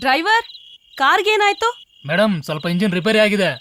Driver, ಕಾರ್ಗೇನಾಯ್ತು? Madam, ಸ್ವಲ್ಪ engine repair ಆಗಿದೆ.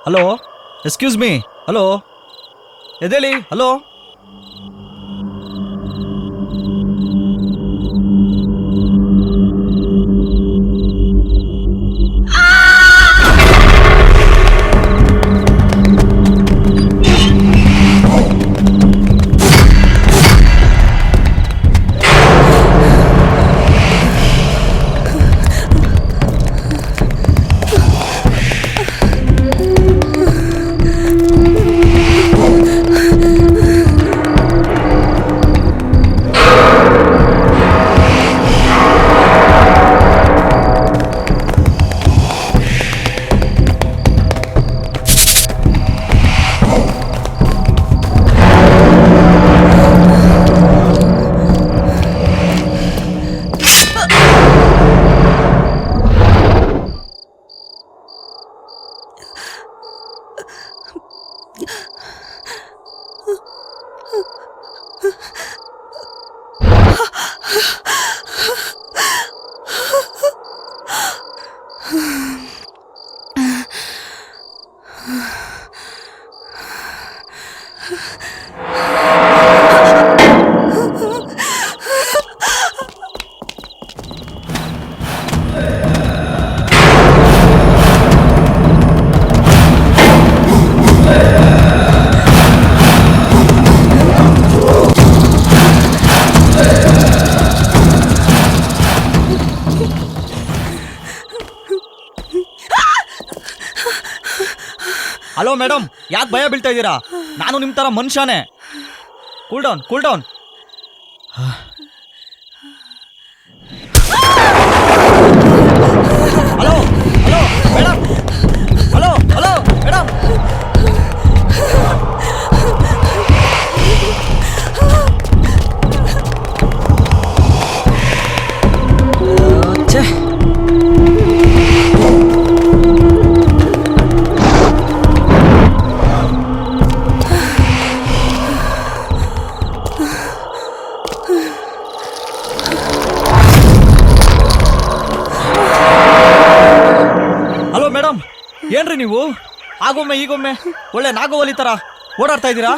Hello, excuse me. ಹಲೋ, ಎದೇಳಿ. ಹಲೋ, ಹಲೋ ಮೇಡಮ್, ಯಾಕೆ ಭಯ ಬೀಳ್ತಾ ಇದ್ದೀರಾ? ನಾನು ನಿಮ್ಮ ಥರ ಮನುಷ್ಯನೇ. Cool down, cool down. Hello hello madam, hello hello madam. ಏನ್ರಿ ನೀವು ಆಗೊಮ್ಮೆ ಈಗೊಮ್ಮೆ ಒಳ್ಳೆ ನಾಗೋವಲಿ ತರ ಓಡಾಡ್ತಾ ಇದ್ದೀರಾ?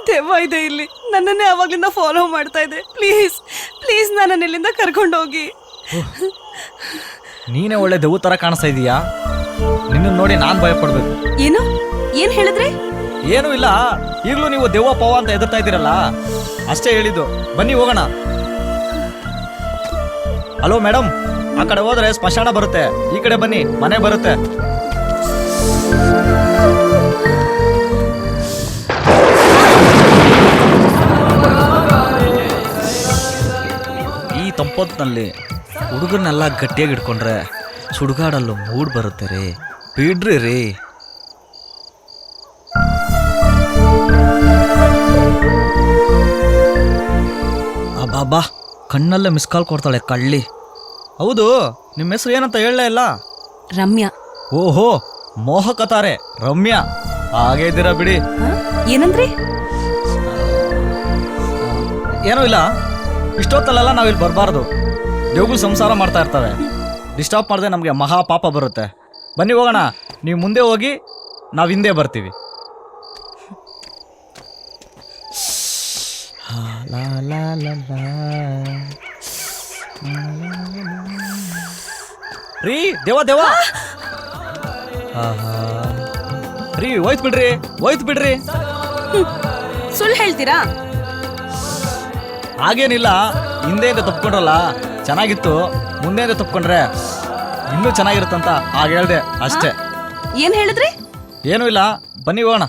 ದೆವ್ವ ಇದೆ ಇಲ್ಲಿ, ನನ್ನನ್ನೇ ಅವಾಗ್ಲಿಂದ ಫಾಲೋ ಮಾಡ್ತಾ ಇದೆ. ಪ್ಲೀಸ್ ಪ್ಲೀಸ್ ನನ್ನನ್ನು ಇಲ್ಲಿಂದ ಕರ್ಕೊಂಡೋಗಿ. ನೀನೇ ಒಳ್ಳೆ ದೆವ್ವ ತರ ಕಾಣಿಸ್ತಾ ಇದೀಯಾ. ನಿನ್ನ ನೋಡಿ ನಾನ್ ಭಯ ಪಡ್ಬೇಕು. ಏನ್ ಹೇಳಿದ್ರೆ? ಏನೂ ಇಲ್ಲ, ಈಗಲೂ ನೀವು ದೆವ್ವ ಪವ ಅಂತ ಎದುರ್ತಾ ಇದ್ದೀರಲ್ಲ, ಅಷ್ಟೇ ಹೇಳಿದ್ದು. ಬನ್ನಿ ಹೋಗೋಣ. ಹಲೋ ಮೇಡಮ್, ಆ ಕಡೆ ಹೋದ್ರೆ ಸ್ಮಶಾನ ಬರುತ್ತೆ, ಈ ಕಡೆ ಬನ್ನಿ ಮನೆ ಬರುತ್ತೆ. ಈ ತಂಪೊತ್ತಿನಲ್ಲಿ ಹುಡುಗರನ್ನೆಲ್ಲ ಗಟ್ಟಿಯಾಗಿ ಇಟ್ಕೊಂಡ್ರೆ ಸುಡುಗಾಡಲ್ಲೂ ಮೂಡ್ ಬರುತ್ತೆ ರೀ. ಬಿಡ್ರಿ ರೀ. ಅಬ್ಬಾ, ಕಣ್ಣಲ್ಲೇ ಮಿಸ್ ಕಾಲ್ ಕೊಡ್ತಾಳೆ ಕಳ್ಳಿ. ಹೌದು, ನಿಮ್ಮ ಹೆಸರು ಏನಂತ ಹೇಳಲೇ ಇಲ್ಲ? ರಮ್ಯಾ. ಓಹೋ, ಮೋಹಕತಾರೆ ರಮ್ಯಾ. ಹಾಗೇ ಇದ್ದೀರಾ ಬಿಡಿ. ಏನಂದ್ರಿ? ಏನೂ ಇಲ್ಲ, ಇಷ್ಟೊತ್ತಲ್ಲೆಲ್ಲ ನಾವಿಲ್ಲಿ ಬರಬಾರ್ದು. ದೇವ್ಗಳು ಸಂಸಾರ ಮಾಡ್ತಾ ಇರ್ತವೆ. ಡಿಸ್ಟರ್ಬ್ ಮಾಡಿದ್ರೆ ನಮಗೆ ಮಹಾ ಪಾಪ ಬರುತ್ತೆ. ಬನ್ನಿ ಹೋಗೋಣ. ನೀವು ಮುಂದೆ ಹೋಗಿ, ನಾವು ಹಿಂದೆ ಬರ್ತೀವಿ. ರೀ ದೇವ ದೇವ ರೀ, ಹೋಯ್ತು ಬಿಡ್ರಿ. ಸುಳ್ಳು ಹೇಳ್ತೀರಾ? ಹಾಗೇನಿಲ್ಲ, ಹಿಂದೆಯಿಂದ ತಪ್ಕೊಂಡ್ರಲ್ಲ ಚೆನ್ನಾಗಿತ್ತು, ಮುಂದೆಯಿಂದ ತಪ್ಕೊಂಡ್ರೆ ಇನ್ನೂ ಚೆನ್ನಾಗಿರುತ್ತಂತ ಆಗ ಹೇಳ್ದೆ ಅಷ್ಟೇ. ಏನ್ ಹೇಳಿದ್ರಿ? ಏನೂ ಇಲ್ಲ, ಬನ್ನಿ ಹೋಗೋಣ.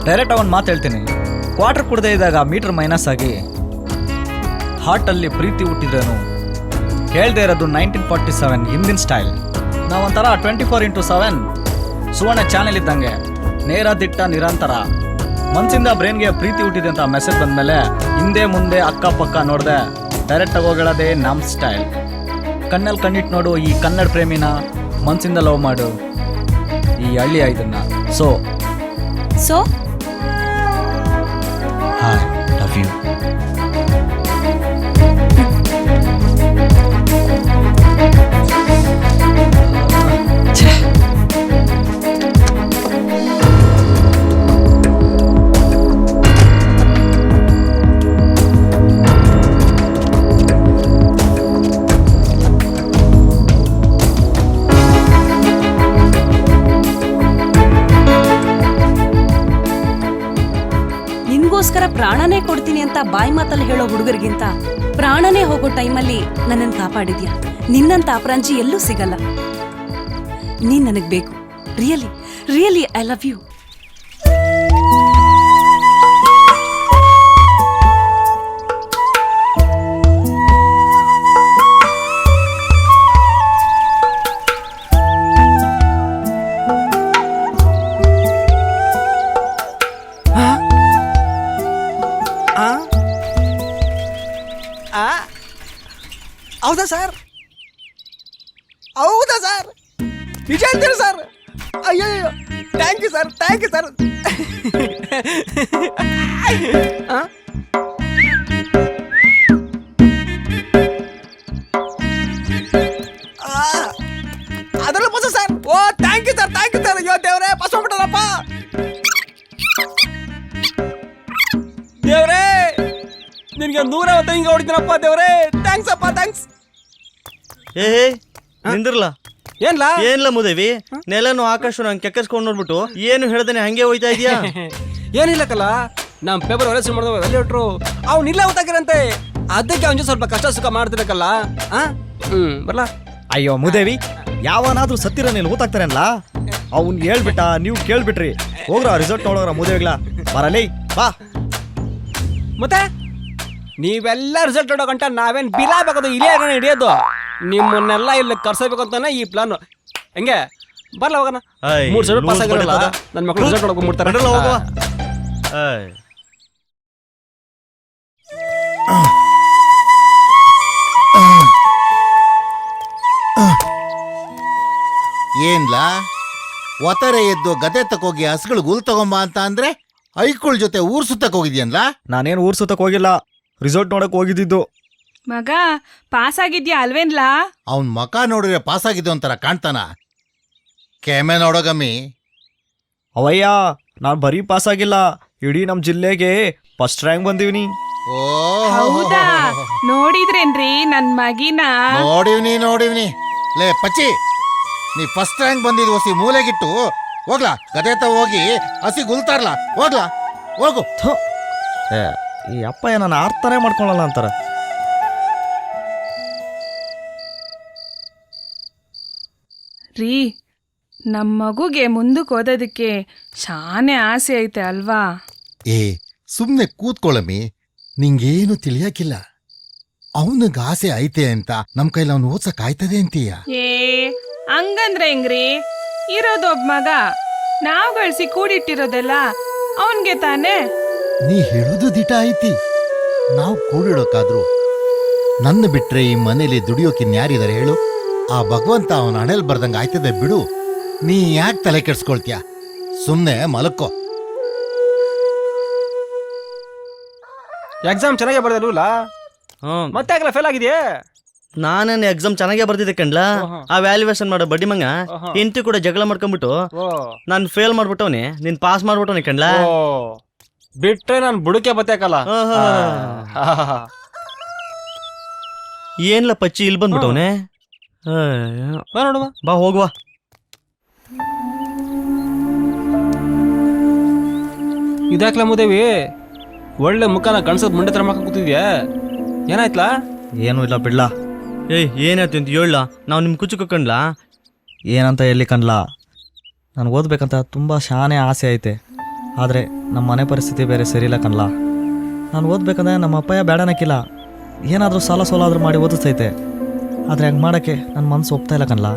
ಡೈರೆಕ್ಟ್ ಒಂದು ಮಾತು ಹೇಳ್ತೀನಿ, ಕ್ವಾರ್ಟರ್ ಕುಡ್ದೇ ಇದ್ದಾಗ ಮೀಟರ್ ಮೈನಸ್ ಆಗಿ ಹಾರ್ಟಲ್ಲಿ ಪ್ರೀತಿ ಹುಟ್ಟಿದ್ರೇನು ಹೇಳ್ದೇ ಇರೋದು 1947 ಹಿಂದಿನ ಸ್ಟೈಲ್. ನಾವೊಂಥರ 24x7 ಸುವರ್ಣ ಚಾನೆಲ್ ಇದ್ದಂಗೆ, ನೇರ ದಿಟ್ಟ ನಿರಂತರ. ಮನ್ಸಿಂದ ಬ್ರೈನ್ಗೆ ಪ್ರೀತಿ ಹುಟ್ಟಿದೆ ಅಂತ ಮೆಸೇಜ್ ಬಂದಮೇಲೆ ಹಿಂದೆ ಮುಂದೆ ಅಕ್ಕಪಕ್ಕ ನೋಡ್ದೆ ಡೈರೆಕ್ಟಾಗಿ ಹೋಗಳೋದೇ ನಮ್ಮ ಸ್ಟೈಲ್. ಕಣ್ಣಲ್ಲಿ ಕಣ್ಣಿಟ್ಟು ನೋಡು ಈ ಕನ್ನಡ ಪ್ರೇಮಿನ, ಮನ್ಸಿಂದ ಲವ್ ಮಾಡು ಈ ಹಳ್ಳಿಯ ಇದನ್ನ. So I love you. ನಿನ್ಗೋಸ್ಕರ ಪ್ರಾಣನೇ ಕೊಡ್ತೀನಿ ಅಂತ ಬಾಯಿ ಮಾತಲ್ಲಿ ಹೇಳೋ ಹುಡುಗರಿಗಿಂತ ಪ್ರಾಣನೇ ಹೋಗೋ ಟೈಮಲ್ಲಿ ನನ್ನನ್ನು ಕಾಪಾಡಿದ್ಯಾ. ನಿನ್ನಂತ ಅಪರಂಜಿ ಎಲ್ಲೂ ಸಿಗಲ್ಲ. ನೀನ್ ನನಗ್ ಬೇಕು. Really really I love you. ಹೌದಾ ಸರ್? ಹೌದಾ ಸರ್? ನಿಜ ಹೇಳ್ತೀರಿ ಸರ್? ಅಯ್ಯೋ thank you sir, thank you sir. ಅದರಲ್ಲೂ ಬಸ್ ಸರ್. ಓ thank you sir, thank you sir. ಅಯ್ಯೋ ದೇವ್ರೆ, ಬಸ್ ಹೋಗ್ಬಿಟ್ಟಲ್ಲಪ್ಪ ದೇವ್ರೇ. ನಿನ್ಗೆ 150 ಹಿಂಗೆ ಹೊಡಿತೀನಪ್ಪ ದೇವ್ರೇ. ಥ್ಯಾಂಕ್ಸ್ ಅಪ್ಪ, ಥ್ಯಾಂಕ್ಸ್. ಏ ನಿಂದಿರ್ಲ ಏನ್ಲ ಮುದೇವಿ, ನೆಲನು ಆಕಾಶ ನಂಗೆ ಕೆಕ್ಕಸ್ಕೊಂಡು ನೋಡ್ಬಿಟ್ಟು ಏನು ಹೇಳ್ದೇನೆ ಹಂಗೆ ಹೋಯ್ತಾ ಇದೀಯಾ? ಏನಿಲ್ಲಕಲ್ಲ, ನಮ್ ಪೇಪರ್ ಹೊರಸಿ ಮಾಡಿದವ ಹೊಟ್ರು ಅವ್ನಿಲ್ಲ ಗೊತ್ತಾಗಿರಂತೆ, ಅದಕ್ಕೆ ಅವನ್ ಸ್ವಲ್ಪ ಕಷ್ಟ ಸುಖ ಮಾಡ್ತಿರಕಲ್ಲ. ಬರ್ಲಾ? ಅಯ್ಯೋ ಮುದೇವಿ, ಯಾವನಾದ್ರೂ ಸತ್ತಿರ ನೀನು ಊತಾಕ್ತಾರಲ್ಲ, ಅವ್ನ್ ಹೇಳ್ಬಿಟ್ಟ ನೀವು ಕೇಳ್ಬಿಟ್ರಿ. ಹೋಗ್ರ ರಿಸಲ್ಟ್ ನೋಡೋಗ್ರ ಮುದೇವಿಗ್ಲ. ಬರಲೇ ಬಾ. ಮತ್ತೆ ನೀವೆಲ್ಲ ರಿಸಲ್ಟ್ ನೋಡೋ ಗಂಟ ನಾವೇನ್ ಬಿಲಾಗಬೇಕದು ಇಲ್ಲೇ ಹಿಡಿಯೋದು. ನಿಮ್ಮನ್ನೆಲ್ಲ ಇಲ್ಲಿ ಕರ್ಸಬೇಕು ಅಂತಾನೆ ಈ ಪ್ಲಾನ್. ಹೆಂಗೆ ಬರ್ಲ ಹೋಗೋಣ. 3 ಸಲ ಪಾಸ್ ಆಗಿರಲ್ಲ ನನ್ನ ಮಕ್ಕಳು ರಿಸಲ್ಟ್ ನೋಡ್ಕೊಂಡ್ಬಿಡ್ತಾರೆ. ಹೋಗುವ. ಏನ್ಲಾ ಒತ್ತಾರೆ ಎದ್ದು ಗದೆ ತಕೋಗಿ ಹಸುಗಳು ಹುಲ್ ತಗೊಂಬ ಅಂತ ಅಂದ್ರೆ ಐಕುಳ ಜೊತೆ ಊರ್ ಸುತ್ತಕ್ ಹೋಗಿದ್ಯನ್ಲಾ? ನಾನೇನು ಊರ್ ಸುತ್ತಕ್ ಹೋಗಿಲ್ಲ, ರಿಸಲ್ಟ್ ನೋಡಕ್ ಹೋಗಿದ್ದಿದ್ದು. ಮಗ ಪಾಸ್ ಆಗಿದ್ಯಾ ಅಲ್ವೇನ್ಲಾ? ಅವನ್ ಮಕ ನೋಡಿದ್ರೆ ಪಾಸ್ ಆಗಿದ್ದು ಅಂತಾರ ಕಾಣ್ತಾನ. ಕೆಮ್ಮೆ ನೋಡೋಗಮ್ಮಿ. ಅವಯ್ಯ, ನಾನ್ ಬರೀ ಪಾಸ್ ಆಗಿಲ್ಲ, ಇಡೀ ನಮ್ ಜಿಲ್ಲೆಗೆ ಫಸ್ಟ್ ರ್ಯಾಂಕ್ ಬಂದಿವ್ನಿ. ಓ ಹೌದಾ? ನೋಡಿದ್ರೇನ್ರಿ ನನ್ ಮಗಿನ? ನೋಡಿವ್ನಿ ಲೇ ಪಚ್ಚಿ, ನೀ ಫಸ್ಟ್ ರ್ಯಾಂಕ್ ಬಂದಿದ್ ಹೊಸಿ ಮೂಲೆಗಿಟ್ಟು ಹೋಗ್ಲಾ, ಗದೆ ತ ಹೋಗಿ ಹಸಿ ಗುಲ್ತಾರ್ಲಾ, ಹೋಗ್ಲಾ ಹೋಗು. ಥು, ಏ, ಈ ಅಪ್ಪ ಏನನ್ನ ಅರ್ಥನೇ ಮಾಡ್ಕೊಳಲ್ಲ ಅಂತಾರ. ರೀ ನಮ್ ಮಗುಗೆ ಮುಂದಕ್ಕೆ ಓದೋದಕ್ಕೆ ಶಾನೆ ಆಸೆ ಐತೆ ಅಲ್ವಾ? ಏ ಸುಮ್ನೆ ಕೂತ್ಕೊಳ್ಳಮ್ಮಿ, ನಿಂಗೇನು ತಿಳಿಯಾಕಿಲ್ಲ. ಅವನಿಗೆ ಆಸೆ ಐತೆ ಅಂತ ನಮ್ ಕೈಲಿ ಅವ್ನು ಓದ್ಸಕ್ ಆಯ್ತದೆ ಅಂತೀಯ? ಏ ಹಂಗಂದ್ರೆ ಹೆಂಗ್ರಿ? ಇರೋದೊಬ್ಬ ಮಗ, ನಾವ್ ಗಳಿಸಿ ಕೂಡಿಟ್ಟಿರೋದೆಲ್ಲ ಅವನ್ಗೆ ತಾನೇ. ನೀ ಹೇಳೋದು ದಿಟ ಐತಿ. ನಾವು ಕೂಡಿಡೋಕಾದ್ರು ನನ್ನ ಬಿಟ್ರೆ ಈ ಮನೇಲಿ ದುಡಿಯೋಕಿನ್ಯಾರಿದಾರೆ ಹೇಳು? ಆ ಭಗವಂತ ಅವನ ಹಣೆಲ್ ಬರ್ದಂಗ ಆಯ್ತದೆ ಬಿಡು. ನೀ ಯಾಕೆ ತಲೆ ಕೆಡ್ಸ್ಕೊಳ್ತೀಯ? ಸುಮ್ನೆ ಮಲಕ್ಕೋ. ಎಕ್ಸಾಮ್ ಚೆನ್ನಾಗೇ ಬರ್ದಲ್ಲ, ಮತ್ತೆ ಆಗಲ್ಲ ಫೇಲ್ ಆಗಿದೆಯೇ? ನಾನೇನು ಎಕ್ಸಾಮ್ ಚೆನ್ನಾಗೇ ಬರ್ದಿದ್ದೆ ಕಣ್ಲಾ. ಆ ವ್ಯಾಲ್ಯೂಯೇಷನ್ ಮಾಡೋ ಬಡ್ಡಿ ಮಂಗ ಹೆಂಡತಿ ಕೂಡ ಜಗಳ ಮಾಡ್ಕೊಂಡ್ಬಿಟ್ಟು ನಾನು ಫೇಲ್ ಮಾಡ್ಬಿಟ್ಟವನಿ, ನೀನ್ ಪಾಸ್ ಮಾಡ್ಬಿಟ್ಟವನಿ ಕಣ್ಲಾ. ಬಿಟ್ರೆ ನಾನು ಬುಡಕೆ ಬತ್ತೇಕಲ್ಲ. ಏನ್ಲ ಪಚ್ಚಿ ಇಲ್ಲಿ ಬಂದ್ಬಿಟ್ಟವನೆ? ನೋಡುವ ಬಾ ಹೋಗುವ. ಇದಾಕ್ಲ ಮುದೇವಿ, ಒಳ್ಳೆ ಮುಖನ ಕಣ್ಸದ್ ಮುಂಡೆ ತರ ಮಕ್ಕ ಕೂತಿದ್ಯಾ, ಏನಾಯ್ತಲಾ? ಏನೂ ಇಲ್ಲ ಬಿಡ್ಲಾ. ಏಯ್ ಏನಾಯ್ತು ಅಂತ ಹೇಳ, ನಾವು ನಿಮ್ ಕುಚ್ಚು ಕಣ್ಲಾ. ಏನಂತ ಹೇಳಿ ಕಣ್ಲ, ನಾನು ಓದ್ಬೇಕಂತ ತುಂಬ ಶಾನೆ ಆಸೆ ಐತೆ. ಆದರೆ ನಮ್ಮ ಮನೆ ಪರಿಸ್ಥಿತಿ ಬೇರೆ ಸರಿಯಿಲ್ಲ ಕಣ್ಲ. ನಾನು ಓದ್ಬೇಕಂದ್ರೆ ನಮ್ಮ ಅಪ್ಪಯ್ಯ ಬೇಡನಕ್ಕಿಲ್ಲ, ಏನಾದರೂ ಸಾಲ ಸೋಲಾದರೂ ಮಾಡಿ ಓದಿಸ್ತೈತೆ. ಆದರೆ ಹಂಗೆ ಮಾಡೋಕ್ಕೆ ನನ್ನ ಮನಸ್ಸು ಒಪ್ತಾ ಇಲ್ಲ ಕಣ್ಲ,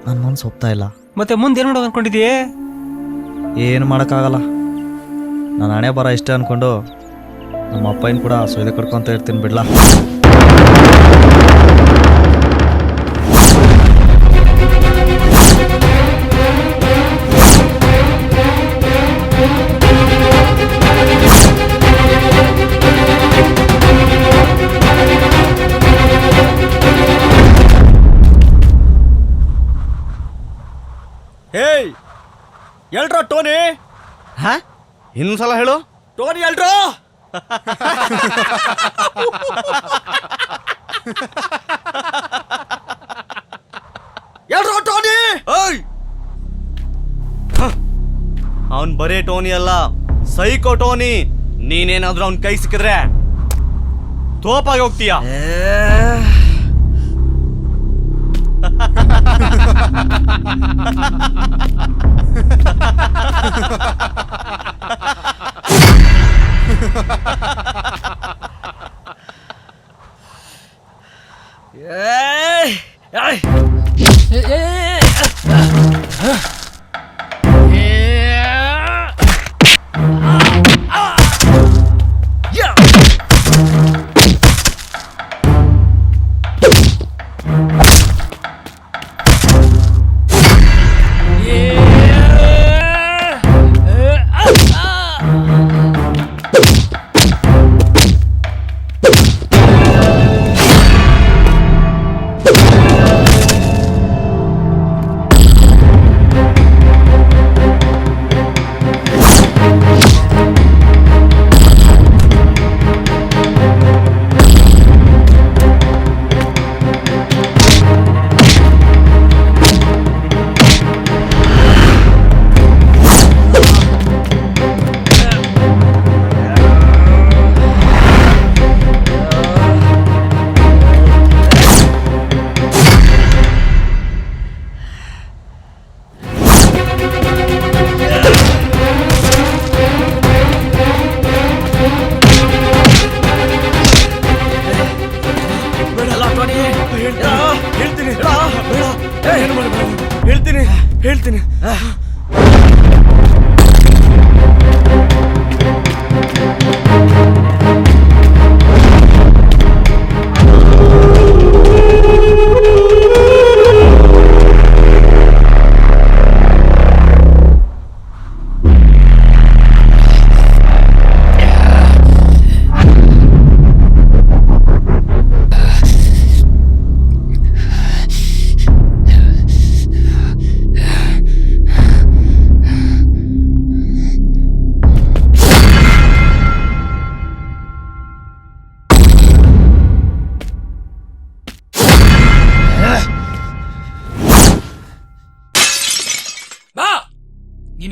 ನನ್ನ ಮನಸ್ಸು ಒಪ್ತಾ ಇಲ್ಲ. ಮತ್ತೆ ಮುಂದೆ ಏನು ಮಾಡೋದು ಅನ್ಕೊಂಡಿದ್ದೀಯೇ? ಏನು ಮಾಡೋಕ್ಕಾಗಲ್ಲ, ನಾನು ಹಣೆ ಬರ ಇಷ್ಟ ಅಂದ್ಕೊಂಡು ನಮ್ಮ ಅಪ್ಪಯ್ಯನ ಕೂಡ ಸೊಯ್ದೆ ಕಡ್ಕೊತ ಇರ್ತೀನಿ ಬಿಡ್ಲಾ. ಹೇಯ್ ಎಲ್ರೋ ಟೋನಿ. ಹಾ ಇನ್ನೊಂದ್ಸಲ ಹೇಳು. ಟೋನಿ ಎಲ್ರೋ. ಎಲ್ರೋ ಟೋನಿ. ಅವನ್ ಬರೇ ಟೋನಿ ಅಲ್ಲ, ಸೈಕೋ ಟೋನಿ. ನೀನೇನಾದ್ರೂ ಅವ್ನ ಕೈ ಸಿಕ್ಕಿದ್ರೆ ತೋಪಾಗಿ ಹೋಗ್ತೀಯ.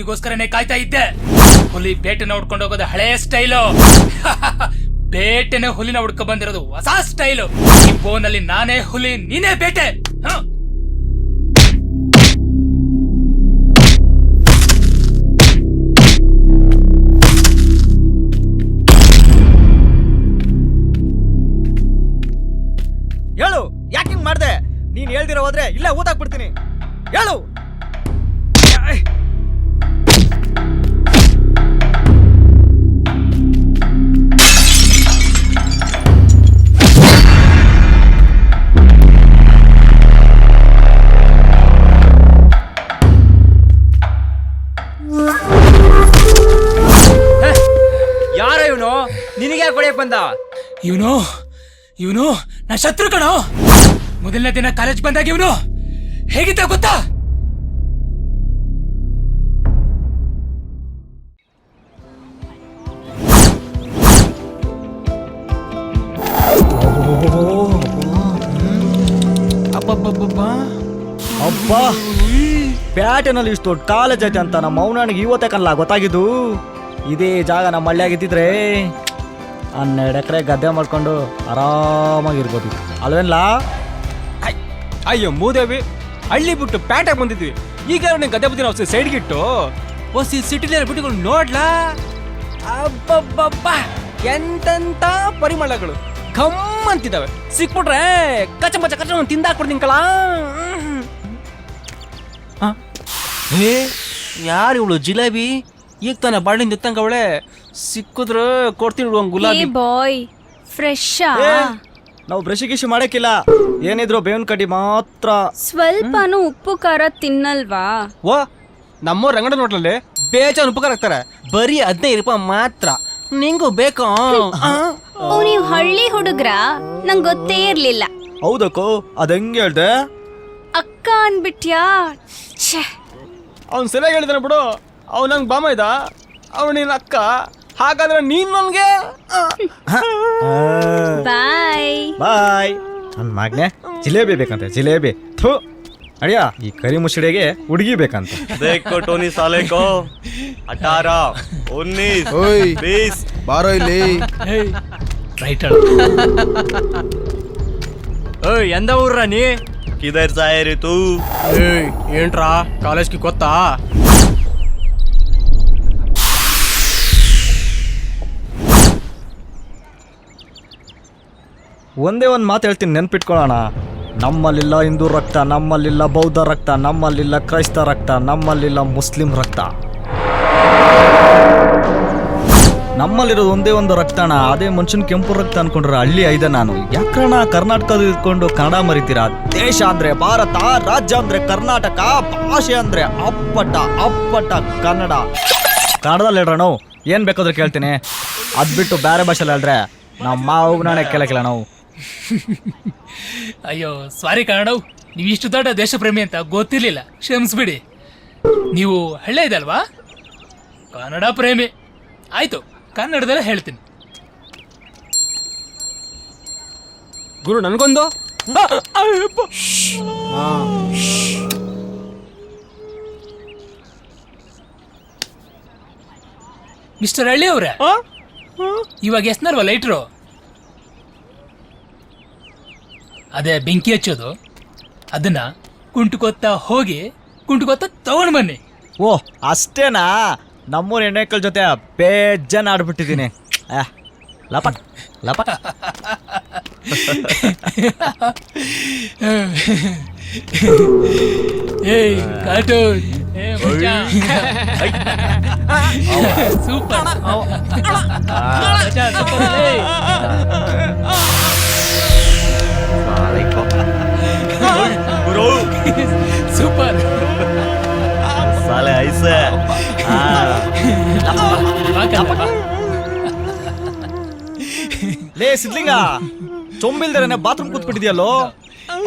ಹುಲಿಗೋಸ್ಕರನೇ ಕಾಯ್ತಾ ಇದ್ದೆ. ಹುಲಿ ಬೇಟೆನ ಹುಡ್ಕೊಂಡು ಹೋಗೋದು ಹಳೆ ಸ್ಟೈಲು. ಬೇಟೆನೆ ಹುಲಿನ ಹುಡ್ಕೊ ಬಂದಿರೋದು ಹೊಸ ಸ್ಟೈಲು. ಈ ಬೋನಲ್ಲಿ ನಾನೇ ಹುಲಿ, ನೀನೇ ಬೇಟೆ. ಹೇಳು, ಯಾಕೆ ಹಿಂಗ್ ಮಾಡ್ದೆ? ನೀನ್ ಹೇಳ್ದಿರೋ ಹೋದ್ರೆ ಇಲ್ಲ ಊದಾಕ್ಬಿಡ್ತೀನಿ. ಹೇಳು. ಯಾರ ಇವನು? ನಿನಗೆ ಯಾಕೆ ಹೊಡೆಯಕ್ ಬಂದ? ಇವನು ನಾ ಶತ್ರು ಕಣೋ. ಮೊದಲನೇ ದಿನ ಕಾಲೇಜ್ ಬಂದಾಗ ಇವನು ಹೇಗಿದ್ದ ಗೊತ್ತಾ? ಅಬ್ಬಾ, ಪ್ಯಾಟೆನಲ್ಲಿ ಇಷ್ಟು ದೊಡ್ಡ ಕಾಲೇಜ್ ಐತೆ ಅಂತ ನಮ್ಮ ಮೌನನಿಗೆ ಇವತ್ತೇ ಕಲ್ಲ ಗೊತ್ತಾಗಿದ್ದು. ಇದೇ ಜಾಗ ನಮ್ಮ ಹಳ್ಳಿಯಾಗಿದ್ದಿದ್ರೆ 12 ಎಕರೆ ಗದ್ದೆ ಮಾಡ್ಕೊಂಡು ಆರಾಮಾಗಿರ್ಬೋದು ಅಲ್ವೇನ್ಲಾ? ಅಯ್ಯೋ ಮೂದೇವಿ, ಹಳ್ಳಿ ಬಿಟ್ಟು ಪ್ಯಾಟಾಗಿ ಬಂದಿದ್ವಿ. ಈಗ ನೀನು ಗದ್ದೆ ಬುದ್ದಿನ ಔಷಧಿ ಸೈಡ್ಗಿಟ್ಟು ಹೊಸಿ ಸಿಟಿಲಿ ಬಿಟ್ಟುಕೊಂಡು ನೋಡ್ಲಾ. ಅಬ್ಬಬ್ಬಬ್ಬ, ಎಂತೆಂತ ಪರಿಮಳಗಳು ಘಮ್ ಅಂತಿದ್ದಾವೆ. ಸಿಕ್ಬಿಟ್ರೆ ಕಚಮಚ ಕಚಮ ತಿಂದಾಕ್ಬಿಡ್ತೀನಿ ಕಲ. ಯಾರು ಇವಳು ಜಿಲೇಬಿ? ಈಗ ತಾನೆ ಬಾಳಿಂದ ಎತ್ತಂಗವಳೆ. ಸಿಕ್ಕಿದ್ರೆ ಕೊಡ್ತೀನಿ ಒಂದು ಗುಲಾಬಿ. ಬಾಯ್ ಫ್ರೆಶ್ ನಾವು ಬ್ರಷ್ ಗಿಶ್ ಮಾಡಕ್ಕಿಲ್ಲ, ಏನಿದ್ರು ಬೇವಿನ ಕಡ್ಡಿ ಮಾತ್ರ. ಸ್ವಲ್ಪನೂ ಉಪ್ಪು ಖಾರ ತಿನ್ನಲ್ವಾ? ಓ, ನಮ್ಮವ್ರ ರಂಗಡ ನೋಟ್ಲಲ್ಲಿ ಬೇಜಾನ್ ಉಪಕಾರ ಹಾಕ್ತಾರೆ. ಬರೀ 15 ರೂಪಾಯಿ ಮಾತ್ರ. ನಿಂಗೂ ಬೇಕು? ಓ, ನೀವ್ ಹಳ್ಳಿ ಹುಡುಗ್ರ? ನಂಗ್ ಗೊತ್ತೇ ಇರ್ಲಿಲ್ಲ. ಹೌದಕ್ಕೋ, ಅದ್ ಹೆಂಗೆ ಹೇಳ್ದೆ? ಅಕ್ಕ ಅನ್ಬಿಟ್ಯಾ? ಅವ್ನು ಸರಿಯಾಗಿ ಹೇಳಿದಾನೆ ಬಿಡು. ಅವ್ನು ನಂಗೆ ಬಾಮ ಇದ್ದ, ಅವ್ನು ನಿನ್ನ ಅಕ್ಕ. ಹಾಗಾದ್ರೆ ನೀನ್ ನನ್ಗೆ ಬಾಯ್ ಬಾಯ್. ನನ್ನ ಮಗನೆ ಜಿಲೇಬಿ ಬೇಕಂತೆ, ಜಿಲೇಬಿ. ಥೂ ಅಡಿಯ, ಈ ಕರಿ ಮುಸುಡಿಗೆ ಹುಡುಗಿ ಬೇಕಂತ. देखो टोनी साले को 18 19 ಓಯ್ 20 ಬಾರೋ ಇಲ್ಲಿ. ರೈಟ್. ಏಯ್, ಎಂದ ಊರ್ರ ನೀ? किधर से आए रे तू? ಏಯ್, ಏನ್ಟ್ರಾ ಕಾಲೇಜ್ಗೆ ಗೊತ್ತಾ? ಒಂದೇ ಒಂದು ಮಾತು ಹೇಳ್ತೀನಿ, ನೆನ್ಪಿಟ್ಕೊಳ್ಳೋಣ. ನಮ್ಮಲ್ಲಿಲ್ಲ ಹಿಂದೂ ರಕ್ತ, ನಮ್ಮಲ್ಲಿಲ್ಲ ಬೌದ್ಧ ರಕ್ತ, ನಮ್ಮಲ್ಲಿಲ್ಲ ಕ್ರೈಸ್ತ ರಕ್ತ, ನಮ್ಮಲ್ಲಿಲ್ಲ ಮುಸ್ಲಿಂ ರಕ್ತ. ನಮ್ಮಲ್ಲಿರೋದು ಒಂದೇ ಒಂದು ರಕ್ತಣ, ಅದೇ ಮನುಷ್ಯನ ಕೆಂಪು ರಕ್ತ ಅನ್ಕೊಂಡ್ರೆ ಹಳ್ಳಿ ಐದೆ ನಾನು. ಯಾಕಣ್ಣ ಕರ್ನಾಟಕದ ಇದ್ಕೊಂಡು ಕನ್ನಡ ಮರಿತೀರಾ? ದೇಶ ಅಂದ್ರೆ ಭಾರತ, ರಾಜ್ಯ ಅಂದ್ರೆ ಕರ್ನಾಟಕ, ಭಾಷೆ ಅಂದ್ರೆ ಅಪ್ಪಟ ಅಪ್ಪಟ ಕನ್ನಡ. ಕನ್ನಡದಲ್ಲಿ ಹೇಳ್ರ ನಾವು ಏನ್ ಬೇಕಾದ್ರೂ ಕೇಳ್ತೀನಿ. ಅದ್ಬಿಟ್ಟು ಬೇರೆ ಭಾಷೆಲಿ ಹೇಳ್ರೆ ನಮ್ಮ ಮಾವು ನಾನೇ ಕೇಳಕ್ಕಿಲ್ಲ ನಾವು. ಅಯ್ಯೋ ಸಾರಿ ಕನ್ನಡವ್, ನೀವು ಇಷ್ಟು ದೊಡ್ಡ ದೇಶ ಪ್ರೇಮಿ ಅಂತ ಗೊತ್ತಿರ್ಲಿಲ್ಲ, ಕ್ಷಮಿಸ್ಬಿಡಿ. ನೀವು ಹಳ್ಳಿ ಇದಲ್ವಾ? ಕನ್ನಡ ಪ್ರೇಮಿ. ಆಯ್ತು, ಕನ್ನಡದಲ್ಲೇ ಹೇಳ್ತೀನಿ. ಗುರು ನನ್ಗೊಂದು. ಮಿಸ್ಟರ್ ಹಳ್ಳಿ ಅವ್ರೆ, ಇವಾಗ ಎಸ್ನಲ್ವಾ ಲೈಟ್ರು? ಅದೇ ಬೆಂಕಿ ಹಚ್ಚೋದು, ಅದನ್ನ ಕುಂಟುಕೊತ್ತಾ ಹೋಗಿ ಕುಂಟುಕೊತ್ತಾ ತಗೊಂಡ್ ಬನ್ನಿ. ಓ ಅಷ್ಟೇನಾ? ನಮ್ಮೂರ ಹೆಣ್ಣೆಕ್ಕಳ ಜೊತೆ ಬೇಜನ್ ಆಡ್ಬಿಟ್ಟಿದ್ದೀನಿ. ಲಪಟ್ ಲಪಟ್. ಏಯ್ ಕಾರ್ಟೂನ್, ಸೂಪರ್ ಸೂಪರ್ साले ऐसे ಲೇ ಸಿದ್ಲಿಂಗ, ಚೊಂಬಿಲ್ದರೇನೆ ಬಾತ್ರೂಮ್ ಕೂತ್ಬಿಟ್ಟಿದ್ಯಲ್ಲೋ,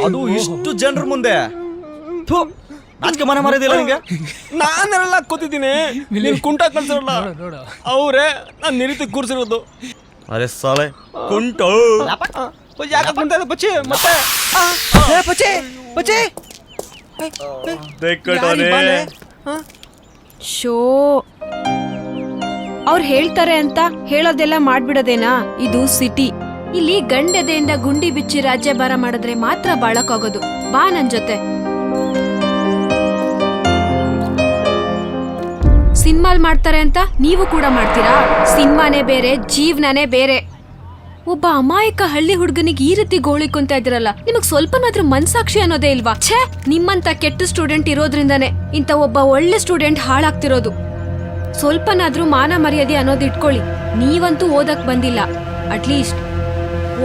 ಅದು ಇಷ್ಟು ಜನರ ಮುಂದೆ. ನಾಚಿಕೆ ಮನೆ ಮಾರಿದಿಲ್ಲ ನಿಂಗೆ? ನಾನೆಲ್ಲ ಕೂತಿದ್ದೀನಿ, ನೀನ್ ಕುಂಟ ಕಳ್ಸಿರಲ್ಲ. ಅವ್ರೆ ನಾನು ನಿರೀತಿ ಕೂರ್ಸಿರೋದು. अरे साले कुंटो ಯಾಕೆ ಕುಂಟ ಪಚ್ಚಿ ಮತ್ತೆ ಪಚ್ಚಿ ಪಚ್ಚಿ देखो टोनी ಶೋ ಅವ್ರು ಹೇಳ್ತಾರೆ ಅಂತ ಹೇಳೋದೆಲ್ಲ ಮಾಡ್ಬಿಡೋದೇನಾ? ಇದು ಸಿಟಿ. ಇಲ್ಲಿ ಗಂಡೆದೆಯಿಂದ ಗುಂಡಿ ಬಿಚ್ಚಿ ರಾಜ್ಯಭಾರ ಮಾಡಿದ್ರೆ ಮಾತ್ರ ಬಾಳಕ್ಕಾಗೋದು. ಬಾ ನನ್ ಜೊತೆ. ಸಿನಿಮಾಲ್ ಮಾಡ್ತಾರೆ ಅಂತ ನೀವು ಕೂಡ ಮಾಡ್ತೀರಾ? ಸಿನಿಮಾನೇ ಬೇರೆ, ಜೀವನನೇ ಬೇರೆ. ಒಬ್ಬ ಅಮಾಯಕ ಹಳ್ಳಿ ಹುಡುಗನಿಗೆ ಈ ರೀತಿ ಗೋಳಿಕೊಂತ ಇದ್ರಲ್ಲ, ನಿಮಗ್ ಸ್ವಲ್ಪನಾದ್ರೂ ಮನ್ಸಾಕ್ಷಿ ಅನ್ನೋದೇ ಇಲ್ವಾ? ಛೇ, ನಿಮ್ಮಂತ ಕೆಟ್ಟ ಸ್ಟೂಡೆಂಟ್ ಇರೋದ್ರಿಂದಾನೆ ಇಂತ ಒಬ್ಬ ಒಳ್ಳೆ ಸ್ಟೂಡೆಂಟ್ ಹಾಳಾಗ್ತಿರೋದು. ಸ್ವಲ್ಪನಾದ್ರೂ ಮಾನ ಮರ್ಯಾದೆ ಅನ್ನೋದು ಇಟ್ಕೊಳ್ಳಿ. ನೀವಂತೂ ಓದಕ್ ಬಂದಿಲ್ಲ, ಅಟ್ಲೀಸ್ಟ್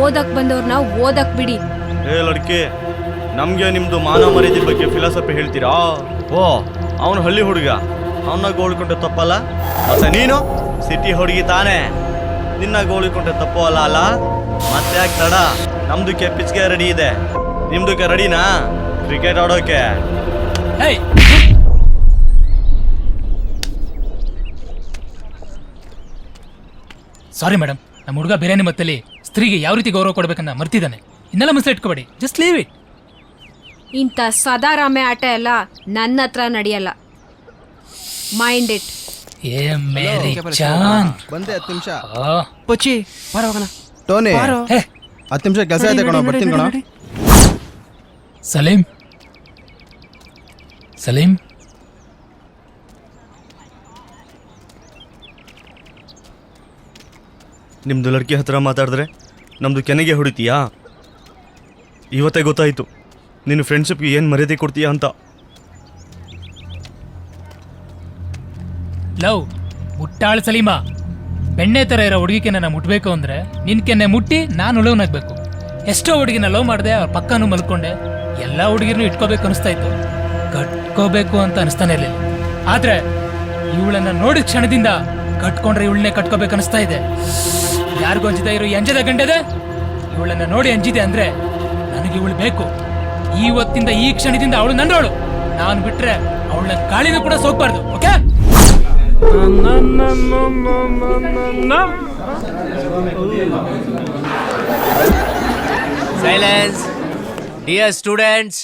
ಓದಕ್ ಬಂದವ್ರನ್ನ ಓದಕ್ ಬಿಡಿ. ಏ ಲಡ್ಕಿ, ನಮ್ಗೆ ನಿಮ್ದು ಮಾನವ ಮರ್ಯಾದೆ ಬಗ್ಗೆ ಫಿಲಾಸಫಿ ಹೇಳ್ತೀರಾ? ಓ, ಅವನು ಹಳ್ಳಿ ಹುಡುಗ, ಅವನ್ನ ಗೋಳ್ಕೊಂಡ್ರೆ ತಪ್ಪಲ್ಲ. ಮತ್ತೆ ನೀನು ಸಿಟಿ ಹುಡುಗಿ ತಾನೇ, ನಿನ್ನ ಗೋಳಿಕೊಂಡ್ರೆ ತಪ್ಪು ಅಲ್ಲ. ಮತ್ತೆ ಯಾಕೆ ತಡ? ನಮ್ದಕ್ಕೆ ಪಿಚ್ಗೆ ರೆಡಿ ಇದೆ, ನಿಮ್ದಕ್ಕೆ ರೆಡಿನಾ ಕ್ರಿಕೆಟ್ ಆಡೋಕೆ? ಏಯ್, ಸಾರಿ ಮೇಡಮ್, ನಮ್ಮ ಹುಡುಗ ಬೇರೆ ಮತ್ತಲ್ಲಿ ಸ್ತ್ರೀಗೆ ಯಾವ ರೀತಿ ಗೌರವ ಕೊಡ್ಬೇಕನ್ನ ಮರ್ತಿದ್ದಾನೆ. ಇನ್ನೆಲ್ಲ ಮನಸ್ಸಲ್ಲಿ ಇಟ್ಕೋಬೇಡಿ, ಜಸ್ಟ್ ಲೀವ್ ಇಟ್. ಇಂಥ ಸದಾರಾಮೆ ಆಟ ಎಲ್ಲ ನನ್ನ ಹತ್ರ ನಡೆಯಲ್ಲ. Mind it. ಏ ಮೇರಿ ಜಾನ್, ಬಂದೆ 10 ನಿಮಿಷ. ಪಚ್ಚಿ ಬಾರ ಹೋಗೋಣ. ಟೋನಿ, ಹೇ 10 ನಿಮಿಷ ಕೆಲಸ ಇದೆ ಕಣೋ, ಬರ್ತೀನಿ ಕಣೋ. ಸಲೀಂ, ಸಲೀಂ, ನಿಮ್ದು ಲಡ್ಕಿ ಹತ್ರ ಮಾತಾಡಿದ್ರೆ ನಮ್ದು ಕೆನೆಗೆ ಹೊಡಿತೀಯಾ? ಇವತ್ತೇ ಗೊತ್ತಾಯ್ತು ನಿನ್ನ ಫ್ರೆಂಡ್ಶಿಪ್ಗೆ ಏನು ಮರ್ಯಾದೆ ಕೊಡ್ತೀಯಾ ಅಂತ. ಲವ್ ಮುಟ್ಟಾಳ್ ಸಲೀಮಾ, ಬೆಣ್ಣೆ ಥರ ಇರೋ ಹುಡುಗಿಗೆ ನನ್ನ ಮುಟ್ಬೇಕು ಅಂದ್ರೆ ನಿನ್ ಕೆನ್ನೆ ಮುಟ್ಟಿ ನಾನು ಉಳವನಾಗ್ಬೇಕು. ಎಷ್ಟೋ ಹುಡುಗಿನ ಲವ್ ಮಾಡಿದೆ, ಅವ್ರ ಪಕ್ಕನೂ ಮಲ್ಕೊಂಡೆ. ಎಲ್ಲ ಹುಡುಗಿರ್ನು ಇಟ್ಕೋಬೇಕು ಅನಿಸ್ತಾ ಇತ್ತು, ಕಟ್ಕೋಬೇಕು ಅಂತ ಅನಿಸ್ತಾನೆ ಇರಲಿಲ್ಲ. ಆದ್ರೆ ಇವಳನ್ನ ನೋಡಿದ ಕ್ಷಣದಿಂದ ಕಟ್ಕೊಂಡ್ರೆ ಇವಳನ್ನೇ ಕಟ್ಕೋಬೇಕು ಅನಿಸ್ತಾ ಇದೆ. ಯಾರಿಗೂ ಅಂಜಿದ ಇರೋ ಅಂಜದ ಗಂಡದೆ, ಇವಳನ್ನ ನೋಡಿ ಅಂಜಿದೆ ಅಂದ್ರೆ ನನಗೆ ಇವಳು ಬೇಕು. ಇವತ್ತಿಂದ ಈ ಕ್ಷಣದಿಂದ ಅವಳು ನನ್ನವಳು. ನಾನು ಬಿಟ್ರೆ ಅವಳನ್ನ ಗಾಳಿನೂ ಕೂಡ ಸೋಗ್ಬಾರ್ದು. Okay? Silence dear students.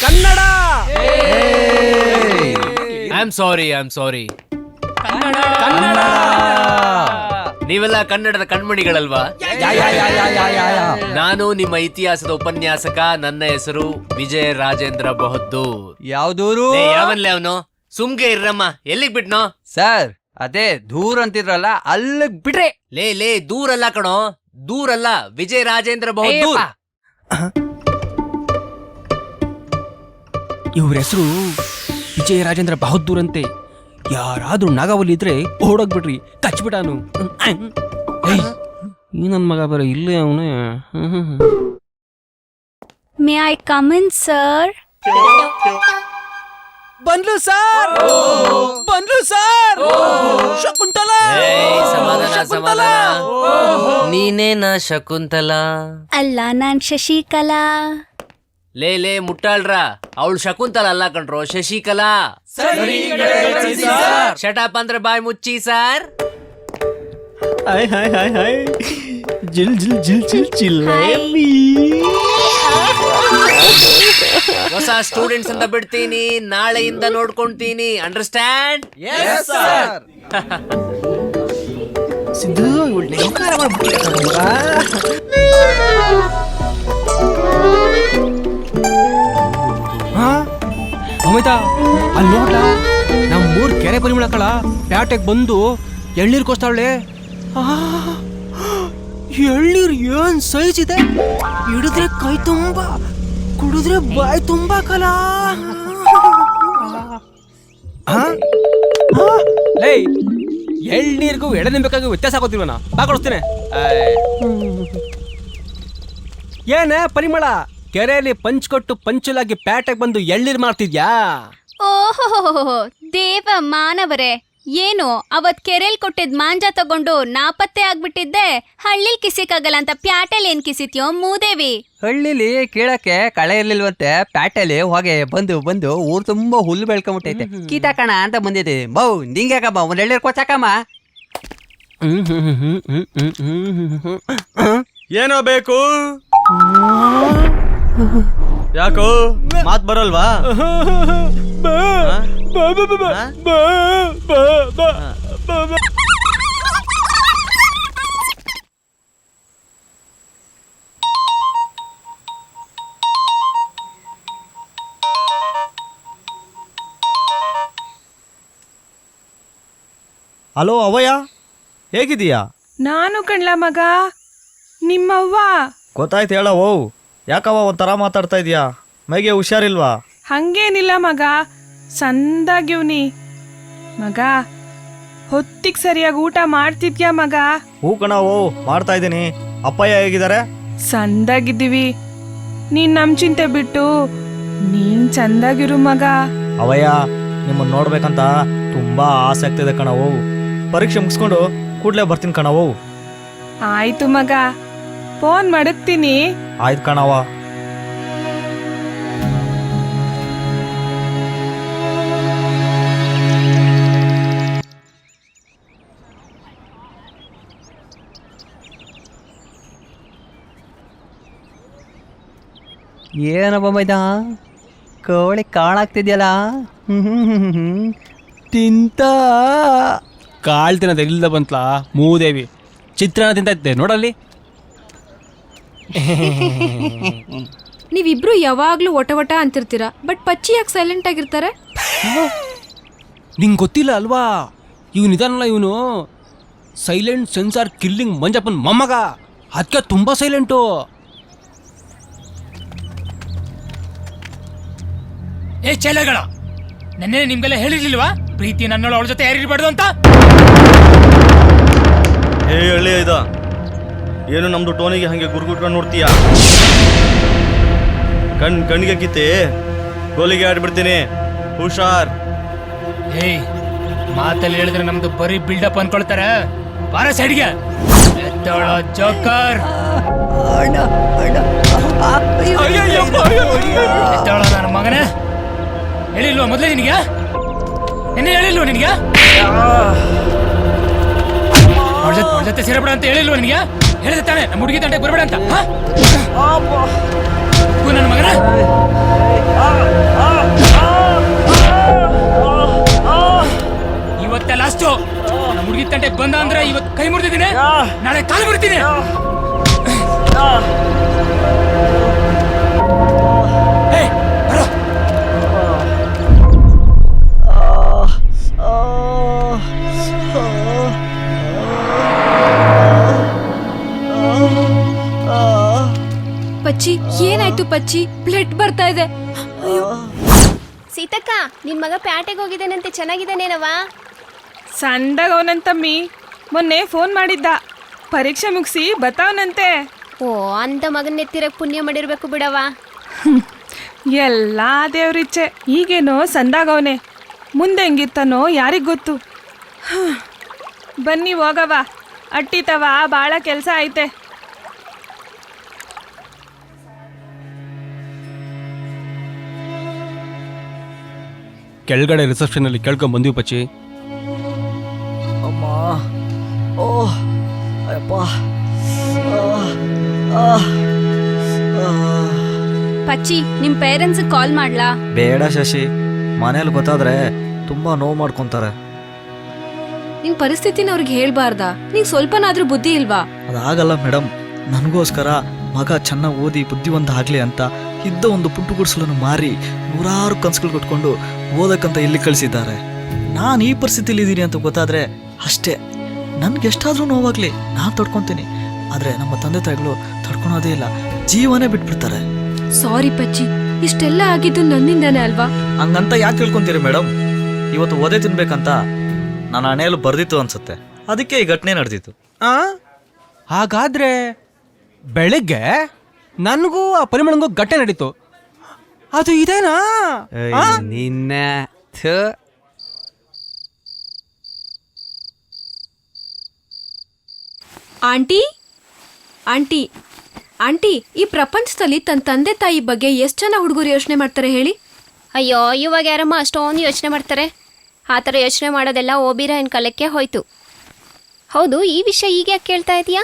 Kannada. I am sorry. ನೀವೆಲ್ಲ ಕನ್ನಡದ ಕಣ್ಮಣಿಗಳಲ್ವಾ? ನಾನು ನಿಮ್ಮ ಇತಿಹಾಸದ ಉಪನ್ಯಾಸಕ. ನನ್ನ ಹೆಸರು ವಿಜಯ ರಾಜೇಂದ್ರ ಬಹದ್ದೂರ್. ಯಾವ್ದೂರು? ಯಾವನ್ಲೇ ಅವನು? ಸುಮ್ಗೆ ಇರ್ರಮ್ಮ. ಎಲ್ಲಿಗ್ ಬಿಟ್ನೋ? ಸರ್, ಅದೇ ದೂರ ಅಂತಿದ್ರಲ್ಲ, ಅಲ್ಲಿಗ್ ಬಿಟ್ರೆ. ಲೇ ದೂರಲ್ಲ ಕಣೋ, ದೂರಲ್ಲ. ವಿಜಯ ರಾಜೇಂದ್ರ ಬಹದ್ದೂರ್. ಇವ್ರ ಹೆಸರು ವಿಜಯ ರಾಜೇಂದ್ರ ಬಹದ್ದೂರ್ ಅಂತೆ. ಯಾರಾದ್ರೂ ನಾಗಾವಲಿ ಇದ್ರೆ ಓಡೋಗ್ಬಿಡ್ರಿ, ಕಚ್ಬಿಟ್ಟಾನು. ಈ ನನ್ ಮಗ ಬರ ಇಲ್ಲೇ ಅವನೇ. May I come in sir? ಬಂದ್ಲು ಸರ್, ಶಕುಂತಲಾ. ಸಮಾಧಾನ. ನೀನೇನಾ ಶಕುಂತಲಾ? ಅಲ್ಲ, ನಾನ್ ಶಶಿಕಲಾ. ಲೇ ಮುಟ್ಟಾಳ್ರ, ಅವಳು ಶಕುಂತಲ ಅಲ್ಲ ಕಣ್ರೋ, ಶಶಿಕಲಾ. ಶಟಪ್ ಅಂದ್ರೆ ಬಾಯ್ ಮುಚ್ಚಿ ಸರ್. ಜಿಲ್ ಜಿಲ್ ಜಿಲ್ ಜಿಲ್ ಜಿಲ್. ಹೊಸ ಸ್ಟೂಡೆಂಟ್ಸ್ ಅಂತ ಬಿಡ್ತೀನಿ, ನಾಳೆಯಿಂದ ನೋಡ್ಕೊಂತೀನಿ. ಅಂಡರ್ಸ್ಟ್ಯಾಂಡ್? ಸಿದ್ದು ಅಮಿತಾ, ಅಲ್ಲಿ ನೋಡ್ಲಾ, ನಮ್ 3 ಕೆರೆ ಪರಿಮಳ ಕಳ ಪ್ಯಾಟೆಗೆ ಬಂದು ಎಳ್ನೀರ್ ಕೋಸ್ತಾವಳೆ. ಎಳ್ನೀರ್ ಏನ್ ಸೈಜ್ ಇದೆ! ಹಿಡಿದ್ರೆ ಕೈ ತುಂಬಾ, ಕುಡಿದ್ರೆ ಬಾಯಿ ತುಂಬಾ ಕಲ. ಲೇ, ಎಳ್ನೀರ್ಗೂ ಎಳೆನಿಂಬೇಕಾಗಿ ವ್ಯತ್ಯಾಸ ಆಗೋದಿಲ್ವನ? ಬಾ ಕೊಡಿಸ್ತೇನೆ. ಏನೇ ಪರಿಮಳ, ಕೆರೆಯಲ್ಲಿ ಪಂಚ್ ಕೊಟ್ಟು ಪಂಚಲಾಗಿ ಪ್ಯಾಟೆಗೆ ಬಂದು ಎಳ್ನೀರ್ ಮಾಡ್ತಿದ್ಯಾ? ಓಹೋ ದೇವ ಮಾನವರೇ, ಏನು ಅವತ್ ಕೆರೆಲ್ ಕೊಟ್ಟಿದ್ ಮಾಂಜ ತಗೊಂಡು ನಾಪತ್ತೆ ಆಗ್ಬಿಟ್ಟಿದ್ದೆ. ಹಳ್ಳಿಲ್ ಕಿಸಿಕಾಗಲ್ಲ ಅಂತ ಪ್ಯಾಟೆಲ್ ಏನ್ ಕಿಸಿತ್ಯೋ ಮೂದೇವಿ? ಹಳ್ಳಿಲಿ ಕೇಳಕ್ಕೆ ಕಳೆ ಇರ್ಲಿಲ್ವಂತೆ, ಪ್ಯಾಟೆಲಿ ಹೊಗೆ ಬಂದು ಬಂದು ಊರ್ ತುಂಬಾ ಹುಲ್ಲು ಬೆಳ್ಕೊಂಬಿಟ್ಟೈತೆ. ಕೀತಾಕಣ ಅಂತ ಬಂದಿದೆ. ಬೌ ನಿಂಗ್ಯಾಕಮ್ಮ, ಒಂದ್ ಎಳ್ನೀರ್ ಕೊಚ್ಚಾಕಮ್ಮ. ಏನೋ ಬೇಕು? ಯಾಕೋ ಮಾತ್ ಬರಲ್ವಾ? ಹಲೋ ಅವಯ್ಯ, ಹೇಗಿದೀಯಾ? ನಾನು ಕಣ್ಲ ಮಗ, ನಿಮ್ಮವ್ವ. ಗೊತ್ತಾಯ್ತು ಹೇಳವೋ. ಯಾಕವ್ವ ಒಂಥರ ಮಾತಾಡ್ತಾ ಇದೀಯಾ? ಮೈಗೆ ಹುಷಾರಿಲ್ವಾ? ಹಂಗೇನಿಲ್ಲ ಮಗ, ಸಂದಾಗ್ಯವನಿ. ಮಗ, ಹೊತ್ತಿಗೆ ಸರಿಯಾಗಿ ಊಟ ಮಾಡ್ತಿದ್ಯಾ ಮಗ? ಹೂ ಕಣವೋ, ಮಾಡ್ತಾ ಇದ್ದೀನಿ. ಅಪ್ಪಯ್ಯ ಹೇಗಿದ್ದಾರೆ? ಸಂದಾಗಿದ್ದೀವಿ. ನೀನ್ ನಮ್ ಚಿಂತೆ ಬಿಟ್ಟು ನೀನ್ ಚಂದಾಗಿರು ಮಗ. ಅವಯ್ಯ, ನಿಮ್ಮನ್ನ ನೋಡ್ಬೇಕಂತ ತುಂಬಾ ಆಸೆ ಆಗ್ತಿದೆ ಕಣವೋ. ಪರೀಕ್ಷೆ ಮುಗಿಸ್ಕೊಂಡು ಕೂಡ್ಲೇ ಬರ್ತೀನಿ ಕಣವೋ. ಆಯ್ತು ಮಗ, ಫೋನ್ ಮಡಗ್ತೀನಿ. ಆಯ್ತು ಕಣವ. ಏನಪ್ಪ ಮೈದ ಕೋಳಿ ಕಾಳಾಗ್ತಿದ್ಯಲ್ಲ. ತಿಂತ ಕಾಳು ತಿನ್ನೋದು ಇಲ್ದ ಬಂತ್ಲಾ ಮೂದೇವಿ. ಚಿತ್ರಾನ್ನ ತಿಂತ ಇದ್ದೆ ನೋಡಲ್ಲಿ. ನೀವಿಬ್ರು ಯಾವಾಗ್ಲೂ ಒಟ ಅಂತಿರ್ತೀರಾ, ಬಟ್ ಪಚ್ಚಿ ಯಾಕೆ ಸೈಲೆಂಟ್ ಆಗಿರ್ತಾರೆ? ನಿಂಗೆ ಗೊತ್ತಿಲ್ಲ ಅಲ್ವಾ, ಇವನು ಇದಾನಲ್ಲ, ಇವನು ಸೈಲೆಂಟ್ ಸೆನ್ಸಾರ್ ಕಿಲ್ಲಿಂಗ್ ಮಂಜಪ್ಪನ ಮೊಮ್ಮಗ. ಅದಕ್ಕೆ ತುಂಬ ಸೈಲೆಂಟು. ಏ ಚೆಲಗಳ, ನೆನ್ನೆ ನಿಮ್ಗೆಲ್ಲ ಹೇಳಿರ್ಲಿಲ್ವಾ ಪ್ರೀತಿ ನನ್ನೋಳು ಅವಳ ಜೊತೆ ಯಾರಿರ್ಬಾರ್ದು ಅಂತ? ಏ ಹಳ್ಳಿ ಇದ, ಏನು ನಮ್ದು ಟೋನಿಗೆ ಹಂಗೆ ಗುರ್ಗುಟ್ಕೊಂಡು ನೋಡ್ತೀಯ? ಕಣ್ಣಿಗೆ ಕಿತ್ತಿ ಗೋಲಿಗೆ ಆಡ್ಬಿಡ್ತೀನಿ, ಹುಷಾರ್. ಏಯ್, ಮಾತಲ್ಲಿ ಹೇಳಿದ್ರೆ ನಮ್ದು ಬರೀ ಬಿಲ್ಡಪ್ ಅನ್ಕೊಳ್ತಾರ. ಬಾರ ಸೈಡ್ಗೆ ಜೋಕರ್. ನನ್ನ ಮಗನೇ, ಹೇಳಿಲ್ವ ಮೊದಲೇ ನಿನಗೆ? ನಿನ್ನೆ ಹೇಳಿಲ್ವ ನಿನಗೆ? ಅವ್ರ ಜೊತೆ ಸೇರಬೇಡ ಅಂತ ಹೇಳಿಲ್ವ ನಿನಗೆ? ಹೇಳಿದೆ ತಾನೆ ನಮ್ಮ ಹುಡುಗಿ ತಂಟೆಗೆ ಬರಬೇಡ ಅಂತ. ನನ್ನ ಮಗನ ಇವತ್ತೇ ಲಾಸ್ಟು. ನಮ್ಮ ಹುಡುಗಿ ತಂಟೆಗೆ ಬಂದ ಅಂದ್ರೆ ಇವತ್ತು ಕೈ ಮುರಿದಿದ್ದೀನಿ, ನಾಳೆ ಕಾಲು ಮುರಿತೀನಿ. ಪಚ್ಚಿ, ಏನಾಯ್ತು ಪಚ್ಚಿ? ಬ್ಲಡ್ ಬರ್ತಾ ಇದೆ. ಸೀತಕ್ಕ, ನಿನ್ ಮಗ ಪ್ಯಾಟೆಗೆ ಹೋಗಿದ್ದಾನಂತೆ, ಚೆನ್ನಾಗಿದ್ದಾನೇನವಾ? ಸಂದಾಗ ಅವನಂತಮ್ಮಿ ಮೊನ್ನೆ ಫೋನ್ ಮಾಡಿದ್ದ, ಪರೀಕ್ಷೆ ಮುಗಿಸಿ ಬತ್ತಾವನಂತೆ. ಓ, ಅಂತ ಮಗನ ಎತ್ತಿರಕ್ ಪುಣ್ಯ ಮಾಡಿರ್ಬೇಕು ಬಿಡವ. ಎಲ್ಲ ದೇವ್ರಿಚ್ಛೆ. ಈಗೇನೋ ಸಂದಾಗವನೆ, ಮುಂದೆ ಹೆಂಗಿರ್ತಾನೋ ಯಾರಿಗ್ ಗೊತ್ತು. ಬನ್ನಿ ಹೋಗವ, ಅಟ್ಟಿತವ, ಭಾಳ ಕೆಲಸ ಐತೆ. ಕೆಳಗಡೆ ರಿಸೆಪ್ಷನಲ್ಲಿ ಕೇಳ್ಕೊಂಡ್ ಬಂದ್ವಿ ಪಚ್ಚಿ. ಅಮ್ಮ, ಓ ಅಯ್ಯಪ್ಪ. ಪಚ್ಚಿ, ನಿಮ್ ಪೇರೆಂಟ್ಸ್ ಕಾಲ್ ಮಾಡ್ಲಾ? ಬೇಡ ಶಶಿ, ಮನೇಲಿ ಗೊತ್ತಾದ್ರೆ ತುಂಬಾ ನೋವು ಮಾಡ್ಕೊಂತಾರೆ. ನಿನ್ ಪರಿಸ್ಥಿತಿನ ಅವ್ರಿಗೆ ಹೇಳ್ಬಾರ್ದಾ? ನಿಂಗ್ ಸ್ವಲ್ಪನಾದ್ರೂ ಬುದ್ಧಿ ಇಲ್ವಾ? ಅದಾಗಲ್ಲ ಮೇಡಮ್, ನನಗೋಸ್ಕರ ಮಗ ಚೆನ್ನಾಗಿ ಓದಿ ಬುದ್ಧಿವಂತ ಆಗ್ಲಿ ಅಂತ ಇದ್ದ ಒಂದು ಪುಟ್ಟು ಗುಡಿಸಲನ್ನು ಮಾರಿ ನೂರಾರು ಕನಸುಗಳು ಕಟ್ಕೊಂಡು ಓದಕ್ಕಂತ ಇಲ್ಲಿ ಕಳಿಸಿದ್ದಾರೆ. ನಾನು ಈ ಪರಿಸ್ಥಿತಿಲಿ ಇದ್ದೀನಿ ಅಂತ ಗೊತ್ತಾದ್ರೆ ಅಷ್ಟೇ, ನನ್ಗೆ ಎಷ್ಟಾದ್ರೂ ನೋವಾಗ್ಲಿ ನಾನು ತಡ್ಕೊತೀನಿ. ಆದ್ರೆ ನಮ್ಮ ತಂದೆ ತಾಯಿಗಳು ತಡ್ಕೊಳೋದೇ ಇಲ್ಲ, ಜೀವನೇ ಬಿಟ್ಬಿಡ್ತಾರೆ. ಸಾರಿ ಪಚ್ಚಿ, ಇಷ್ಟೆಲ್ಲ ಆಗಿದ್ದು ನನ್ನಿಂದಾನೇ ಅಲ್ವಾ? ಹಂಗಂತ ಯಾಕೆ ಕೇಳ್ಕೊಂತೀರಿ ಮೇಡಮ್? ಇವತ್ತು ಓದೇ ತಿನ್ಬೇಕಂತ ನನ್ನ ಹಣೆಯಲ್ಲಿ ಬರ್ದಿತ್ತು ಅನ್ಸುತ್ತೆ, ಅದಕ್ಕೆ ಈ ಘಟನೆ ನಡೆದಿತ್ತು. ಹಾಗಾದ್ರೆ ಬೆಳಗ್ಗೆ ನನಗೂ ಆ ಪರಿಮಳಂಗೂ ಘಟನೆ ನಡೀತು, ಅದು ಇದೇನಾ? ನಿನ್ನ ಆಂಟಿ ಆಂಟಿ ಆಂಟಿ, ಈ ಪ್ರಪಂಚದಲ್ಲಿ ತನ್ನ ತಂದೆ ತಾಯಿ ಬಗ್ಗೆ ಎಷ್ಟು ಜನ ಹುಡುಗರು ಯೋಚನೆ ಮಾಡ್ತಾರೆ ಹೇಳಿ? ಅಯ್ಯೋ, ಇವಾಗ ಯಾರಮ್ಮ ಅಷ್ಟೊಂದು ಯೋಚನೆ ಮಾಡ್ತಾರೆ? ಆ ಥರ ಯೋಚನೆ ಮಾಡೋದೆಲ್ಲ ಓಬಿರಾಯನ್ ಕಾಲಕ್ಕೆ ಹೋಯ್ತು. ಹೌದು, ಈ ವಿಷಯ ಈಗ ಯಾಕೆ ಕೇಳ್ತಾ ಇದೀಯಾ?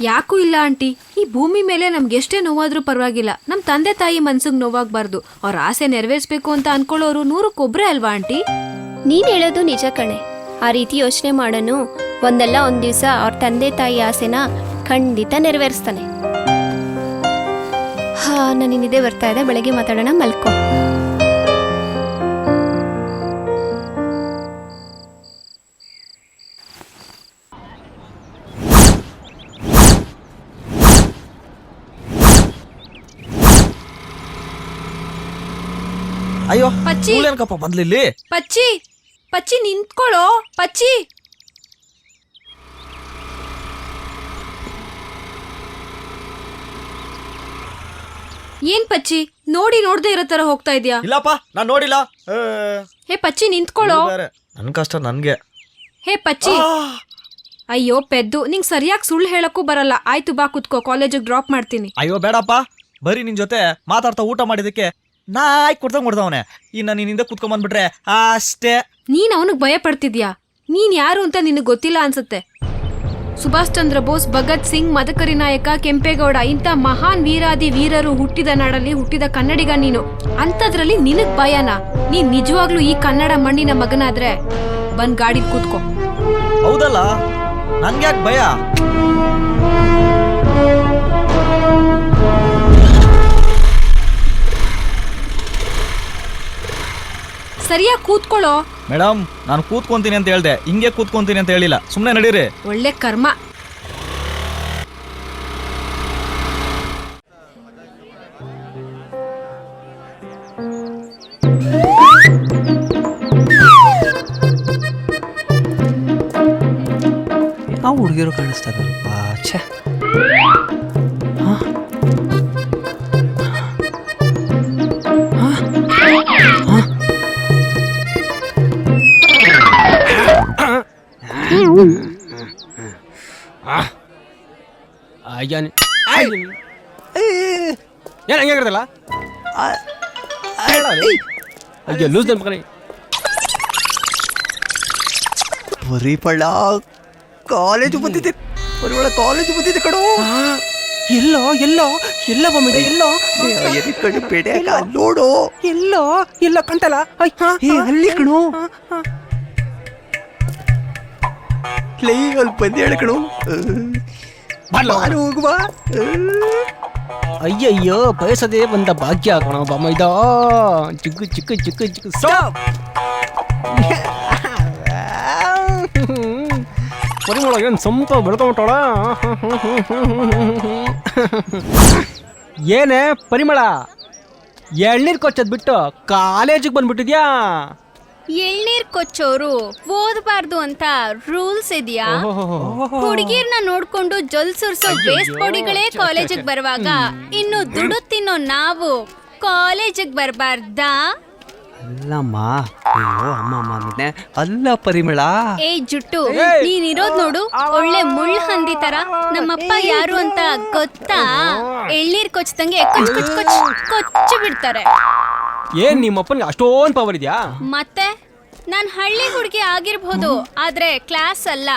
ಯಾಕೂ ಇಲ್ಲ ಆಂಟಿ, ಈ ಭೂಮಿ ಮೇಲೆ ನಮ್ಗೆ ಎಷ್ಟೇ ನೋವಾದ್ರೂ ಪರವಾಗಿಲ್ಲ, ನಮ್ಮ ತಂದೆ ತಾಯಿ ಮನ್ಸಿಗೆ ನೋವಾಗಬಾರ್ದು. ಅವ್ರ ಆಸೆ ನೆರವೇರಿಸ್ಬೇಕು ಅಂತ ಅನ್ಕೊಳ್ಳೋರು 100ಕ್ಕೊಬ್ರೇ ಅಲ್ವಾ ಆಂಟಿ? ನೀನ್ ಹೇಳೋದು ನಿಜ ಕಣೆ. ಆ ರೀತಿ ಯೋಚನೆ ಮಾಡೋನು ಒಂದಲ್ಲ ಒಂದ್ ದಿವಸ ಅವ್ರ ತಂದೆ ತಾಯಿ ಆಸೆನ ಖಂಡಿತ ನೆರವೇರಿಸ್ತಾನೆ. ಹಾ, ನಾನು ನಿದ್ದೆ ಬರ್ತಾ ಇದೆ, ಬೆಳಗ್ಗೆ ಮಾತಾಡೋಣ, ಮಲ್ಕೋ. ಅಯ್ಯೋ ಪಚ್ಚಿ. ಏನಕ್ಕಪ್ಪ ಬಂದ್ಲಿಲ್ಲಿ? ಪಚ್ಚಿ ಪಚ್ಚಿ ನಿಂತ್ಕೊಳ್ಳೋ ಪಚ್ಚಿ. ಏನ್ ಪಚ್ಚಿ, ನೋಡ್ದೇ ಇರೋ ತರ ಹೋಗ್ತಾ ಇದ್ಯಾ? ಇಲ್ಲಪ್ಪ ನಾನ್ ನೋಡಿಲ್ಲ. ಹೇ ಪಚ್ಚಿ ನಿಂತ್ಕೊಳ್ಳೋ. ನನ್ ಕಷ್ಟ ನನ್ಗೆ. ಹೇ ಪಚ್ಚಿ. ಅಯ್ಯೋ ಪೆದ್ದು, ನಿಂಗ್ ಸರಿಯಾಗಿ ಸುಳ್ಳು ಹೇಳಕ್ಕೂ ಬರಲ್ಲ. ಆಯ್ತು ಬಾ ಕುತ್ಕೋ, ಕಾಲೇಜಿಗೆ ಡ್ರಾಪ್ ಮಾಡ್ತೀನಿ. ಅಯ್ಯೋ ಬೇಡಪ್ಪ, ಬರೀ ನಿನ್ ಜೊತೆ ಮಾತಾಡ್ತಾ ಊಟ ಮಾಡಿದಕ್ಕೆ ನಾಯಿ ಕೊಡ್ತಾವನೆ. ಇನ್ನ ನೀನಿಂದ ಕುತ್ಕೊಂಡ್ ಬಂದ್ಬಿಟ್ರೆ ಅಷ್ಟೇ. ನೀನ್ ಅವನಿಗೆ ಭಯ ಪಡ್ತಿದ್ಯಾ? ನೀನ್ ಯಾರು ಅಂತ ನಿನಗೆ ಗೊತ್ತಿಲ್ಲ ಅನ್ಸುತ್ತೆ. ಸುಭಾಷ್ ಚಂದ್ರ ಬೋಸ್, ಭಗತ್ ಸಿಂಗ್, ಮದಕರಿ ನಾಯಕ, ಕೆಂಪೇಗೌಡ ಇಂಥ ಮಹಾನ್ ವೀರಾದಿ ವೀರರು ಹುಟ್ಟಿದ ನಾಡಲ್ಲಿ ಹುಟ್ಟಿದ ಕನ್ನಡಿಗ ನೀನು. ಅಂಥದ್ರಲ್ಲಿ ನಿನಗ್ ಭಯನಾ? ನೀನ್ ನಿಜವಾಗ್ಲೂ ಈ ಕನ್ನಡ ಮಣ್ಣಿನ ಮಗನಾದ್ರೆ ಬಂದ್ ಗಾಡಿ ಕೂತ್ಕೋ. ಹೌದಲ್ಲ, ನನ್ಗ್ಯಾಕ್ ಭಯ? ಸರಿಯಾಗಿ ಕೂತ್ಕೊಳ್ಳೋ. ಮೇಡಮ್, ನಾನು ಕೂತ್ಕೊಂತೀನಿ ಅಂತ ಹೇಳ್ದೆ, ಹಿಂಗೆ ಕೂತ್ಕೊಂತೀನಿ ಅಂತ ಹೇಳಿಲ್ಲ. ಸುಮ್ಮನೆ ನಡೀರಿ. ಒಳ್ಳೆ ಕರ್ಮ. ಆ ಹುಡುಗಿರು ಕಾಣಿಸ್ತಾರಲ್ಪ. ಛೇ, ಏನ್ ಹಂಗಿರದಲ್ಲ? ಅಯ್ಯೋ ಲೂಸ್ ನನ್ ಮಗನೇ. ಪರಿಮಳ ಕಾಲೇಜು ಬಂದಿದೆ. ಪರಿಮಳ ಕಾಲೇಜು ಬಂದಿದೆ ಕಣೋ. ಎಲ್ಲೋ ಎಲ್ಲೋ ಎಲ್ಲ ಬೊಮ್ಮಿದೆ, ಎಲ್ಲೋ ಕಡೆ ಬೇಡ ನೋಡು. ಎಲ್ಲೋ ಎಲ್ಲೋ ಕಂಟಲ್ಲ. ಅಲ್ಲಿ ಕಣೋ, ಅಲ್ಲಿ ಬಂದಿ ಹೇಳ ಕಣೋ. ಹೋಗುವ. ಅಯ್ಯಯ್ಯೋ, ಬಯಸದೇ ಬಂದ ಭಾಗ್ಯ ಕಣ ಬೊಮ್ಮೈದ. ಚಿಕ್ಕ ಚಿಕ್ಕ ಚಿಕ್ಕ ಚಿಕ್ಕ ಸ್ಟಾಪ್. ಪರಿಮಳ ಏನು ಸಂಪ ಬೆಳ್ಕೊಂಬಿಟ್ಟೋಳ. ಏನೇ ಪರಿಮಳ, ಎಳ್ನೀರು ಕೊಚ್ಚೋದ್ ಬಿಟ್ಟು ಕಾಲೇಜಿಗೆ ಬಂದ್ಬಿಟ್ಟಿದ್ಯಾ? ಎಳ್ನೀರ್ ಕೊಚ್ಚೋರು ಓದಬಾರ್ದು ಅಂತ ರೂಲ್ಸ್ ಇದೆಯಾ? ಹುಡುಗಿರ್ನ ನೋಡ್ಕೊಂಡು ಜೊಲ್ ಸುರ್ಸೋ ವೇಸ್ಟ್ ಬಾಡಿಗಳೇ ಕಾಲೇಜಿಗೆ ಬರುವಾಗ ಇನ್ನು ದುಡು ತಿನ್ನೋ ನಾವು ಕಾಲೇಜಿಗೆ ಬರಬಾರ್ದಾ? ಅಲ್ಲಮ್ಮ, ಅಯ್ಯೋ ಅಮ್ಮಮ್ಮ ನಿನ್ನೆ ಅಲ್ಲ ಪರಿಮಳ. ಏ ಜುಟ್ಟು, ನೀನಿರೋದ್ ನೋಡು ಒಳ್ಳೆ ಮುಳ್ಳು ಹಂದಿ ತರ. ನಮ್ಮಪ್ಪ ಯಾರು ಅಂತ ಗೊತ್ತಾ? ಎಳ್ನೀರ್ ಕೊಚ್ಚದಂಗೆ ಕೊಚ್ ಕೊಚ್ ಕೊಚ್ ಕೊಚ್ಚಿ ಬಿಡ್ತಾರೆ. ಏನ್ ನಿಮ್ಮಪ್ಪನಿಗೆ ಅಷ್ಟೊಂದು ಪವರ್ ಇದೆಯಾ? ಮತ್ತೆ ನಾನ್ ಹಳ್ಳಿ ಹುಡುಗಿ ಆಗಿರ್ಬೋದು, ಆದ್ರೆ ಕ್ಲಾಸ್ ಅಲ್ಲ,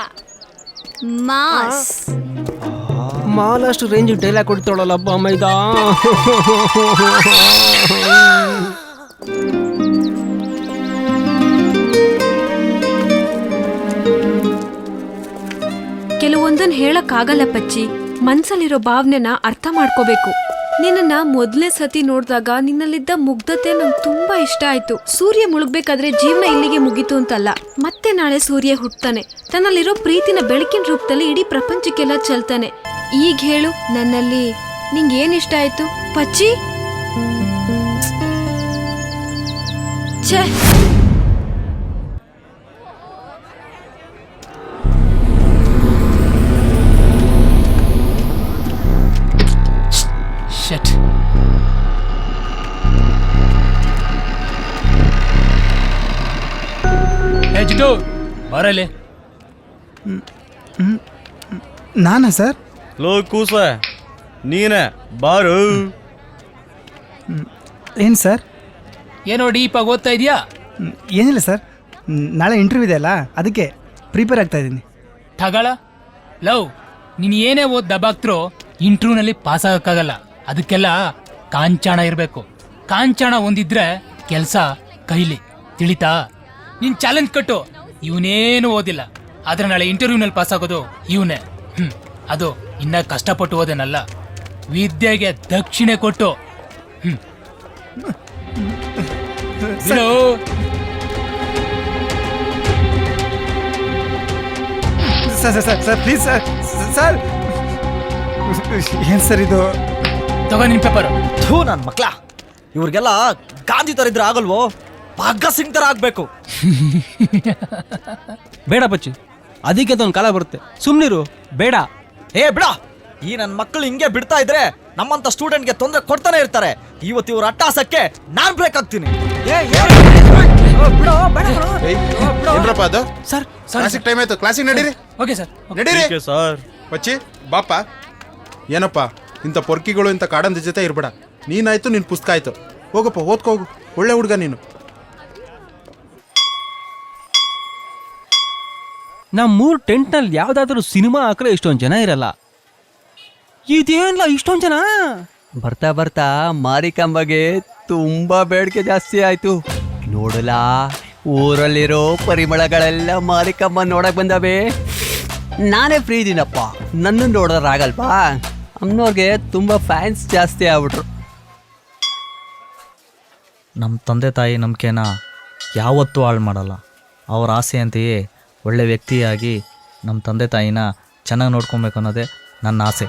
ಮಾಸ್. ಮಾಲಷ್ಟು ರೇಂಜ್ ಡೈಲಾಗ್ ಕೊಡ್ತಾಳಲ್ಲ ಬೊಮ್ಮೈದ. ಕೆಲವೊಂದನ್ ಹೇಳಕ್ಕಾಗಲ್ಲ ಪಚ್ಚಿ. ಮನ್ಸಲ್ಲಿರೋ ಭಾವನೆನ ಅರ್ಥ ಮಾಡ್ಕೋಬೇಕು. ನಿನ್ನ ಮೊದಲನೇ ಸತಿ ನೋಡಿದಾಗ ನಿನ್ನಲ್ಲಿದ್ದ ಮುಗ್ಧತೆ ನಂಗೆ ತುಂಬಾ ಇಷ್ಟ ಆಯ್ತು. ಸೂರ್ಯ ಮುಳುಗ್ಬೇಕಾದ್ರೆ ಜೀವನ ಇಲ್ಲಿಗೆ ಮುಗೀತು ಅಂತಲ್ಲ, ಮತ್ತೆ ನಾಳೆ ಸೂರ್ಯ ಹುಟ್ತಾನೆ. ತನ್ನಲ್ಲಿರೋ ಪ್ರೀತಿನ ಬೆಳಕಿನ ರೂಪದಲ್ಲಿ ಇಡೀ ಪ್ರಪಂಚಕ್ಕೆಲ್ಲ ಚೆಲ್ತಾನೆ. ಈಗ ಹೇಳು, ನನ್ನಲ್ಲಿ ನಿಂಗೆ ಏನ್ ಇಷ್ಟ ಆಯ್ತು ಪಚ್ಚಿ? ಛೇ, ಶಟ್. ಏ ಜಿಟ್ಟು, ಬರಲಿ. ನಾನಾ ಸರ್? ಲೋ ಕೂಸ, ನೀನೆ ಬಾರು. ಏನು ಸರ್? ಏನೋ ಡೀಪಾಗಿ ಓದ್ತಾ ಇದೆಯಾ? ಏನಿಲ್ಲ ಸರ್, ನಾಳೆ ಇಂಟರ್ವ್ಯೂ ಇದೆ ಅಲ್ಲ, ಅದಕ್ಕೆ ಪ್ರಿಪೇರ್ ಆಗ್ತಾ ಇದ್ದೀನಿ. ಠಗಳ ಲವ್, ನೀನ್ ಏನೇ ಓದ್ ದಬಾಕ್ತ್ರೋ ಇಂಟರ್ವ್ಯೂನಲ್ಲಿ ಪಾಸ್ ಆಗಕ್ಕಾಗಲ್ಲ. ಅದಕ್ಕೆಲ್ಲ ಕಾಂಚಾಣ ಇರ್ಬೇಕು. ಕಾಂಚಾಣ ಒಂದಿದ್ರೆ ಕೆಲ್ಸ ಕೈಲಿ, ತಿಳಿತಾ? ನೀನ್ ಚಾಲೆಂಜ್ ಕಟ್ಟು, ಇವನೇನು ಓದಿಲ್ಲ ಆದ್ರೆ ನಾಳೆ ಇಂಟರ್ವ್ಯೂನಲ್ಲಿ ಪಾಸ್ ಆಗೋದು ಇವನೇ. ಅದು ಇನ್ನ ಕಷ್ಟಪಟ್ಟು ಓದೇನಲ್ಲ, ವಿದ್ಯೆಗೆ ದಕ್ಷಿಣೆ ಕೊಟ್ಟು. ಬಿಡು. Sir sir sir sir please sir sir ಏನು ಸರ್ ಇದು? ತಗೋ ನಿನ್ ಪೇಪರ್. ಥೂ ನನ್ನ ಮಕ್ಳ, ಇವ್ರಿಗೆಲ್ಲ ಗಾಂಧಿ ಥರ ಇದ್ರೆ ಆಗಲ್ವೋ, ಭಗತ್ ಸಿಂಗ್ ಥರ ಆಗ್ಬೇಕು. ಬೇಡ ಬಚ್ಚಿ, ಅದಕ್ಕೆ ಒಂದು ಕಾಲ ಬರುತ್ತೆ, ಸುಮ್ನಿರು. ಬೇಡ. ಏ ಬಿಡ, ಈ ನನ್ನ ಮಕ್ಕಳು ಹಿಂಗೆ ಬಿಡ್ತಾ ಇದ್ರೆ ನಮ್ಮಂತ ಸ್ಟೂಡೆಂಟ್ಗೆ ತೊಂದರೆ ಕೊಡ್ತಾನೆ ಇರ್ತಾರೆ. ಇವತ್ತು ಇವ್ರ ಅಟ್ಟಾಸಕ್ಕೆ ನಾನ್ ಬ್ರೇಕ್ ಆಗ್ತೀನಿ. ಏನ್ರಪ್ಪ ಅದು? ಸರ್ ಕ್ಲಾಸಿಗೆ ಟೈಮ್ ಆಯ್ತು, ಕ್ಲಾಸಿಗೆ ನಡೀರಿ. Okay sir. ನಡೀರಿ ಸರ್. ಬಚ್ಚಿ ಬಾಪ. ಏನಪ್ಪ ಇಂಥ ಪೊರ್ಕಿಗಳು ಇಂಥ ಕಾಡಂದ ಜೊತೆ ಇರ್ಬೇಡ. ನೀನಾಯ್ತು, ನಿನ್ ಪುಸ್ತಕ ಆಯ್ತು, ಹೋಗಪ್ಪ ಓದ್ಕೋ ಹೋಗು. ಒಳ್ಳೆ ಹುಡುಗ ನೀನು. ನಮ್ಮೂರ್ ಟೆಂಟ್ನಲ್ಲಿ ಯಾವ್ದಾದ್ರು ಸಿನಿಮಾ ಹಾಕ್ರೆ ಇಷ್ಟೊಂದು ಜನ ಇರಲ್ಲ. ಇದೇನಿಲ್ಲ ಇಷ್ಟೊಂದು ಜನ. ಬರ್ತಾ ಬರ್ತಾ ಮಾರಿಕಂಬಗೆ ತುಂಬಾ ಬೇಡಿಕೆ ಜಾಸ್ತಿ ಆಯ್ತು. ನೋಡಲಾ, ಊರಲ್ಲಿರೋ ಪರಿಮಳಗಳೆಲ್ಲ ಮಾರಿಕಂಬ ನೋಡಕ್ ಬಂದವೆ. ನಾನೇ ಫ್ರೀ ಇದೀನಪ್ಪ, ನನ್ನ ನೋಡೋರಾಗಲ್ವಾ? ಅಮ್ಮನವ್ರಿಗೆ ತುಂಬಾ ಫ್ಯಾನ್ಸ್ ಜಾಸ್ತಿ ಆಗ್ಬಿಟ್ರು. ನಮ್ಮ ತಂದೆ ತಾಯಿ ನಂಬಿಕೆನ ಯಾವತ್ತೂ ಹಾಳು ಮಾಡಲ್ಲ. ಅವ್ರ ಆಸೆ ಅಂತೆಯೇ ಒಳ್ಳೆ ವ್ಯಕ್ತಿಯಾಗಿ ನಮ್ಮ ತಂದೆ ತಾಯಿನ ಚೆನ್ನಾಗಿ ನೋಡ್ಕೊಬೇಕು ಅನ್ನೋದೇ ನನ್ನ ಆಸೆ.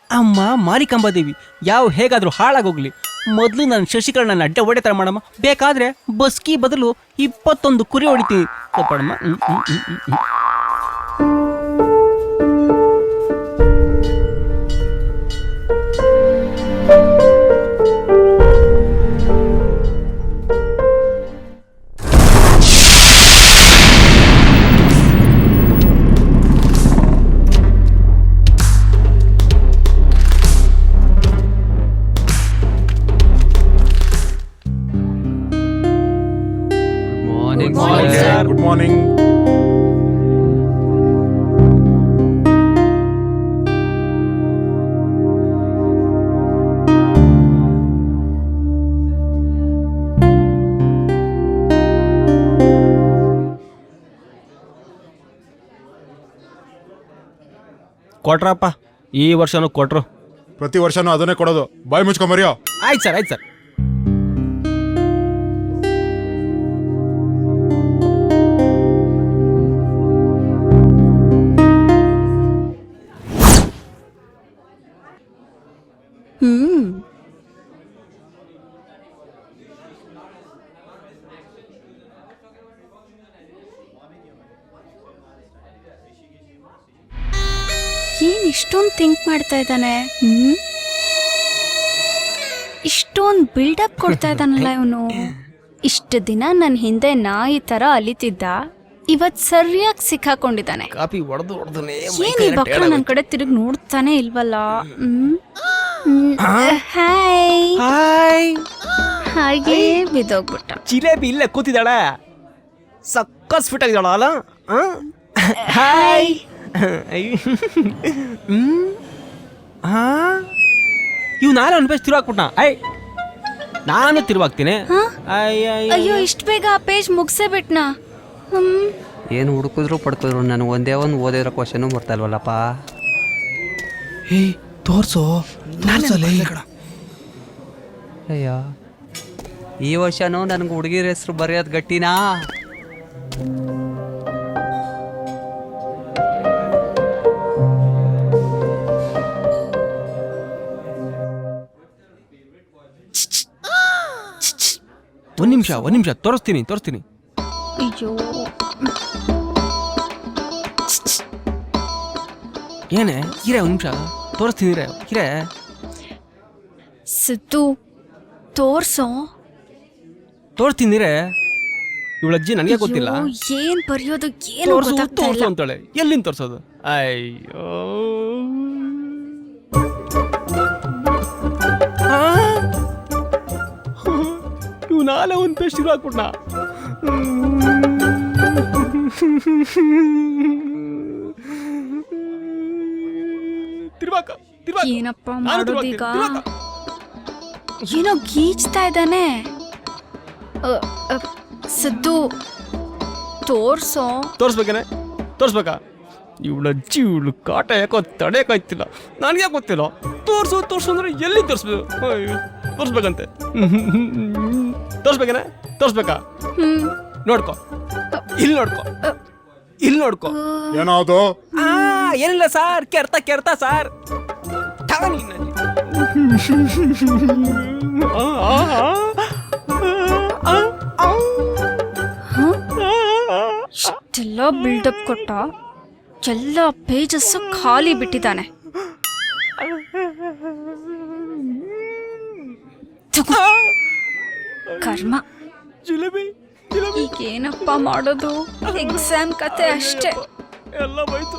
ಅಮ್ಮ ಮಾರಿಕಂಬ ದೇವಿ ಹೇಗಾದ್ರೂ ಹಾಳಾಗೋಗ್ಲಿ, ಮೊದಲು ನಾನು ಶಶಿಕರಣ ಅಡ್ಡ ಒಡೆ ಥರ ಮಾಡಮ್ಮ. ಬೇಕಾದ್ರೆ ಬಸ್ಕಿ ಬದಲು 21 ಕುರಿ ಹೊಡಿತೀನಿ ಕೊಪ್ಪಡಮ್ಮ. Good morning. ಕೊಟ್ರಪ್ಪ, ಈ ವರ್ಷನೂ ಕೊಟ್ರು. ಪ್ರತಿ ವರ್ಷನೂ ಅದನ್ನೇ ಕೊಡೋದು. ಬಾಯ್ ಮುಚ್ಕೊಂಬರಿಯೋ. ಆಯ್ತು ಸರ್, ಆಯ್ತು ಸರ್. ಏನ್ ಇಷ್ಟೊಂದು ಥಿಂಕ್ ಮಾಡ್ತಾ ಇದ್ದಾನೆ? ಇಷ್ಟೊಂದು ಬಿಲ್ಡಪ್ ಕೊಡ್ತಾ ಇದ್ದಾನಲ್ಲ ಇವನು. ಇಷ್ಟು ದಿನ ನನ್ನ ಹಿಂದೆ ನಾಯಿ ತರ ಅಲಿತಿದ್ದ, ಇವತ್ ಸರಿಯಾಗಿ ಸಿಕ್ಕಾಕೊಂಡಿದ್ದಾನೆ. ಕಾಪಿ ಹೊಡೆದು ಏನ್ ಈ ಬಕ್ರ ನನ್ ಕಡೆ ತಿರುಗಿ ನೋಡ್ತಾನೆ ಇಲ್ವಲ್ಲ? Hi hi. ಹಾಗೆ ಬಿದ್ದೋಗ್ಬಿಟ್ಟ. ಜಿಲೇಬಿ ಇಲ್ಲೇ ಕೂತಿದ್ದಾಳೆ, ಸಕ್ಕಸ್ ಫಿಟ್ ಆಗಿದ್ದಾಳ ಅಲ್ಲ? ಹಾಯ್. ಇವ್ ನಾಳೆ ಒಂದು ಪೇಜ್ ತಿರುವಾಕ್ಬಿಟ್ನ. ನಾನು ತಿರುವಾಗ್ತೀನಿ. ಅಯ್ಯೋ, ಇಷ್ಟು ಬೇಗ ಆ ಪೇಜ್ ಮುಗಿಸೇ ಬಿಟ್ನಾ? ಏನು ಹುಡುಕಿದ್ರು ಪಡ್ಕಿದ್ರು ನನಗೆ ಒಂದೇ ಒಂದು ಓದಿರೋ ಕ್ವಶನು ಬರ್ತಾ ಇಲ್ವಲ್ಲಪ್ಪ. ತೋರ್ಸೋ. ಅಯ್ಯೋ, ಈ ವರ್ಷನೂ ನನಗೆ ಹುಡುಗಿರ ಹೆಸರು ಬರೆಯೋದು ಗಟ್ಟಿನಾ? ಒಂದ್ ನಿಮಿಷ ತೋರಿಸ್ತೀನಿ. ಅಯ್ಯೋ, ಏನೇ ಹಿರೇ, ಒಂದ್ ನಿಮಿಷ ತೋರಿಸ್ತೀನಿ. ಹಿರೇ ಸಿದ್ದು, ತೋರಿಸ್ತೀನಿ. ಇವಳ ಅಜ್ಜಿ ನನಗೆ ಗೊತ್ತಿಲ್ಲ. ಏನ್ ಬರೆಯೋದು ಏನು ಗೊತ್ತಾಗ್ತಾ ತೋರ್ಸು ಇಲ್ಲ. ಅಂತಾಳೆ. ಎಲ್ಲಿಂದ ತೋರ್ಸೋದು? ಅಯ್ಯೋ, ಇವ್ ನಾಳೆ ಒಂದು ಪೇಸ್ಟ್ ಶುರು ಹಾಕ್ಬಿಟ್ನಾ. ತಿರ್ವಾಕ ಏನಪ್ಪ ಮಾಡೋದೀಗ? ಏನೋ ಗೀಚ್ತಾ ಇದ್ದಾನೆ. ಸದ್ದು ತೋರಿಸ್ಬೇಕೇನೆ? ತೋರಿಸ್ಬೇಕಾ? ಇವಳ ಅಜ್ಜಿ ಇವಳು ಕಾಟ ಯಾಕೋ ತಡೆಯೋಕ್ಕಾಯ್ತಿಲ್ಲ. ನನಗೆ ಯಾಕೆ ಗೊತ್ತಿಲ್ಲ. ತೋರಿಸು ಅಂದ್ರೆ ಎಲ್ಲಿ ತೋರಿಸ್ಬೇಕು? ತೋರಿಸ್ಬೇಕಂತೆ. ತೋರಿಸ್ಬೇಕೇನೆ? ತೋರಿಸ್ಬೇಕಾ? ನೋಡ್ಕೊ, ಇಲ್ಲಿ ನೋಡ್ಕೊ. ಏನಾವುದು? ಏನಿಲ್ಲ ಸಾರ್, ಕೆರ್ತಾ ಸಾರ್. ಇಷ್ಟೆಲ್ಲ ಬಿಲ್ಡಪ್ ಕೊಟ್ಟ, ಎಲ್ಲ ಪೇಜಸ್ ಖಾಲಿ ಬಿಟ್ಟಿದ್ದಾನೆ. ಕರ್ಮ. ಈಗೇನಪ್ಪ ಮಾಡೋದು? ಎಕ್ಸಾಮ್ ಕತೆ ಅಷ್ಟೇ. ಎಲ್ಲ ಬೈತು.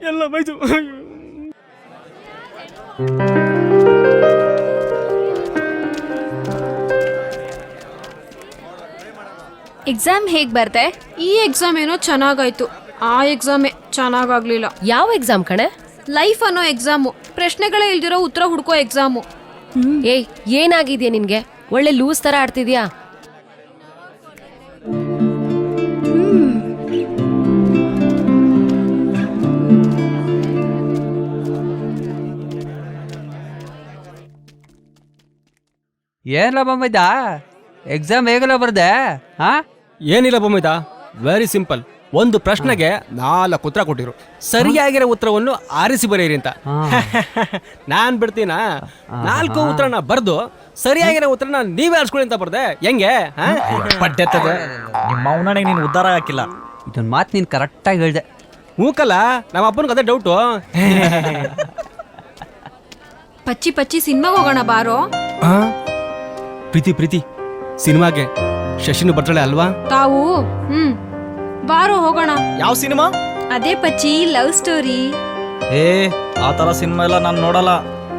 ಎಲ್ಲ ಬೈತು. ಎಕ್ಸಾಮ್ ಹೇಗ್ ಬರ್ದೆ? ಈ ಎಕ್ಸಾಮ್ ಏನೋ ಚೆನ್ನಾಗಾಯ್ತು, ಆ ಎಕ್ಸಾಮೇ ಚೆನ್ನಾಗಾಗ್ಲಿಲ್ಲ. ಯಾವ ಎಕ್ಸಾಮ್ ಕಣೆ? ಲೈಫ್ ಅನ್ನೋ ಎಕ್ಸಾಮು, ಪ್ರಶ್ನೆಗಳೇ ಇಲ್ದಿರೋ ಉತ್ತರ ಹುಡ್ಕೋ ಎಕ್ಸಾಮು. ಏಯ್, ಏನಾಗಿದ್ಯಾ ನಿನ್ಗೆ? ಒಳ್ಳೆ ಲೂಸ್ ತರ ಆಡ್ತಿದ್ಯಾ. ಏನಿಲ್ಲ ಬೊಮ್ಮಯ್ದ, ಎಕ್ಸಾಮ್ ಹೇಗಲ್ಲ ಬರ್ದೆ? ಹಾ, ಏನಿಲ್ಲ ಬೊಮ್ಮಯ್ದ, ವೆರಿ ಸಿಂಪಲ್. ಒಂದು ಪ್ರಶ್ನೆಗೆ 4 ಉತ್ತರ ಕೊಟ್ಟಿರು. ಸರಿಯಾಗಿರೋ ಉತ್ತರವನ್ನು ಆರಿಸಿ ಬರೆಯಿರಿ ಅಂತ. ನಾನ್ ಬಿಡ್ತೀನ 4 ಉತ್ತರನ ಬರ್ದು ಸರಿಯಾಗಿರೋ ಉತ್ತರನ ನೀವೇ ಆರಿಸ್ಕೊಳ್ಳಿ ಅಂತ ಬರ್ದೆ. ಹೆಂಗೆ? ಪಡ್ಡೆತ್ತದೆ ನಿಮ್ಮ ಅವನಿಗೆ ನೀನು ಉದ್ಧಾರ ಹಾಕಿಲ್ಲ. ಇದೊಂದು ಮಾತು ನೀನು ಕರೆಕ್ಟಾಗಿ ಹೇಳ್ದೆ. ಹೂಕಲ್ಲ, ನಮ್ಮ ಅಪ್ಪನಿಗೆ ಅದೇ ಡೌಟು. ಪಚ್ಚಿ ಸಿನಿಮಾಗೆ ಹೋಗೋಣ ಬಾರೋ. ಪ್ರೀತಿ ಸಿನಿಮಾಗೆ ಶಶಿನು ಬರ್ತಾಳೆ ಅಲ್ವಾ? ತಾವು ಬಾರೋ ಹೋಗೋಣ. ಯಾವ ಸಿನಿಮಾ? ಅದೇ ಪಚ್ಚಿ, ಲವ್ ಸ್ಟೋರಿ. ಆ ತರ ಸಿನಿಮಾ ಎಲ್ಲ ನಾನು ನೋಡಲ್ಲ.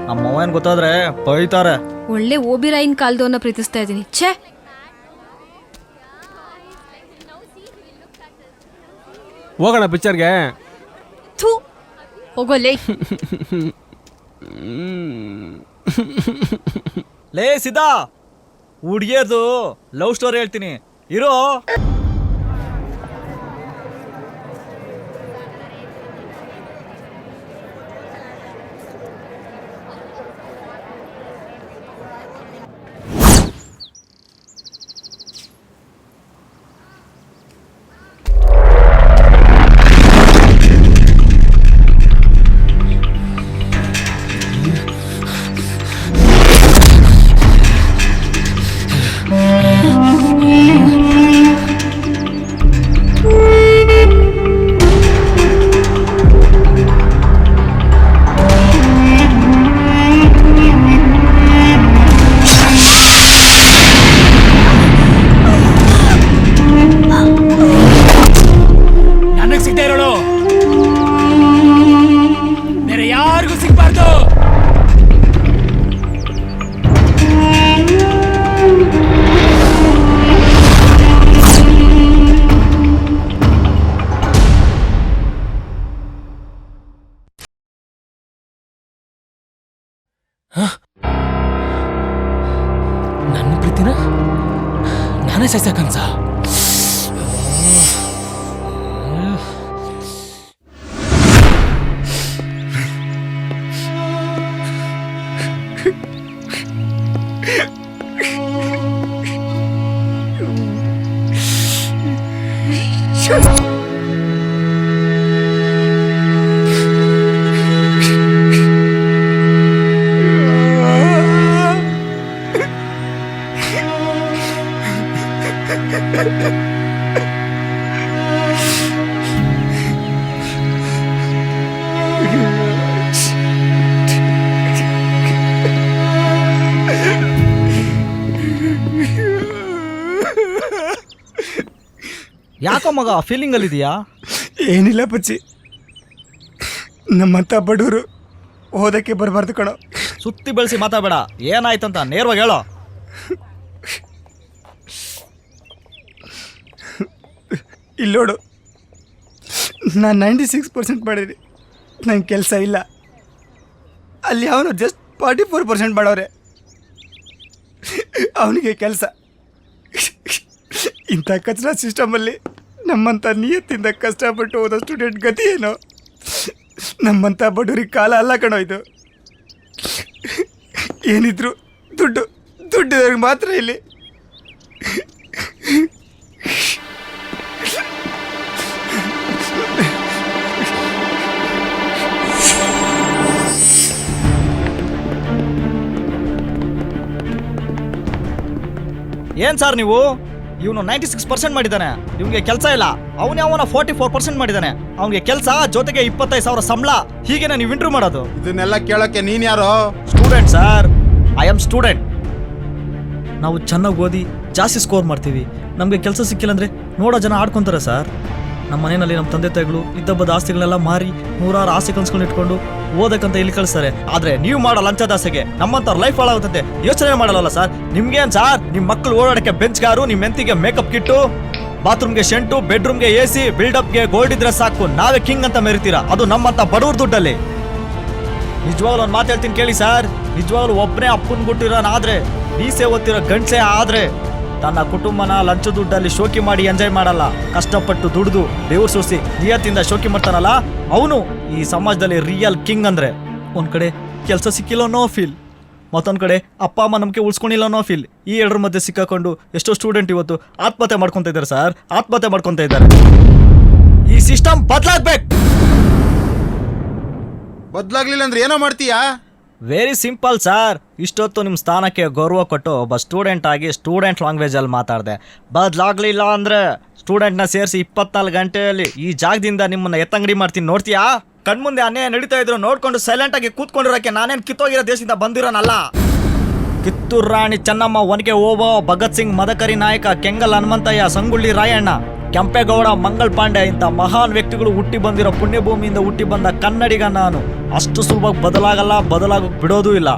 ನಮ್ಮ ಅವ್ವನ್ ಗೊತ್ತಾದ್ರೆ ಬೈತಾರೆ. ಒಳ್ಳೆ ಓಬಿರಾಯಿನ ಕಾಲ್ದವನ್ನ ಪ್ರೀತಿಸ್ತಾ ಇದ್ದೀನಿ. ಛೇ, ಹೋಗೋಣ ಪಿಕ್ಚರ್ಗೆ. ಥೂ, ಹೋಗೋಲ್ಲೇ. ಲೇ ಸಿದಾ, ಹುಡ್ಗಿಯರ್ದು ಲವ್ ಸ್ಟೋರಿ ಹೇಳ್ತೀನಿ ಇರೋ. ನನ್ನ ಪ್ರೀತಿನ ನಾನೇ ಸಾಯ್ಸಕನ್ಸ. ಯಾಕೋ ಮಗ ಫೀಲಿಂಗ್ ಅಲ್ಲಿ ಇದೆಯಾ? ಏನಿಲ್ಲ ಪಚ್ಚಿ, ನಮ್ಮಂತ ಬಡವರು ಓದಕ್ಕೆ ಬರಬಾರ್ದು ಕಣೋ. ಸುತ್ತಿ ಬೆಳೆಸಿ ಮಾತಾಡಬೇಡ. ಏನಾಯ್ತಂತ ನೇರವಾಗಿ ಹೇಳೋ. ಇಲ್ಲಿ ನೋಡು, ನಾನು 96% ಮಾಡಿರಿ, ನಂಗೆ ಕೆಲಸ ಇಲ್ಲ. ಅಲ್ಲಿ ಅವನು ಜಸ್ಟ್ 44% ಮಾಡೋರೆ, ಅವನಿಗೆ ಕೆಲಸ. ಇಂಥ ಕಚರಾ ಸಿಸ್ಟಮಲ್ಲಿ ನಮ್ಮಂಥ ನಿಯತ್ತಿಂದ ಕಷ್ಟಪಟ್ಟು ಹೋದ ಸ್ಟೂಡೆಂಟ್ ಗತಿ ಏನೋ. ನಮ್ಮಂಥ ಬಡವರಿಗೆ ಕಾಲ ಅಲ್ಲ ಕಣೋ ಇದು. ಏನಿದ್ರು ದುಡ್ಡಿದವ್ರಿಗೆ ಮಾತ್ರ ಇಲ್ಲಿ. ಏನ್ ಸರ್ ನೀವು? ಇವನು 96% ಮಾಡಿದ್ದಾನೆ, ಇವನಿಗೆ ಕೆಲಸ ಇಲ್ಲ. ಅವನ 44% ಮಾಡಿದ್ದಾನೆ, ಅವನಿಗೆ ಕೆಲಸ, ಜೊತೆಗೆ 25,000 ಸಂಬಳ. ಹೀಗೇನೆ ನೀವು ಇಂಟರ್ವ್ಯೂ ಮಾಡೋದು? ಇದನ್ನೆಲ್ಲ ಕೇಳೋಕ್ಕೆ ನೀನ್ ಯಾರೋ? Student sir, I am student. ನಾವು ಚೆನ್ನಾಗಿ ಓದಿ ಜಾಸ್ತಿ ಸ್ಕೋರ್ ಮಾಡ್ತೀವಿ, ನಮಗೆ ಕೆಲಸ ಸಿಕ್ಕಿಲ್ಲ ಅಂದರೆ ನೋಡೋ ಜನ ಆಡ್ಕೊತಾರೆ ಸರ್. ನಮ್ಮ ಮನೆಯಲ್ಲಿ ನಮ್ಮ ತಂದೆ ತಾಯಿಗಳು ಇದ್ದಬ್ಬದ ಆಸ್ತಿಗಳೆಲ್ಲ ಮಾರಿ ನೂರಾರು ಆಸೆ ಕನ್ಸ್ಕೊಂಡು ಇಟ್ಕೊಂಡು ಓದಕ್ಕಂತ ಇಲ್ಲಿ ಕಳಿಸ್ತಾರೆ. ಆದರೆ ನೀವು ಮಾಡೋ ಲಂಚದಾಸೆಗೆ ನಮ್ಮಂಥವ್ರ ಲೈಫ್ ಹಾಳಾಗುತ್ತದೆ, ಯೋಚನೆ ಮಾಡಲ್ಲ ಸರ್. ನಿಮ್ಗೇನು ಸರ್, ನಿಮ್ಮ ಮಕ್ಕಳು ಓಡಾಡಕ್ಕೆ ಬೆಂಚ್ ಕಾರು, ನಿಮ್ಮ ಹೆಂಡತಿಗೆ ಮೇಕಪ್ ಕಿಟ್ಟು, ಬಾತ್ರೂಮ್ಗೆ ಶೆಂಟು, ಬೆಡ್ರೂಮ್ಗೆ AC, ಬಿಲ್ಡಪ್ಗೆ ಗೋಲ್ಡ್ ಇದ್ರೆ ಸಾಕು, ನಾವೇ ಕಿಂಗ್ ಅಂತ ಮೆರಿತೀರಾ, ಅದು ನಮ್ಮಂಥ ಬಡವ್ರ ದುಡ್ಡಲ್ಲಿ. ನಿಜವಾಗ್ಲೂ ಒಂದು ಮಾತು ಹೇಳ್ತೀನಿ ಕೇಳಿ ಸರ್, ನಿಜವಾಗ್ಲೂ ಒಬ್ಬನೇ ಅಪ್ಪನ ಗುಟ್ಟಿರೋನಾದ್ರೆ, ಮೀಸೆ ಓದ್ತಿರೋ ಗಂಡ್ಸೆ ಆದ್ರೆ ತನ್ನ ಕುಟುಂಬನ ಲಂಚ ದುಡ್ಡಲ್ಲಿ ಶೋಕಿ ಮಾಡಿ ಎಂಜಾಯ್ ಮಾಡಲ್ಲ. ಕಷ್ಟಪಟ್ಟು ದುಡಿದು ದೇವ್ರು ಸೂಸಿ ನಿಯತ್ತಿಂದ ಶೋಕಿ ಮಾಡ್ತಾನಲ್ಲ, ಅವನು ಈ ಸಮಾಜದಲ್ಲಿ ರಿಯಲ್ ಕಿಂಗ್. ಅಂದ್ರೆ ಒಂದ್ ಕಡೆ ಕೆಲಸ ಸಿಕ್ಕಿಲ್ಲ ಅನ್ನೋ ಫೀಲ್, ಮತ್ತೊಂದ್ ಕಡೆ ಅಪ್ಪ ಅಮ್ಮ ನಂಬಿಕೆ ಉಳಿಸ್ಕೊಂಡಿಲ್ಲ ಅನ್ನೋ ಫೀಲ್. ಈ ಎರಡರ ಮಧ್ಯೆ ಸಿಕ್ಕಾಕೊಂಡು ಎಷ್ಟೋ ಸ್ಟೂಡೆಂಟ್ ಇವತ್ತು ಆತ್ಮಹತ್ಯೆ ಮಾಡ್ಕೊತಾ ಇದ್ದಾರೆ ಸರ್, ಆತ್ಮಹತ್ಯೆ ಮಾಡ್ಕೊತಾ ಇದ್ದಾರೆ. ಈ ಸಿಸ್ಟಮ್ ಬದಲಾಗ್ಬೇಕು. ಬದಲಾಗ್ಲಿಲ್ಲ ಅಂದ್ರೆ ಏನೋ ಮಾಡ್ತೀಯಾ? Very simple sir. ಇಷ್ಟೊತ್ತು ನಿಮ್ಮ ಸ್ಥಾನಕ್ಕೆ ಗೌರವ ಕೊಟ್ಟು ಒಬ್ಬ ಸ್ಟೂಡೆಂಟ್ ಆಗಿ ಸ್ಟೂಡೆಂಟ್ ಲ್ಯಾಂಗ್ವೇಜಲ್ಲಿ ಮಾತಾಡಿದೆ. ಬದಲಾಗ್ಲಿಲ್ಲ ಅಂದರೆ ಸ್ಟೂಡೆಂಟ್ನ ಸೇರಿಸಿ 24 ಗಂಟೆಯಲ್ಲಿ ಈ ಜಾಗದಿಂದ ನಿಮ್ಮನ್ನ ಎತ್ತಂಗಡಿ ಮಾಡ್ತೀನಿ, ನೋಡ್ತೀಯಾ? ಕಣ್ಮುಂದೆ ಅನ್ಯಾಯ ನಡೀತಾ ಇದ್ರು ನೋಡ್ಕೊಂಡು ಸೈಲೆಂಟಾಗಿ ಕೂತ್ಕೊಂಡಿರೋಕ್ಕೆ ನಾನೇನು ಕಿತ್ತೋಗಿರೋ ದೇಶದಿಂದ ಬಂದಿರೋನಲ್ಲ. ಕಿತ್ತೂರು ರಾಣಿ ಚೆನ್ನಮ್ಮ, ಒನಕೆ ಓಬವ್ವ, ಭಗತ್ ಸಿಂಗ್, ಮದಕರಿ ನಾಯಕ, ಕೆಂಗಲ್ ಹನುಮಂತಯ್ಯ, ಸಂಗೊಳ್ಳಿ ರಾಯಣ್ಣ, ಕೆಂಪೇಗೌಡ, ಮಂಗಲ್ ಪಾಂಡೆ ಇಂಥ ಮಹಾನ್ ವ್ಯಕ್ತಿಗಳು ಹುಟ್ಟಿ ಬಂದಿರೋ ಪುಣ್ಯಭೂಮಿಯಿಂದ ಹುಟ್ಟಿ ಬಂದ ಕನ್ನಡಿಗ ನಾನು. ಅಷ್ಟು ಸುಲಭವಾಗಿ ಬದಲಾಗಲ್ಲ, ಬದಲಾಗೋಕೆ ಬಿಡೋದೂ ಇಲ್ಲ.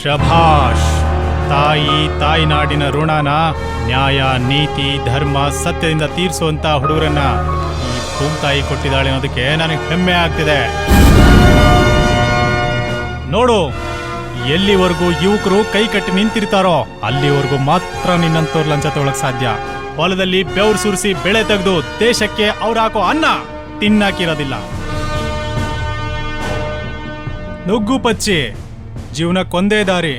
ಶಭಾಷ್. ತಾಯಿನಾಡಿನ ಋಣನ ನ್ಯಾಯ, ನೀತಿ, ಧರ್ಮ, ಸತ್ಯದಿಂದ ತೀರಿಸುವಂತ ಹುಡುಗರನ್ನ ಈ ಭೂಮ್ತಾಯಿ ಕೊಟ್ಟಿದ್ದಾಳೆ ಅನ್ನೋದಕ್ಕೆ ನನಗೆ ಹೆಮ್ಮೆ ಆಗ್ತಿದೆ. ನೋಡು, ಎಲ್ಲಿವರೆಗೂ ಯುವಕರು ಕೈ ಕಟ್ಟಿ ನಿಂತಿರ್ತಾರೋ ಅಲ್ಲಿವರೆಗೂ ಮಾತ್ರ ನಿನ್ನಂತವ್ರು ಲಂಚ ತಗೊಳಕ್ ಸಾಧ್ಯ. ಹೊಲದಲ್ಲಿ ಬೆವರು ಸುರಿಸಿ ಬೆಳೆ ತೆಗೆದು ದೇಶಕ್ಕೆ ಅವ್ರು ಹಾಕೋ ಅನ್ನ ತಿನ್ನಾಕಿರೋದಿಲ್ಲ. ನುಗ್ಗು ಪಚ್ಚಿ, ಜೀವನಕ್ಕೊಂದೇ ದಾರಿ.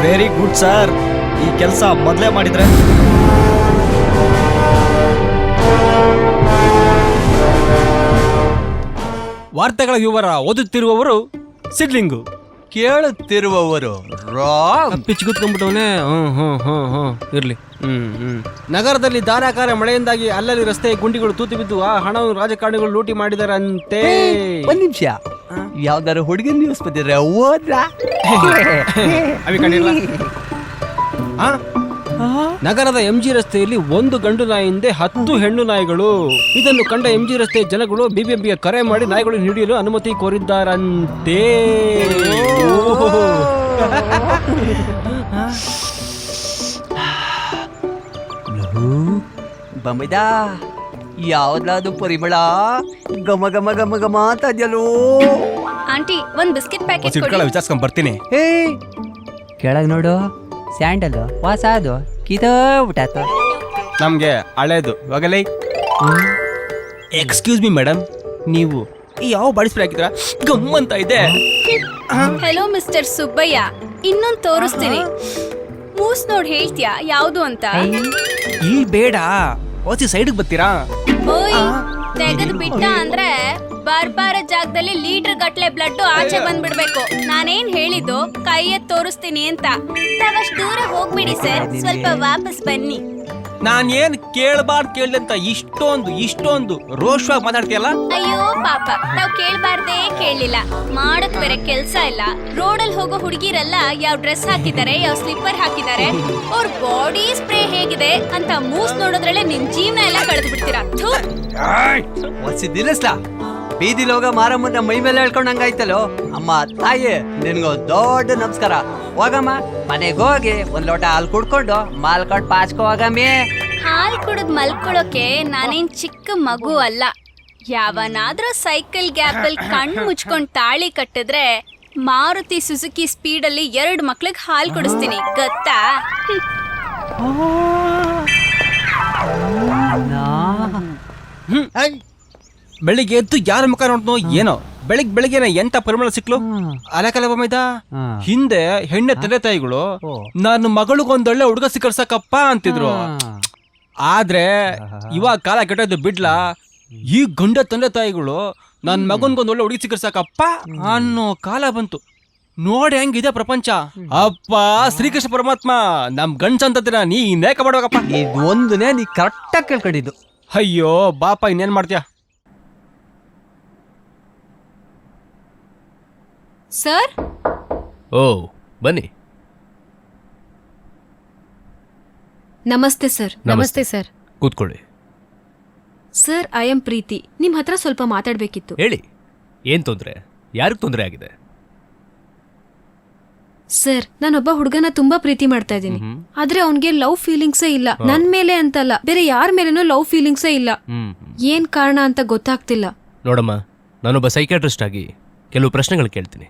Very good sir. ಈ ಕೆಲಸ ಮೊದಲೇ ಮಾಡಿದ್ರೆ ವಾರ್ತೆಗಳ ವಿವರ ಓದುತ್ತಿರುವವರು ಸಿಡ್ಲಿಂಗು, ಕೇಳುತ್ತಿರುವವರು ಪಿಚ್ಚು ಕೂತ್ಕೊಂಡ್ಬಿಟ್ಟವನೇ. ಇರ್ಲಿ. ನಗರದಲ್ಲಿ ಧಾರಾಕಾರ ಮಳೆಯಿಂದಾಗಿ ಅಲ್ಲಲ್ಲಿ ರಸ್ತೆ ಗುಂಡಿಗಳು ತೂತು ಬಿದ್ದು ಆ ಹಣವನ್ನು ರಾಜಕಾರಣಿಗಳು ಲೂಟಿ ಮಾಡಿದಾರಂತೆ. ಒಂದ್ ನಿಮಿಷ, ಯಾವ್ದಾರು ಹುಡುಗನ್ ನ್ಯೂಸ್ ಬಂದಿದ್ರೆ ಓದ್ರಾ? ಅವಿ ಕಂಡಿಲ್ಲ. ನಗರದ MG ರಸ್ತೆಯಲ್ಲಿ ಒಂದು ಗಂಡು ನಾಯಿಯಿಂದ 10 ಹೆಣ್ಣು ನಾಯಿಗಳು. ಇದನ್ನು ಕಂಡ MG ರಸ್ತೆ ಜನಗಳು BBMPಗೆ ಕರೆ ಮಾಡಿ ನಾಯಿಗಳನ್ನು ಹಿಡಿಯಲು ಅನುಮತಿ ಕೋರಿದ್ದಾರಂತೆ. ಬಮಿದ, ಯಾವ್ದಾದ್ರು ಪರಿಮಳ ಗಮ ಗಮ ಗಮ ಗಮ ಅಂತ ಇದೆಯಲ್ಲೋ. ಆಂಟಿ, ಒಂದ್ ಬಿಸ್ಕೆಟ್ ಪ್ಯಾಕೆಟ್ ಕೊಡಿ. ವಿಚಾರಿಸ್ಕೊಂಡ್ ಬರ್ತೀನಿ. ಹೇ, ಕೆಳಗ್ ನೋಡು, ಸ್ಯಾಂಡಲ್ ವಾಸ ಅದು ಕಿತೋಗ್ಬಿಟ್ಟಾತ. ನಮ್ಗೆ ಹಳೇದು ಹೋಗಲೇ. ಎಕ್ಸ್ಕ್ಯೂಸ್ ಮಿ ಮೇಡಮ್, ನೀವು ಯಾವ ಬಾಡಿ ಸ್ಪ್ರೇ ಹಾಕಿದ್ರ ಗಮ್ಮಂತ ಇದೆ. ಹೆಲೋ ಮಿಸ್ಟರ್ ಸುಬ್ಬಯ್ಯ, ಇನ್ನೊಂದ್ ತೋರಿಸ್ತೀನಿ. ಮೂಸ್ ನೋಡ್ ಹೇಳ್ತೀಯಾ ಯಾವ್ದು ಅಂತ? ಇಲ್ಲಿ ಬೇಡ, ಓಸಿ ಸೈಡ್ಗೆ ಬರ್ತೀರಾ? ಓಯ್, ತೆಗೆದು ಬಿಟ್ಟ ಅಂದ್ರೆ ಬರ್ಬಾರ ಜಾಗದಲ್ಲಿ ಲೀಟರ್ ಗಟ್ಲೆ ಬ್ಲಡ್ ಆಚೆ ಬಂದ್ಬಿಡ್ಬೇಕು. ನಾನೇನ್ ಹೇಳಿದ್ದು ಕೈ ಎತ್ ತೋರಿಸ್ತೀನಿ ಅಂತ. ತಾವಷ್ಟು ದೂರ ಹೋಗ್ಬಿಡಿ ಸರ್, ಸ್ವಲ್ಪ ವಾಪಸ್ ಬನ್ನಿ. ನಾನೇನ್ ಕೇಳಬಾರ್ದು ಕೇಳ್ದೆ ಅಂತ ಇಷ್ಟೊಂದು ರೋಷವಾಗಿ ಮಾತಾಡ್ತೀಯಲ್ಲ. ಅಯ್ಯೋ ಪಾಪ, ನಾವ್ ಕೇಳ್ಬಾರ್ದೇ ಕೇಳಲಿಲ್ಲ. ಮಾಡಕ್ ಬೇರೆ ಕೆಲ್ಸ ಇಲ್ಲ. ರೋಡಲ್ಲಿ ಹೋಗೋ ಹುಡುಗಿರೆಲ್ಲ ಯಾವ ಡ್ರೆಸ್ ಹಾಕಿದ್ದಾರೆ, ಯಾವ ಸ್ಲಿಪ್ಪರ್ ಹಾಕಿದ್ದಾರೆ, ಅವ್ರ ಬಾಡಿ ಸ್ಪ್ರೇ ಹೇಗಿದೆ ಅಂತ ಮೂಸ್ ನೋಡೋದ್ರಲ್ಲೇ ನಿಮ್ ಜೀವನ ಎಲ್ಲ ಕಳೆದು ಬಿಡ್ತೀರಾ. ದಿನಸ್ಲಾ ಬೀದಿಲಿ ಹೋಗ ಮಾರಮ್ಮನ ಮೈ ಮೇಲೆ ಹೇಳ್ಕೊಂಡಂಗಾಯ್ತಲ್ಲೋ. ಅಮ್ಮ ತಾಯಿ ನಿನ್ಗೋ ದೊಡ್ಡ ನಮಸ್ಕಾರ. ಹೋಗಮ್ಮ ಮನೆಗೆ ಹೋಗಿ ಒಂದ್ ಲೋಟ ಹಾಲು ಕುಡ್ಕೊಂಡು ಮಾಲ್ಕೊಂಡು ಪಾಚ್ಕೋ ಹೋಗಮ್ಮಿ. ಹಾಲ್ ಕುಡಿದ್ ಮಲ್ಕೊಳಕ್ಕೆ ನಾನೇನ್ ಚಿಕ್ಕ ಮಗು ಅಲ್ಲ. ಯಾವನಾದ್ರೂ ಸೈಕಲ್ ಗ್ಯಾಪಲ್ ಕಣ್ಣು ಮುಚ್ಕೊಂಡ್ ತಾಳಿ ಕಟ್ಟಿದ್ರೆ ಮಾರುತಿ ಸುಜುಕಿ ಸ್ಪೀಡಲ್ಲಿ 2 ಮಕ್ಳಿಗೆ ಹಾಲ್ ಕುಡಿಸ್ತೀನಿ, ಗೊತ್ತಾ? ಬೆಳಿಗ್ಗೆ ಎದ್ದು ಯಾರ ಮುಖ ನೋಡ್ನೋ ಏನೋ, ಬೆಳಿಗ್ಗೆ ಎಂತ ಪರಿಮಳ ಸಿಕ್ಲು ಅಲಕಲ ಬೊಮ್ಮೆದ. ಹಿಂದೆ ಹೆಣ್ಣೆ ತಂದೆ ತಾಯಿಗಳು ನನ್ನ ಮಗಳಿಗೊಂದೊಳ್ಳೆ ಹುಡುಗ ಸಿಕ್ಕರ್ಸಕಪ್ಪ ಅಂತಿದ್ರು. ಆದ್ರೆ ಇವಾಗ ಕಾಲ ಕೆಟ್ಟದ್ದು ಬಿಡ್ಲಾ, ಈ ಗಂಡ ತಂದೆ ತಾಯಿಗಳು ನನ್ನ ಮಗನ್ಗೊಂದೊಳ್ಳೆ ಹುಡುಗಿ ಸಿಕ್ಕರ್ಸಕಪ್ಪ ಅನ್ನೋ ಕಾಲ ಬಂತು. ನೋಡಿ ಹೆಂಗಿದೆ ಪ್ರಪಂಚ. ಅಪ್ಪ ಶ್ರೀಕೃಷ್ಣ ಪರಮಾತ್ಮ ನಮ್ ಗಂಡ್ಸಂತದಿನ ನೀ ನೇಕ ಮಾಡ್ಬೇಕಪ್ಪ. ಇದು ಒಂದನೇ ನೀ ಕರೆಕ್ಟಾಗಿ ಕೇಳ್ಕೊಂಡಿದ್ದು. ಅಯ್ಯೋ ಬಾಪ, ಇನ್ನೇನ್ ಮಾಡ್ತೀಯ? ಸರ್ ಓ ಬನ್ನಿ. ನಮಸ್ತೆ ಸರ್. ನಮಸ್ತೆ ಸರ್. ಕೂತ್ಕೊಳ್ಳಿ. ಸರ್, ಐ ಆಮ್ ಪ್ರೀತಿ. ನಿಮ್ ಹತ್ರ ಸ್ವಲ್ಪ ಮಾತಾಡ್ಬೇಕಿತ್ತು. ಹೇಳಿ, ಏನ್ ತೊಂದ್ರೆ? ಯಾರಿಗೆ ತೊಂದರೆ ಆಗಿದೆ? ಸರ್, ನಾನೊಬ್ಬ ಹುಡುಗನ ತುಂಬಾ ಪ್ರೀತಿ ಮಾಡ್ತಾ ಇದ್ದೀನಿ. ಆದ್ರೆ ಅವನ್ಗೆ ಲವ್ ಫೀಲಿಂಗ್ಸೇ ಇಲ್ಲ. ನನ್ ಮೇಲೆ ಅಂತಲ್ಲ, ಬೇರೆ ಯಾರ ಮೇಲೇನೂ ಲವ್ ಫೀಲಿಂಗ್ಸೇ ಇಲ್ಲ. ಏನ್ ಕಾರಣ ಅಂತ ಗೊತ್ತಾಗ್ತಿಲ್ಲ. ನೋಡಮ್ಮ, ನಾನೊಬ್ಬ ಸೈಕ್ಯಾಟ್ರಿಸ್ಟ್ ಆಗಿ ಕೆಲವು ಪ್ರಶ್ನೆಗಳು ಕೇಳ್ತೀನಿ,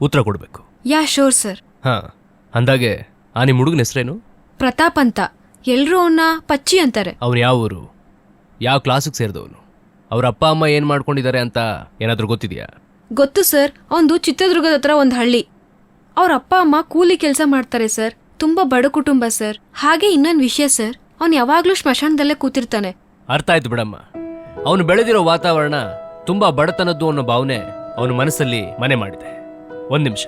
ಉತ್ತರ ಕೊಡ್ಬೇಕು. Yeah sure sir. ಹಾ, ಅಂದಾಗೆ ಆ ನಿಮ್ಮ ಹುಡುಗನ ಹೆಸರೇನು? ಪ್ರತಾಪ್ ಅಂತ. ಎಲ್ರೂ ಅವನ್ನ ಪಚ್ಚಿ ಅಂತಾರೆ. ಅವ್ನು ಯಾವ ಊರು, ಯಾವ ಕ್ಲಾಸಿಗೆ ಸೇರಿದವನು, ಅವ್ರ ಅಪ್ಪ ಅಮ್ಮ ಏನ್ ಮಾಡ್ಕೊಂಡಿದ್ದಾರೆ ಅಂತ ಏನಾದ್ರೂ ಗೊತ್ತಿದೆಯಾ? ಗೊತ್ತು ಸರ್. ಅವನು ಚಿತ್ರದುರ್ಗದ ಹತ್ರ ಒಂದ್ ಹಳ್ಳಿ. ಅವ್ರ ಅಪ್ಪ ಅಮ್ಮ ಕೂಲಿ ಕೆಲಸ ಮಾಡ್ತಾರೆ ಸರ್. ತುಂಬಾ ಬಡ ಕುಟುಂಬ ಸರ್. ಹಾಗೆ ಇನ್ನೊಂದು ವಿಷಯ ಸರ್, ಅವ್ನು ಯಾವಾಗ್ಲೂ ಸ್ಮಶಾನದಲ್ಲೇ ಕೂತಿರ್ತಾನೆ. ಅರ್ಥ ಆಯ್ತು ಬಿಡಮ್ಮ. ಅವನು ಬೆಳೆದಿರೋ ವಾತಾವರಣ ತುಂಬಾ ಬಡತನದ್ದು ಅನ್ನೋ ಭಾವನೆ ಅವನ ಮನಸ್ಸಲ್ಲಿ ಮನೆ ಮಾಡಿದೆ. ಒಂದ್ ನಿಮಿಷ.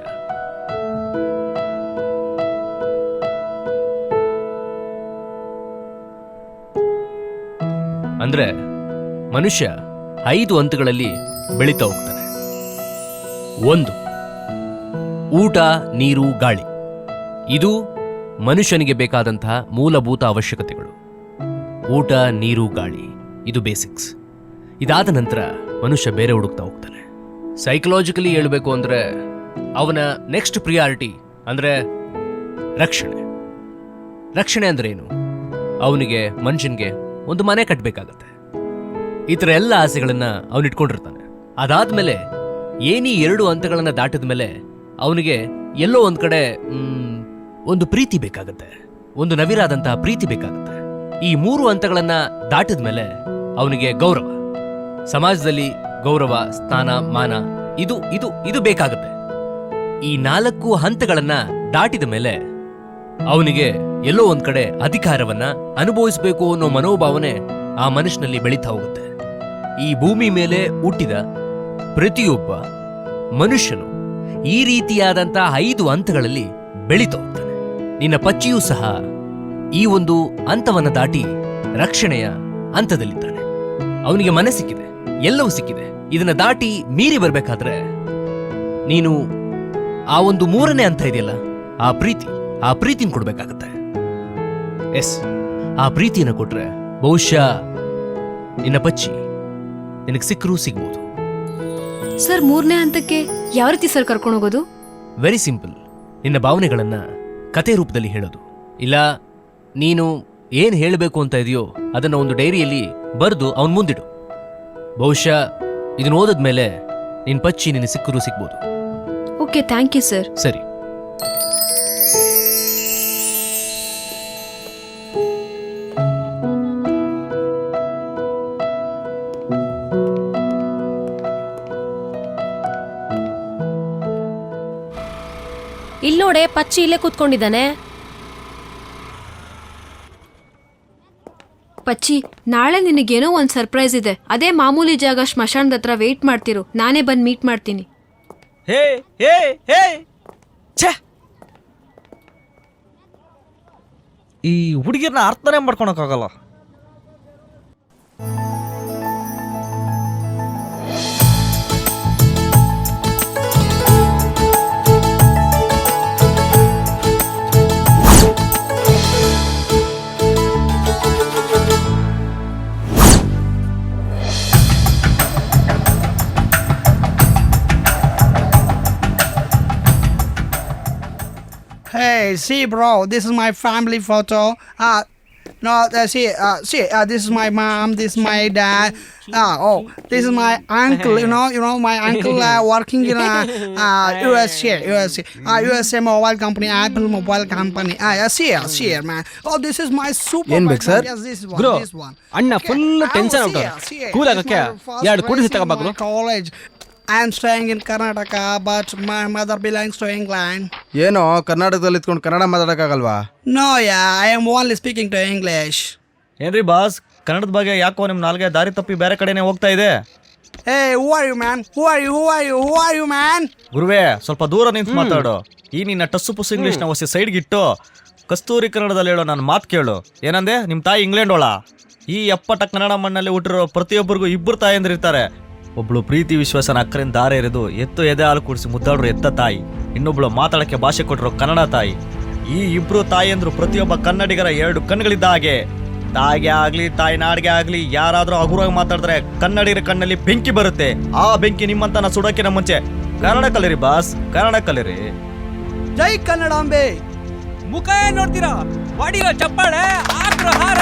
ಅಂದ್ರೆ ಮನುಷ್ಯ 5 ಹಂತಗಳಲ್ಲಿ ಬೆಳೀತಾ ಹೋಗ್ತಾನೆ. 1, ಊಟ, ನೀರು, ಗಾಳಿ. ಇದು ಮನುಷ್ಯನಿಗೆ ಬೇಕಾದಂತಹ ಮೂಲಭೂತ ಅವಶ್ಯಕತೆಗಳು. ಊಟ, ನೀರು, ಗಾಳಿ, ಇದು ಬೇಸಿಕ್ಸ್. ಇದಾದ ನಂತರ ಮನುಷ್ಯ ಬೇರೆ ಹುಡುಕ್ತಾ ಹೋಗ್ತಾನೆ. ಸೈಕಲಾಜಿಕಲಿ ಹೇಳಬೇಕು ಅಂದ್ರೆ ಅವನ ನೆಕ್ಸ್ಟ್ ಪ್ರಿಯಾರಿಟಿ ಅಂದ್ರೆ ರಕ್ಷಣೆ. ರಕ್ಷಣೆ ಅಂದ್ರೆ ಏನು? ಅವನಿಗೆ ಮನುಷ್ಯನಿಗೆ ಒಂದು ಮನೆ ಕಟ್ಟಬೇಕಾಗತ್ತೆ. ಈ ಥರ ಎಲ್ಲ ಆಸೆಗಳನ್ನ ಅವನು ಇಟ್ಕೊಂಡಿರ್ತಾನೆ. ಅದಾದ್ಮೇಲೆ ಏನೀ 2 ಹಂತಗಳನ್ನ ದಾಟಿದ ಮೇಲೆ ಅವನಿಗೆ ಎಲ್ಲೋ ಒಂದ್ ಕಡೆ ಒಂದು ಪ್ರೀತಿ ಬೇಕಾಗತ್ತೆ, ಒಂದು ನವಿರಾದಂತಹ ಪ್ರೀತಿ ಬೇಕಾಗತ್ತೆ. ಈ 3 ಹಂತಗಳನ್ನ ದಾಟಿದ ಮೇಲೆ ಅವನಿಗೆ ಗೌರವ, ಸಮಾಜದಲ್ಲಿ ಗೌರವ, ಸ್ಥಾನ, ಮಾನ, ಇದು ಇದು ಇದು ಬೇಕಾಗತ್ತೆ. ಈ 4 ಹಂತಗಳನ್ನ ದಾಟಿದ ಮೇಲೆ ಅವನಿಗೆ ಎಲ್ಲೋ ಒಂದ್ ಕಡೆ ಅಧಿಕಾರವನ್ನ ಅನುಭವಿಸಬೇಕು ಅನ್ನೋ ಮನೋಭಾವನೆ ಆ ಮನುಷ್ಯನಲ್ಲಿ ಬೆಳೀತಾ ಹೋಗುತ್ತೆ. ಈ ಭೂಮಿ ಮೇಲೆ ಹುಟ್ಟಿದ ಪ್ರತಿಯೊಬ್ಬ ಮನುಷ್ಯನು ಈ ರೀತಿಯಾದಂತಹ 5 ಹಂತಗಳಲ್ಲಿ ಬೆಳೀತಾ ಹೋಗ್ತಾನೆ. ನಿನ್ನ ಪಚ್ಚಿಯೂ ಸಹ ಈ ಒಂದು ಹಂತವನ್ನ ದಾಟಿ ರಕ್ಷಣೆಯ ಹಂತದಲ್ಲಿದ್ದಾನೆ. ಅವನಿಗೆ ಮನೆ ಸಿಕ್ಕಿದೆ, ಎಲ್ಲವೂ ಸಿಕ್ಕಿದೆ. ಇದನ್ನ ದಾಟಿ ಮೀರಿ ಬರ್ಬೇಕಾದ್ರೆ ನೀನು ಆ ಒಂದು 3ನೇ ಹಂತ ಇದೆಯಲ್ಲ, ಆ ಪ್ರೀತಿನ ಕೊಡ್ಬೇಕಾಗತ್ತೆ. ಎಸ್, ಆ ಪ್ರೀತಿಯನ್ನು ಕೊಟ್ರೆ ಬಹುಶಃ ನಿನ್ನ ಪಚ್ಚಿ ನಿನಗೆ ಸಿಕ್ಕರೂ ಸಿಗ್ಬೋದು. ಸರ್, 3ನೇ ಹಂತಕ್ಕೆ ಯಾವ ರೀತಿ ಸರ್ ಕರ್ಕೊಂಡು ಹೋಗೋದು? Very simple. ನಿನ್ನ ಭಾವನೆಗಳನ್ನ ಕತೆ ರೂಪದಲ್ಲಿ ಹೇಳೋದು. ಇಲ್ಲ, ನೀನು ಏನ್ ಹೇಳಬೇಕು ಅಂತ ಇದೆಯೋ ಅದನ್ನ ಒಂದು ಡೈರಿಯಲ್ಲಿ ಬರೆದು ಅವನ್ ಮುಂದಿಡು. ಬಹುಶಃ ಇದನ್ನ ಓದಿದ್ಮೇಲೆ ನಿನ್ ಪಚ್ಚಿ ನಿನ್ನ ಸಿಕ್ಕರೂ ಸಿಗ್ಬೋದು. Okay, thank you sir. ಸರಿ. ಇಲ್ಲೋಡೆ, ಪಚ್ಚಿ ಇಲ್ಲೇ ಕೂತ್ಕೊಂಡಿದ್ದಾನೆ. ಪಚ್ಚಿ, ನಾಳೆ ನಿನಗೇನೋ ಒಂದ್ ಸರ್ಪ್ರೈಸ್ ಇದೆ. ಅದೇ ಮಾಮೂಲಿ ಜಾಗ ಸ್ಮಶಾನದ ಹತ್ರ ವೇಟ್ ಮಾಡ್ತಿರು, ನಾನೇ ಬಂದು ಮೀಟ್ ಮಾಡ್ತೀನಿ. ಹೇ ಹೇ ಹೇ ಛೇ, ಈ ಹುಡುಗಿರ್ನ ಅರ್ಥನೇ ಮಾಡ್ಕೊಳಕ್ಕಾಗಲ್ಲ. Hey, see, bro, this is my family photo. This is my mom, this is my dad. This is my uncle. You know, my uncle working in USA mobile company, Apple mobile company. See, man. Oh, this is my super. ಏನ್ ಬೇಕು sir? Yes, this one. Bro, This one. ಅಣ್ಣ full tension see, ಆಗ್ಬಿಟ್ಟು cool ಆಗಕ್ಕೆ ಎರಡು ಕುಡಿಸಿ ತಗೋಬೇಕು. College. I'm staying in Karnataka, but my mother belongs to England. ಏನೋ ಕರ್ನಾಟಕದಲ್ಲಿ ಇದ್ಕೊಂಡು ಕನ್ನಡ ಮಾತಾಡಕ್ಕಾಗಲ್ವಾ? No, I am only speaking to English. ಏನ್ರಿ ಬಾಸ್, ಕನ್ನಡದ ಬಗ್ಗೆ ಯಾಕೋ ನಿಮ್ಮ ನಾಲ್ಗೆ ದಾರಿ ತಪ್ಪಿ ಬೇರೆ ಕಡೆನೇ ಹೋಗ್ತಾ ಇದೆ? Hey, who are you, man? Who are you, man? ಗುರುವೇ, ಸ್ವಲ್ಪ ದೂರ ನಿಂತು ಮಾತಾಡು. ಈ ನಿನ್ನ ಟಸ್ಸು ಪುಸ್ಸು ಇಂಗ್ಲೀಷ್ನ ಹೊಸ ಸೈಡ್ಗಿಟ್ಟು ಕಸ್ತೂರಿ ಕನ್ನಡದಲ್ಲಿ ಹೇಳೋ ನನ್ನ ಮಾತು ಕೇಳು. ಏನಂದೆ? ನಿಮ್ಮ ತಾಯಿ ಇಂಗ್ಲೆಂಡ್ ಒಳ. ಈ ಅಪ್ಪಟ ಕನ್ನಡ ಮಣ್ಣಲ್ಲಿ ಹುಟ್ಟಿರೋ ಪ್ರತಿಯೊಬ್ಬರಿಗೂ ಇಬ್ಬರು ತಾಯಂದಿರಿರ್ತಾರೆ. ಒಬ್ಳು ಪ್ರೀತಿ ವಿಶ್ವಾಸನ ಅಕ್ಕರಿಂದ ದಾರೆ ಎರೆದು ಎತ್ತು ಎದೆ ಹಾಲು ಕುಡಿಸಿ ಮುದ್ದಾಡ್ರು ಎತ್ತ ತಾಯಿ, ಇನ್ನೊಬ್ಳು ಮಾತಾಡಕ್ಕೆ ಭಾಷೆ ಕೊಟ್ಟರು ಕನ್ನಡ ತಾಯಿ. ಈ ಇಬ್ರು ತಾಯಿಯಂದ್ರು ಪ್ರತಿಯೊಬ್ಬ ಕನ್ನಡಿಗರ ಎರಡು ಕಣ್ಣುಗಳಿದ್ದ ಹಾಗೆ. ತಾಯಿಗೆ ಆಗ್ಲಿ ತಾಯಿ ನಾಡಿಗೆ ಆಗ್ಲಿ ಯಾರಾದ್ರೂ ಹಗುರವಾಗಿ ಮಾತಾಡಿದ್ರೆ ಕನ್ನಡಿಗರ ಕಣ್ಣಲ್ಲಿ ಬೆಂಕಿ ಬರುತ್ತೆ. ಆ ಬೆಂಕಿ ನಿಮ್ಮಂತನ ಸುಡೋಕಿನ ಮುಂಚೆ ಕನ್ನಡ ಕಲಿರಿ ಬಾಸ್, ಕನ್ನಡ ಕಲಿರಿ. ಜೈ ಕನ್ನಡಾಂಬೆ. ಮುಖ ಏನ್ ನೋಡ್ತೀರಾ? ಬಾಡಿರೋ ಚಪ್ಪಾಳೆ, ಆಗ್ರೋ ಹಾರ.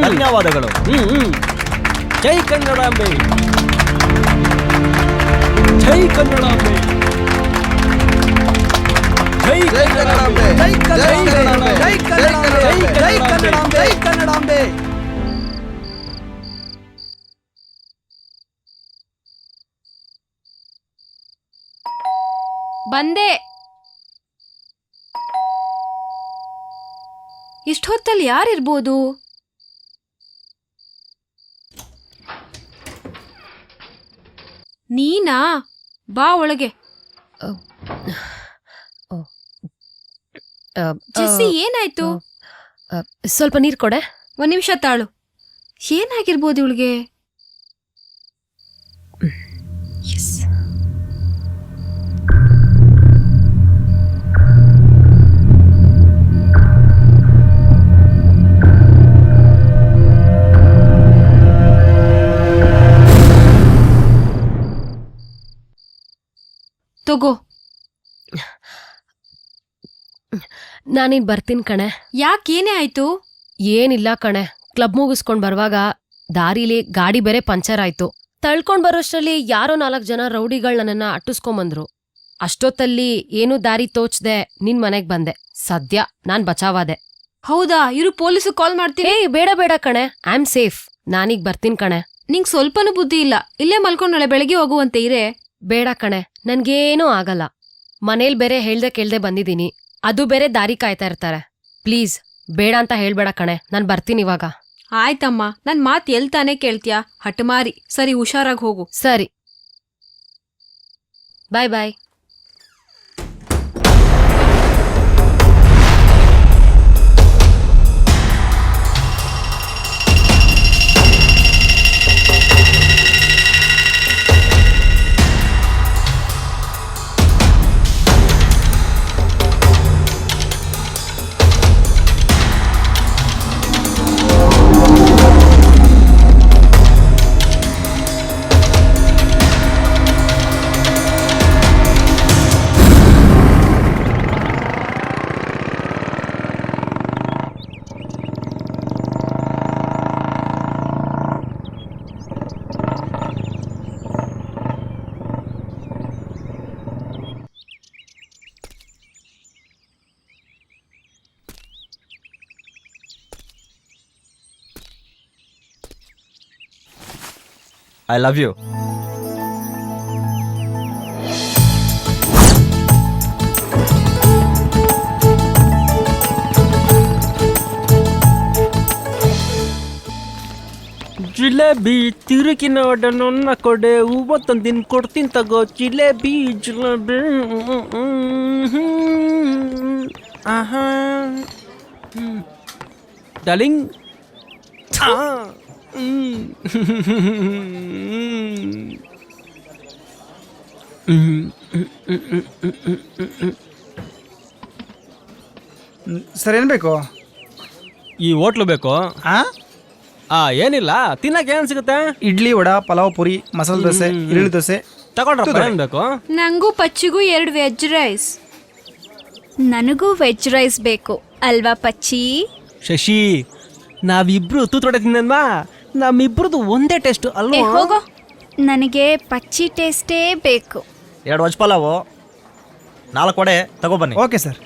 ಧನ್ಯವಾದಗಳು. ಜೈ ಕನ್ನಡಾಂಬೆ, ಜೈ ಕನ್ನಡಾಂಬೆ, ಜೈ ಕನ್ನಡಾಂಬೆ, ಜೈ ಕನ್ನಡಾಂಬೆ, ಜೈ ಕನ್ನಡಾಂಬೆ, ಜೈ ಕನ್ನಡಾಂಬೆ, ಜೈ ಕನ್ನಡಾಂಬೆ. ಬಂದೆ. ಇಷ್ಟೊತ್ತಲ್ಲಿ ಯಾರಿರ್ಬೋದು? ನೀನಾ? ಬಾ ಒಳಗೆ. ಜೆಸ್ಸಿ, ಏನಾಯ್ತು? ಸ್ವಲ್ಪ ನೀರು ಕೊಡೆ. ಒಂದ್ ನಿಮಿಷ ತಾಳು. ಏನಾಗಿರ್ಬೋದು ಇವಳಿಗೆ? ತಗೋ. ನಾನೀನ್ ಬರ್ತೀನಿ ಕಣೆ. ಯಾಕೇನೇ ಆಯ್ತು? ಏನಿಲ್ಲ ಕಣೆ, ಕ್ಲಬ್ ಮುಗಿಸ್ಕೊಂಡ್ ಬರುವಾಗ ದಾರಿಲಿ ಗಾಡಿ ಬೇರೆ ಪಂಚರ್ ಆಯ್ತು. ತಳ್ಕೊಂಡ್ ಬರೋಷ್ಟರಲ್ಲಿ ಯಾರೋ 4 ಜನ ರೌಡಿಗಳು ನನ್ನನ್ನ ಅಟ್ಟಿಸ್ಕೊಂಬಂದ್ರು. ಅಷ್ಟೊತ್ತಲ್ಲಿ ಏನು ದಾರಿ ತೋಚ್ದೆ ನಿನ್ ಮನೆಗ್ ಬಂದೆ. ಸದ್ಯ ನಾನ್ ಬಚಾವಾದೆ. ಹೌದಾ? ಇರು, ಪೊಲೀಸ್ ಕಾಲ್ ಮಾಡ್ತೀನಿ. ಬೇಡ ಬೇಡ ಕಣೆ, ಐ ಆಮ್ ಸೇಫ್. ನಾನೀಗ ಬರ್ತೀನಿ ಕಣೆ. ನಿಂಗ್ ಸ್ವಲ್ಪನೂ ಬುದ್ಧಿ ಇಲ್ಲ. ಇಲ್ಲೇ ಮಲ್ಕೊಂಡ್ ನಾಳೆ ಬೆಳಗ್ಗೆ ಹೋಗುವಂತೆ ಇರೇ. ಬೇಡ ಕಣೆ, ನನ್ಗೇನೂ ಆಗಲ್ಲ. ಮನೇಲ್ ಬೇರೆ ಹೇಳ್ದೆ ಕೇಳ್ದೆ ಬಂದಿದ್ದೀನಿ. ಅದು ಬೇರೆ ದಾರಿ ಕಾಯ್ತಾ ಇರ್ತಾರೆ. ಪ್ಲೀಸ್ ಬೇಡ ಅಂತ ಹೇಳ್ಬೇಡ ಕಣೆ, ನಾನ್ ಬರ್ತೀನಿ ಇವಾಗ. ಆಯ್ತಮ್ಮ, ನನ್ ಮಾತ್ ಎಲ್ತಾನೆ ಕೇಳ್ತ್ಯಾ? ಹಠಮಾರಿ. ಸರಿ, ಹುಷಾರಾಗಿ ಹೋಗು. ಸರಿ, ಬಾಯ್ ಬಾಯ್. I love you. ಜಿಲೇಬಿ ತಿರುಗಿ ನೋಡ ನನ್ನ ಕೊಡೆ ಹೂವ ತಂದಿನ್ ಕೊಡ್ತೀನಿ ತಗೋ ಜಿಲೇಬಿ ಜಿಲೇಬಿ ಆಹಾ ಡಾರ್ಲಿಂಗ್ ಸರ್ ಏನು ಬೇಕು? ಈ ಹೋಟ್ಲು ಬೇಕು. ಏನಿಲ್ಲ ತಿನ್ನಕ್ಕೆ ಏನ್ ಸಿಗುತ್ತೆ? ಇಡ್ಲಿ, ವಡ, ಪಲಾವ್, ಪುರಿ, ಮಸಾಲೆ ದೋಸೆ, ಈರುಳ್ಳಿ ದೋಸೆ ತಗೊಂಡ್ರಪ್ಪ. ಏನ್ ಬೇಕು? ನಂಗೂ ಪಚ್ಚಿಗೂ 2 ವೆಜ್ ರೈಸ್. ನನಗೂ ವೆಜ್ ರೈಸ್ ಬೇಕು ಅಲ್ವಾ ಪಚ್ಚಿ? ಶಶಿ, ನಾವಿಬ್ರು ತೂತೊಡೆ ತಿನ್ನಲ್ವಾ? ನಮ್ಮಿಬ್ರದ್ದು ಒಂದೇ ಟೇಸ್ಟ್ ಅಲ್ವಾ? ಹೋಗೋ, ನನಗೆ ಪಚ್ಚಿ ಟೇಸ್ಟೇ ಬೇಕು. 2 ವೆಜ್ ಪಲಾವು, 4 ವಡೆ ತಗೊಬನ್ನಿ. Okay sir.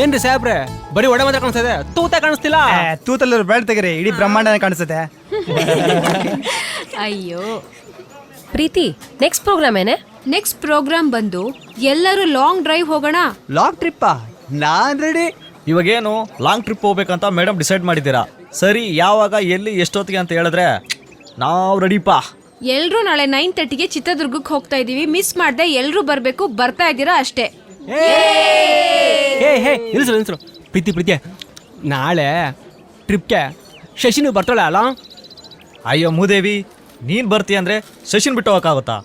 ಏನ್ರಿ ಸಾಹೇಬ್ರೆ, ಬರೀ ಒಡೆ ಮಾತ್ರ ಕಾಣಿಸ್ತದೆ, ತೂತ ಕಾಣಿಸ್ತಿಲ್ಲ. ತೂತಲ್ಲಿರೋ ಬೆಳ್ಳ ತೆಗೀರಿ, ಇಡೀ ಬ್ರಹ್ಮಾಂಡನೇ ಕಾಣಿಸುತ್ತೆ. ಅಯ್ಯೋ ಪ್ರೀತಿ, ನೆಕ್ಸ್ಟ್ ಪ್ರೋಗ್ರಾಮ್ ಏನೇ? ನೆಕ್ಸ್ಟ್ ಪ್ರೋಗ್ರಾಮ್ ಬಂದು ಎಲ್ಲರೂ ಲಾಂಗ್ ಡ್ರೈವ್ ಹೋಗೋಣ. ಲಾಂಗ್ ಟ್ರಿಪ್ಪಾ? ನಾನ್ ರೆಡಿ. ಇವಾಗೇನು ಲಾಂಗ್ ಟ್ರಿಪ್ ಹೋಗ್ಬೇಕಂತ ಮೇಡಮ್ ಡಿಸೈಡ್ ಮಾಡಿದ್ದೀರಾ. ಸರಿ, ಯಾವಾಗ, ಎಲ್ಲಿ, ಎಷ್ಟೊತ್ತಿಗೆ ಅಂತ ಹೇಳಿದ್ರೆ ನಾವು ರೆಡಿಪಾ. ಎಲ್ರೂ ನಾಳೆ 9:30ಗೆ ಚಿತ್ರದುರ್ಗಕ್ಕೆ ಹೋಗ್ತಾ ಇದೀವಿ. ಮಿಸ್ ಮಾಡ್ದೆ ಎಲ್ರೂ ಬರ್ಬೇಕು. ಬರ್ತಾ ಇದ್ದೀರಾ ಅಷ್ಟೇ. ನಿಲ್ಸು ಪ್ರೀತಿ, ನಾಳೆ ಟ್ರಿಪ್ಗೆ ಶಶಿನೂ ಬರ್ತಾಳೆ ಅಲ್ಲ? ಅಯ್ಯೋ ಮೂದೇವಿ, ನೀನು ಬರ್ತೀಯ ಅಂದರೆ ಶಶಿನ್ ಬಿಟ್ಟು ಹೋಗೋಕ್ಕಾಗುತ್ತಾ?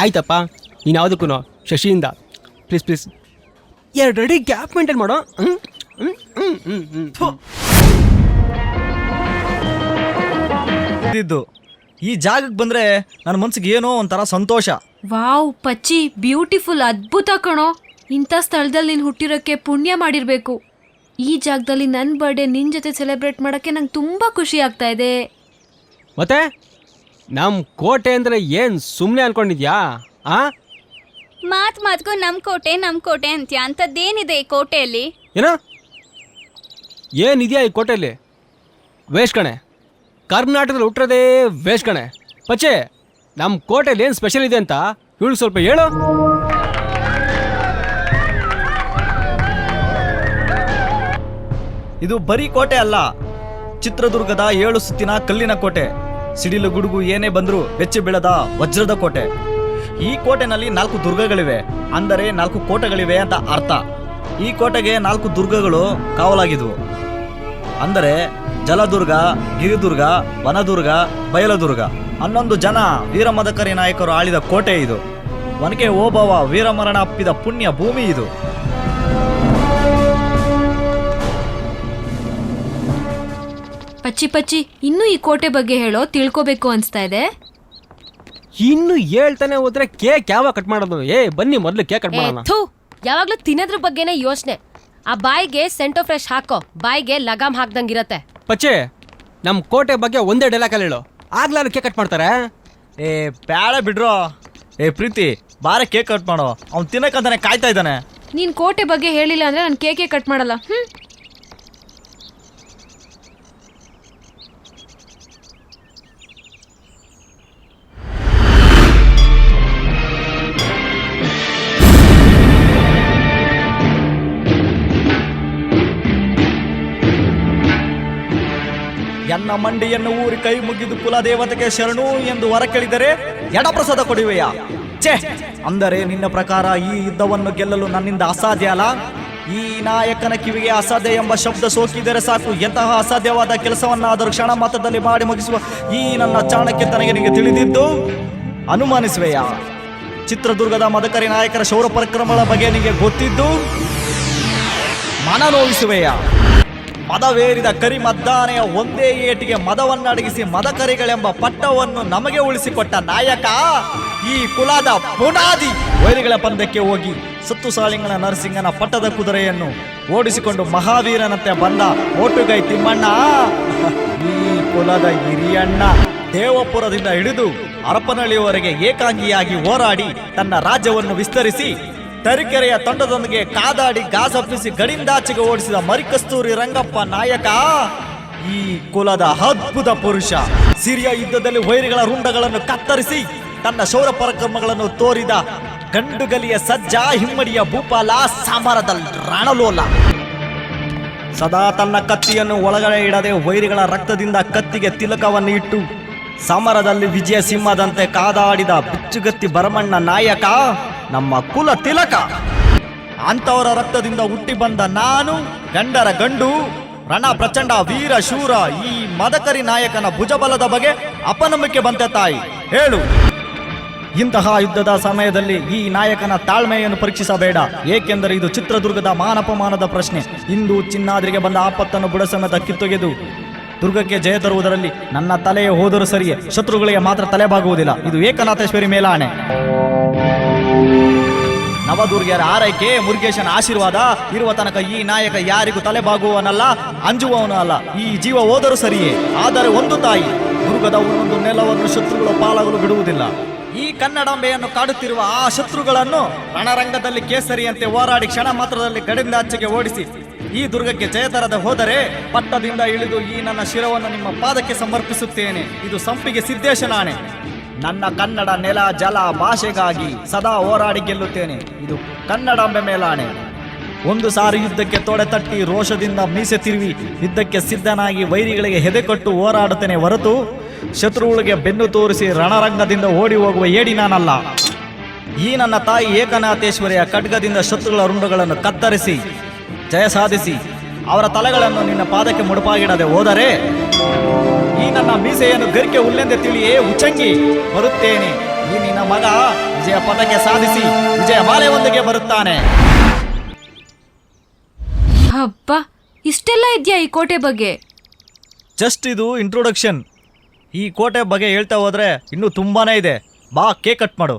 ಆಯ್ತಪ್ಪ, ನೀನು ಯಾವುದಕ್ಕೂ ಶಶಿಯಿಂದ ಪ್ಲೀಸ್ 2 ಅಡಿ ಗ್ಯಾಪ್ ಮೇಂಟೈನ್ ಮಾಡೋ. ಈ ಜಾಗಕ್ಕೆ ಬಂದರೆ ನನ್ನ ಮನ್ಸಿಗೆ ಏನೋ ಒಂಥರ ಸಂತೋಷ. ವಾವ್ ಪಚ್ಚಿ, ಬ್ಯೂಟಿಫುಲ್, ಅದ್ಭುತ ಕಣೋ. ಇಂಥ ಸ್ಥಳದಲ್ಲಿ ನೀನು ಹುಟ್ಟಿರೋಕ್ಕೆ ಪುಣ್ಯ ಮಾಡಿರ್ಬೇಕು. ಈ ಜಾಗದಲ್ಲಿ ನನ್ನ ಬರ್ಡೇ ನಿನ್ನ ಜೊತೆ ಸೆಲೆಬ್ರೇಟ್ ಮಾಡೋಕ್ಕೆ ನಂಗೆ ತುಂಬ ಖುಷಿ ಆಗ್ತಾ ಇದೆ. ಮತ್ತೆ ನಮ್ಮ ಕೋಟೆ ಅಂದರೆ ಏನು ಸುಮ್ಮನೆ ಅನ್ಕೊಂಡಿದ್ಯಾ? ಮಾತ್ಗೂ ನಮ್ ಕೋಟೆ ಅಂತ್ಯ. ಅಂಥದ್ದೇನಿದೆ ಈ ಕೋಟೆಯಲ್ಲಿ? ಏನಿದೆಯಾ ಈ ಕೋಟೆಯಲ್ಲಿ? ವೇಸ್ಟ್ ಕಣೆ, ಕರ್ನಾಟಕದಲ್ಲಿ ಹುಟ್ಟಿರೋದೇ ವೇಸ್ಟ್ ಕಣೆ. ಪಚ್ಚೆ, ನಮ್ಮ ಕೋಟೆಯಲ್ಲಿ ಏನು ಸ್ಪೆಷಲ್ ಇದೆ ಅಂತ ಇವಳು ಸ್ವಲ್ಪ ಹೇಳು. ಇದು ಬರೀ ಕೋಟೆ ಅಲ್ಲ, ಚಿತ್ರದುರ್ಗದ 7 ಸುತ್ತಿನ ಕಲ್ಲಿನ ಕೋಟೆ. ಸಿಡಿಲು ಗುಡುಗು ಏನೇ ಬಂದರೂ ಬೆಚ್ಚಿ ಬೀಳದ ವಜ್ರದ ಕೋಟೆ. ಈ ಕೋಟೆನಲ್ಲಿ 4 ದುರ್ಗಗಳಿವೆ, ಅಂದರೆ 4 ಕೋಟೆಗಳಿವೆ ಅಂತ ಅರ್ಥ. ಈ ಕೋಟೆಗೆ 4 ದುರ್ಗಗಳು ಕಾವಲಾಗಿದ್ವು, ಅಂದರೆ ಜಲದುರ್ಗ, ಗಿರಿದುರ್ಗ, ವನದುರ್ಗ, ಬಯಲದುರ್ಗ. 11 ಜನ ವೀರಮದಕರಿ ನಾಯಕರು ಆಳಿದ ಕೋಟೆ ಇದು. ಒನಕೆ ಓಬವ್ವ ವೀರಮರಣ ಅಪ್ಪಿದ ಪುಣ್ಯ ಭೂಮಿ ಇದು. ಪಚ್ಚಿ ಇನ್ನೂ ಈ ಕೋಟೆ ಬಗ್ಗೆ ಹೇಳೋ, ತಿಳ್ಕೋಬೇಕು ಅನ್ಸ್ತಾ ಇದೆ. ಇನ್ನು ಹೇಳ್ತಾನೆ ಹೋದ್ರೆ ಕೇಕ್ ಯಾವಾಗ ಕಟ್ ಮಾಡೋದು? ಬನ್ನಿ ಮೊದಲು ಕೇಕ್ ಕಟ್ ಮಾಡೋಣ. ಯಾವಾಗ್ಲೂ ತಿನ್ನೋದ್ರ ಬಗ್ಗೆನೇ ಯೋಚನೆ. ಆ ಬಾಯಿಗೆ ಸೆಂಟೋ ಫ್ರೆಶ್ ಹಾಕೋ, ಬಾಯಿಗೆ ಲಗಾಮ್ ಹಾಕ್ದಂಗಿರತ್ತೆ. ಪಚ್ಚೆ, ನಮ್ಮ ಕೋಟೆ ಬಗ್ಗೆ ಒಂದೇ ಡೈಲಾಗ್ ಹೇಳು, ಆಗ್ಲಾರು ಕೇಕ್ ಕಟ್ ಮಾಡ್ತಾರೆ. ಬ್ಯಾಡ ಬಿಡ್ರೋ. ಪ್ರೀತಿ, ಬಾರೆ ಕೇಕ್ ಕಟ್ ಮಾಡೋ, ಅವ್ನು ತಿನ್ನಕ್ಕಂತಾನೆ ಕಾಯ್ತಾ ಇದ್ದಾನೆ. ನೀನ್ ಕೋಟೆ ಬಗ್ಗೆ ಹೇಳಿಲ್ಲ ಅಂದ್ರೆ ನಾನು ಕೇಕೆ ಕಟ್ ಮಾಡಲ್ಲ. ಎನ್ನ ಮಂಡಿಯನ್ನು ಊರಿ ಕೈ ಮುಗಿದು ಕುಲದೇವತೆಗೆ ಶರಣು ಎಂದು ಹೊರ ಕೇಳಿದರೆ ಎಡಪ್ರಸಾದ ಕೊಡುವೆಯಾ? ಛೇ, ಅಂದರೆ ನಿನ್ನ ಪ್ರಕಾರ ಈ ಯುದ್ಧವನ್ನು ಗೆಲ್ಲಲು ನನ್ನಿಂದ ಅಸಾಧ್ಯ ಅಲ್ಲ? ಈ ನಾಯಕನ ಕಿವಿಗೆ ಅಸಾಧ್ಯ ಎಂಬ ಶಬ್ದ ಸೋಕಿದರೆ ಸಾಕು, ಎಂತಹ ಅಸಾಧ್ಯವಾದ ಕೆಲಸವನ್ನಾದರೂ ಕ್ಷಣ ಮಾತ್ರದಲ್ಲಿ ಮಾಡಿ ಮುಗಿಸುವ ಈ ನನ್ನ ಚಾಣಕ್ಯತನಿಗೆ ನಿನಗೆ ತಿಳಿದಿದ್ದು ಅನುಮಾನಿಸುವೆಯಾ? ಚಿತ್ರದುರ್ಗದ ಮದಕರಿ ನಾಯಕರ ಶೌರ್ಯ ಪರಾಕ್ರಮಗಳ ಬಗ್ಗೆ ನಿನಗೆ ಗೊತ್ತಿದ್ದು ಮನ ನೋವಿಸುವೆಯಾ? ಮದವೇರಿದ ಕರಿ ಮದ್ದಾನೆಯ ಒಂದೇ ಏಟಿಗೆ ಮದವನ್ನಡಗಿಸಿ ಮದಕರಿಗಳೆಂಬ ಪಟ್ಟವನ್ನು ನಮಗೆ ಉಳಿಸಿಕೊಟ್ಟ ನಾಯಕ, ಈ ಕುಲದ ಬುನಾದಿ. ವೈರಿಗಳ ಪಂದ್ಯಕ್ಕೆ ಹೋಗಿ ಸತ್ತು ಸಾಲಿಂಗನ ನರಸಿಂಗನ ಪಟ್ಟದ ಕುದುರೆಯನ್ನು ಓಡಿಸಿಕೊಂಡು ಮಹಾವೀರನಂತೆ ಬಂದ ಓಟುಗೈ ತಿಮ್ಮಣ್ಣ, ಈ ಕುಲದ ಹಿರಿಯಣ್ಣ. ದೇವಪುರದಿಂದ ಹಿಡಿದು ಹರಪನಹಳ್ಳಿಯವರೆಗೆ ಏಕಾಂಗಿಯಾಗಿ ಹೋರಾಡಿ ತನ್ನ ರಾಜ್ಯವನ್ನು ವಿಸ್ತರಿಸಿ ತರೀಕೆರೆಯ ತಂಡದೊಂದಿಗೆ ಕಾದಾಡಿ ಗಾಜಪ್ಪಿಸಿ ಗಡಿಂದಾಚೆಗೆ ಓಡಿಸಿದ ಮರಿಕಸ್ತೂರಿ ರಂಗಪ್ಪ ನಾಯಕ, ಈ ಕುಲದ ಅದ್ಭುತ ಪುರುಷ. ಸಿರಿಯ ಯುದ್ಧದಲ್ಲಿ ವೈರಿಗಳ ರುಂಡಗಳನ್ನು ಕತ್ತರಿಸಿ ತನ್ನ ಶೌರ್ಯ ಪರಾಕ್ರಮಗಳನ್ನು ತೋರಿದ ಗಂಡುಗಲಿಯ ಸಜ್ಜ ಹಿಮ್ಮಡಿಯ ಭೂಪಾಲ ಸಮರದಲ್ ರಣಲೋಲ. ಸದಾ ತನ್ನ ಕತ್ತಿಯನ್ನು ಒಳಗಡೆ ಇಡದೆ ವೈರಿಗಳ ರಕ್ತದಿಂದ ಕತ್ತಿಗೆ ತಿಲಕವನ್ನು ಇಟ್ಟು ಸಮರದಲ್ಲಿ ವಿಜಯ ಸಿಂಹದಂತೆ ಕಾದಾಡಿದ ಬಿಚ್ಚುಗತ್ತಿ ಭರಮಣ್ಣ ನಾಯಕ ನಮ್ಮ ಕುಲ ತಿಲಕ. ಅಂಥವರ ರಕ್ತದಿಂದ ಹುಟ್ಟಿ ಬಂದ ನಾನು ಗಂಡರ ಗಂಡು ರಣ ಪ್ರಚಂಡ ವೀರ ಶೂರ ಈ ಮದಕರಿ ನಾಯಕನ ಭುಜಬಲದ ಬಗ್ಗೆ ಅಪನಂಬಿಕೆ ಬಂತೆ ತಾಯಿ, ಹೇಳು. ಇಂತಹ ಯುದ್ಧದ ಸಮಯದಲ್ಲಿ ಈ ನಾಯಕನ ತಾಳ್ಮೆಯನ್ನು ಪರೀಕ್ಷಿಸಬೇಡ, ಏಕೆಂದರೆ ಇದು ಚಿತ್ರದುರ್ಗದ ಮಾನಪಮಾನದ ಪ್ರಶ್ನೆ. ಇಂದು ಚಿನ್ನಾದ್ರಿಗೆ ಬಂದ ಆಪತ್ತನ್ನು ಬುಡ ಸಮೇತ ಕಿತ್ತೊಗೆದು ದುರ್ಗಕ್ಕೆ ಜಯ ತರುವುದರಲ್ಲಿ ನನ್ನ ತಲೆಯೇ ಹೋದರೂ ಸರಿಯೇ, ಶತ್ರುಗಳಿಗೆ ಮಾತ್ರ ತಲೆಬಾಗುವುದಿಲ್ಲ. ಇದು ಏಕನಾಥೇಶ್ವರಿ ಮೇಲಾಣೆ. ನವದುರ್ಗಿಯರ ಆರೈಕೆ, ಮುರುಗೇಶನ ಆಶೀರ್ವಾದ ಇರುವ ತನಕ ಈ ನಾಯಕ ಯಾರಿಗೂ ತಲೆಬಾಗುವವನಲ್ಲ, ಅಂಜುವವನು ಅಲ್ಲ. ಈ ಜೀವ ಹೋದರೂ ಸರಿಯೇ, ಆದರೆ ಒಂದು ತಾಯಿ, ದುರ್ಗದ ಒಂದೊಂದು ನೆಲವನ್ನು ಶತ್ರುಗಳು ಪಾಲಾಗಲು ಬಿಡುವುದಿಲ್ಲ. ಈ ಕನ್ನಡಾಂಬೆಯನ್ನು ಕಾಡುತ್ತಿರುವ ಆ ಶತ್ರುಗಳನ್ನು ರಣರಂಗದಲ್ಲಿ ಕೇಸರಿಯಂತೆ ಹೋರಾಡಿ ಕ್ಷಣ ಮಾತ್ರದಲ್ಲಿ ಗಡಿಯಿಂದ ಆಚೆಗೆ ಓಡಿಸಿ ಈ ದುರ್ಗಕ್ಕೆ ಜಯ ತರದೆ ಹೋದರೆ ಪಟ್ಟದಿಂದ ಇಳಿದು ಈ ನನ್ನ ಶಿರವನ್ನು ನಿಮ್ಮ ಪಾದಕ್ಕೆ ಸಮರ್ಪಿಸುತ್ತೇನೆ. ಇದು ಸಂಪಿಗೆ ಸಿದ್ದೇಶನಾಣೆ. ನನ್ನ ಕನ್ನಡ ನೆಲ ಜಲ ಭಾಷೆಗಾಗಿ ಸದಾ ಹೋರಾಡಿ ಗೆಲ್ಲುತ್ತೇನೆ. ಇದು ಕನ್ನಡಾಂಬೆ ಮೇಲಾಣೆ. ಒಂದು ಸಾರಿ ಯುದ್ಧಕ್ಕೆ ತೊಡೆ ತಟ್ಟಿ ರೋಷದಿಂದ ಮೀಸೆ ತಿರುವಿ ಯುದ್ಧಕ್ಕೆ ಸಿದ್ಧನಾಗಿ ವೈರಿಗಳಿಗೆ ಹೆದೆಕೊಟ್ಟು ಹೋರಾಡುತ್ತೇನೆ ಹೊರತು ಶತ್ರುಗಳಿಗೆ ಬೆನ್ನು ತೋರಿಸಿ ರಣರಂಗದಿಂದ ಓಡಿ ಹೋಗುವ ಏಡಿ ನಾನಲ್ಲ. ಈ ನನ್ನ ತಾಯಿ ಏಕನಾಥೇಶ್ವರಿಯ ಖಡ್ಗದಿಂದ ಶತ್ರುಗಳ ರುಂಡಗಳನ್ನು ಕತ್ತರಿಸಿ ಜಯ ಸಾಧಿಸಿ ಅವರ ತಲೆಗಳನ್ನು ನಿನ್ನ ಪಾದಕ್ಕೆ ಮುಡುಪಾಗಿಡದೆ ಹೋದರೆ ಈ ನನ್ನ ಮೀಸೆಯನ್ನು ಗರಿಕೆ ಹುಲ್ಲೆಂದೆ ತಿಳಿಯೇ ಉಚ್ಚಂಗಿ ಬರುತ್ತೇನೆ. ಈ ನಿನ್ನ ಮಗ ವಿಜಯ ಪದಕ್ಕೆ ಸಾಧಿಸಿ ವಿಜಯ ಮಾಲೆಯೊಂದಿಗೆ ಬರುತ್ತಾನೆ. ಹಬ್ಬ, ಇಷ್ಟೆಲ್ಲ ಇದ್ಯಾ ಈ ಕೋಟೆ ಬಗ್ಗೆ? ಜಸ್ಟ್ ಇದು ಇಂಟ್ರೊಡಕ್ಷನ್. ಈ ಕೋಟೆ ಬಗ್ಗೆ ಹೇಳ್ತಾ ಹೋದ್ರೆ ಇನ್ನೂ ತುಂಬಾನೇ ಇದೆ. ಬಾ, ಕೇಕ್ ಕಟ್ ಮಾಡು.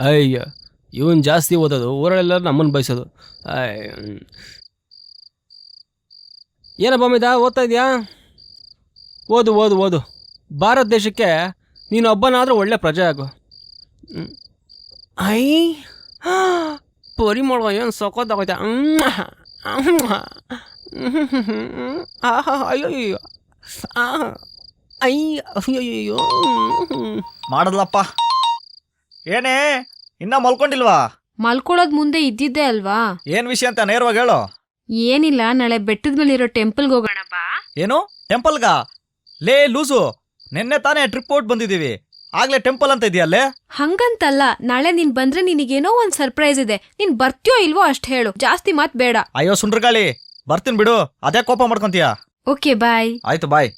ಅಯ್ಯ, ಇವನ್ ಜಾಸ್ತಿ ಓದೋದು, ಊರಲ್ಲೆಲ್ಲ ನಮ್ಮನ್ನು ಬಯಸೋದು. ಏನಪ್ಪ ಮಿದ, ಓದ್ತಾ ಇದೆಯಾ? ಓದು ಓದು ಓದು. ಭಾರತ ದೇಶಕ್ಕೆ ನೀನು ಒಬ್ಬನಾದರೂ ಒಳ್ಳೆ ಪ್ರಜೆ ಆಗು. ಐ ಪರಿಮಳ ಏನು ಸೊಕ್ಕೋದಾಗೋಯ್ತಾ? ಅಯ್ಯೋ ಅಯ್ಯೋ ಮಾಡದ್ಲಪ್ಪ. ಏನೇ ಇನ್ನ ಮಲ್ಕೊಂಡಿಲ್ವಾ? ಮಲ್ಕೊಳ್ಳೋದ್ ಮುಂದೆ ಇದ್ದಿದ್ದೆ ಅಲ್ವಾ? ಏನ್ ವಿಷಯ ಅಂತ ನೇರವಾಗಿ ಹೇಳು. ಏನಿಲ್ಲ, ನಾಳೆ ಬೆಟ್ಟದ ಮೇಲಿರೋ ಟೆಂಪಲ್ಗೆ ಹೋಗೋಣ ಬಾ. ಏನು ಟೆಂಪಲ್ಗ? ಲೇ ಲೂಸು, ನಿನ್ನೆ ತಾನೇ ಟ್ರಿಪ್ ಔಟ್ ಬಂದಿದ್ದೀವಿ, ಆಗ್ಲೇ ಟೆಂಪಲ್ ಅಂತ ಇದೆಯಲ್ಲೇ? ಹಂಗಂತಲ್ಲ, ನಾಳೆ ನೀನ್ ಬಂದ್ರೆ ನಿನಗೇನೋ ಒಂದ್ ಸರ್ಪ್ರೈಸ್ ಇದೆ. ನೀನ್ ಬರ್ತೀಯೋ ಇಲ್ವೋ ಅಷ್ಟ್ ಹೇಳು, ಜಾಸ್ತಿ ಮಾತ್ ಬೇಡ. ಅಯ್ಯೋ ಸುಂಡ್ರಗಾಳಿ, ಬರ್ತೀನಿ ಬಿಡು, ಅದೇ ಕೋಪ ಮಾಡ್ಕೊಂತೀಯ? Okay bye. ಆಯ್ತು ಬಾಯ್.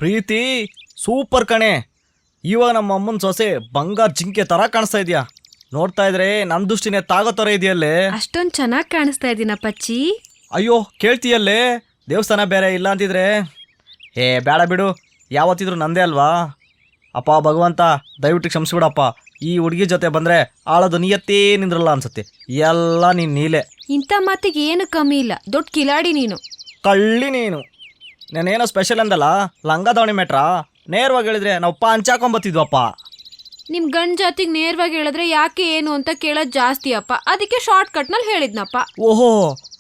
ಪ್ರೀತಿ ಸೂಪರ್ ಕಣೆ. ಇವಾಗ ನಮ್ಮ ಅಮ್ಮನ ಸೊಸೆ ಬಂಗಾರ ಜಿಂಕೆ ತರ ಕಾಣಿಸ್ತಾ ಇದೆಯಾ? ನೋಡ್ತಾ ಇದ್ರೆ ನನ್ನ ದೃಷ್ಟಿನೇ ತಾಗೋ ತರ ಇದೆಯಲ್ಲೇ. ಅಷ್ಟೊಂದ್ ಚೆನ್ನಾಗ್ ಕಾಣಿಸ್ತಾ ಇದೀನ ಪಚ್ಚಿ? ಅಯ್ಯೋ ಕೇಳ್ತೀಯಲ್ಲೇ, ದೇವಸ್ಥಾನ ಬೇರೆ ಇಲ್ಲ ಅಂತಿದ್ರೆ. ಬೇಡ ಬಿಡು, ಯಾವತ್ತಿದ್ರು ನಂದೇ ಅಲ್ವಾ. ಅಪ್ಪ ಭಗವಂತ ದಯವಿಟ್ಟು ಕ್ಷಮಿಸ್ಬಿಡಪ್ಪ. ಈ ಹುಡುಗಿ ಜೊತೆ ಬಂದ್ರೆ ಆಳೋದು ನಿಯತ್ತೇ ನಿಂದ್ರಲ್ಲ ಅನ್ಸುತ್ತೆ. ಎಲ್ಲ ನೀನ್ ನೀಲೆ. ಇಂಥ ಮಾತಿಗೆ ಏನು ಕಮ್ಮಿ ಇಲ್ಲ, ದೊಡ್ಡ ಕಿಲಾಡಿ ನೀನು. ಕಳ್ಳಿ ನೀನು. ನಾನೇನೋ ಸ್ಪೆಷಲ್ ಅಂದಲ್ಲ, ಲಂಗ ದಾವಣಿ ಮೆಟ್ರಾ. ನೇರವಾಗಿ ಹೇಳಿದ್ರೆ ನಾವು ಹಂಚಾಕೊಂಬತ್ತಿದ್ವಪ್ಪ. ನಿಮ್ ಗಂಡ್ ಜಾತಿಗೆ ನೇರವಾಗಿ ಹೇಳಿದ್ರೆ ಯಾಕೆ ಏನು ಅಂತ ಕೇಳೋದು ಜಾಸ್ತಿ ಅಪ್ಪ, ಅದಕ್ಕೆ ಶಾರ್ಟ್ ಕಟ್ನಲ್ಲಿ ಹೇಳಿದ್ನಪ್ಪ. ಓಹೋ,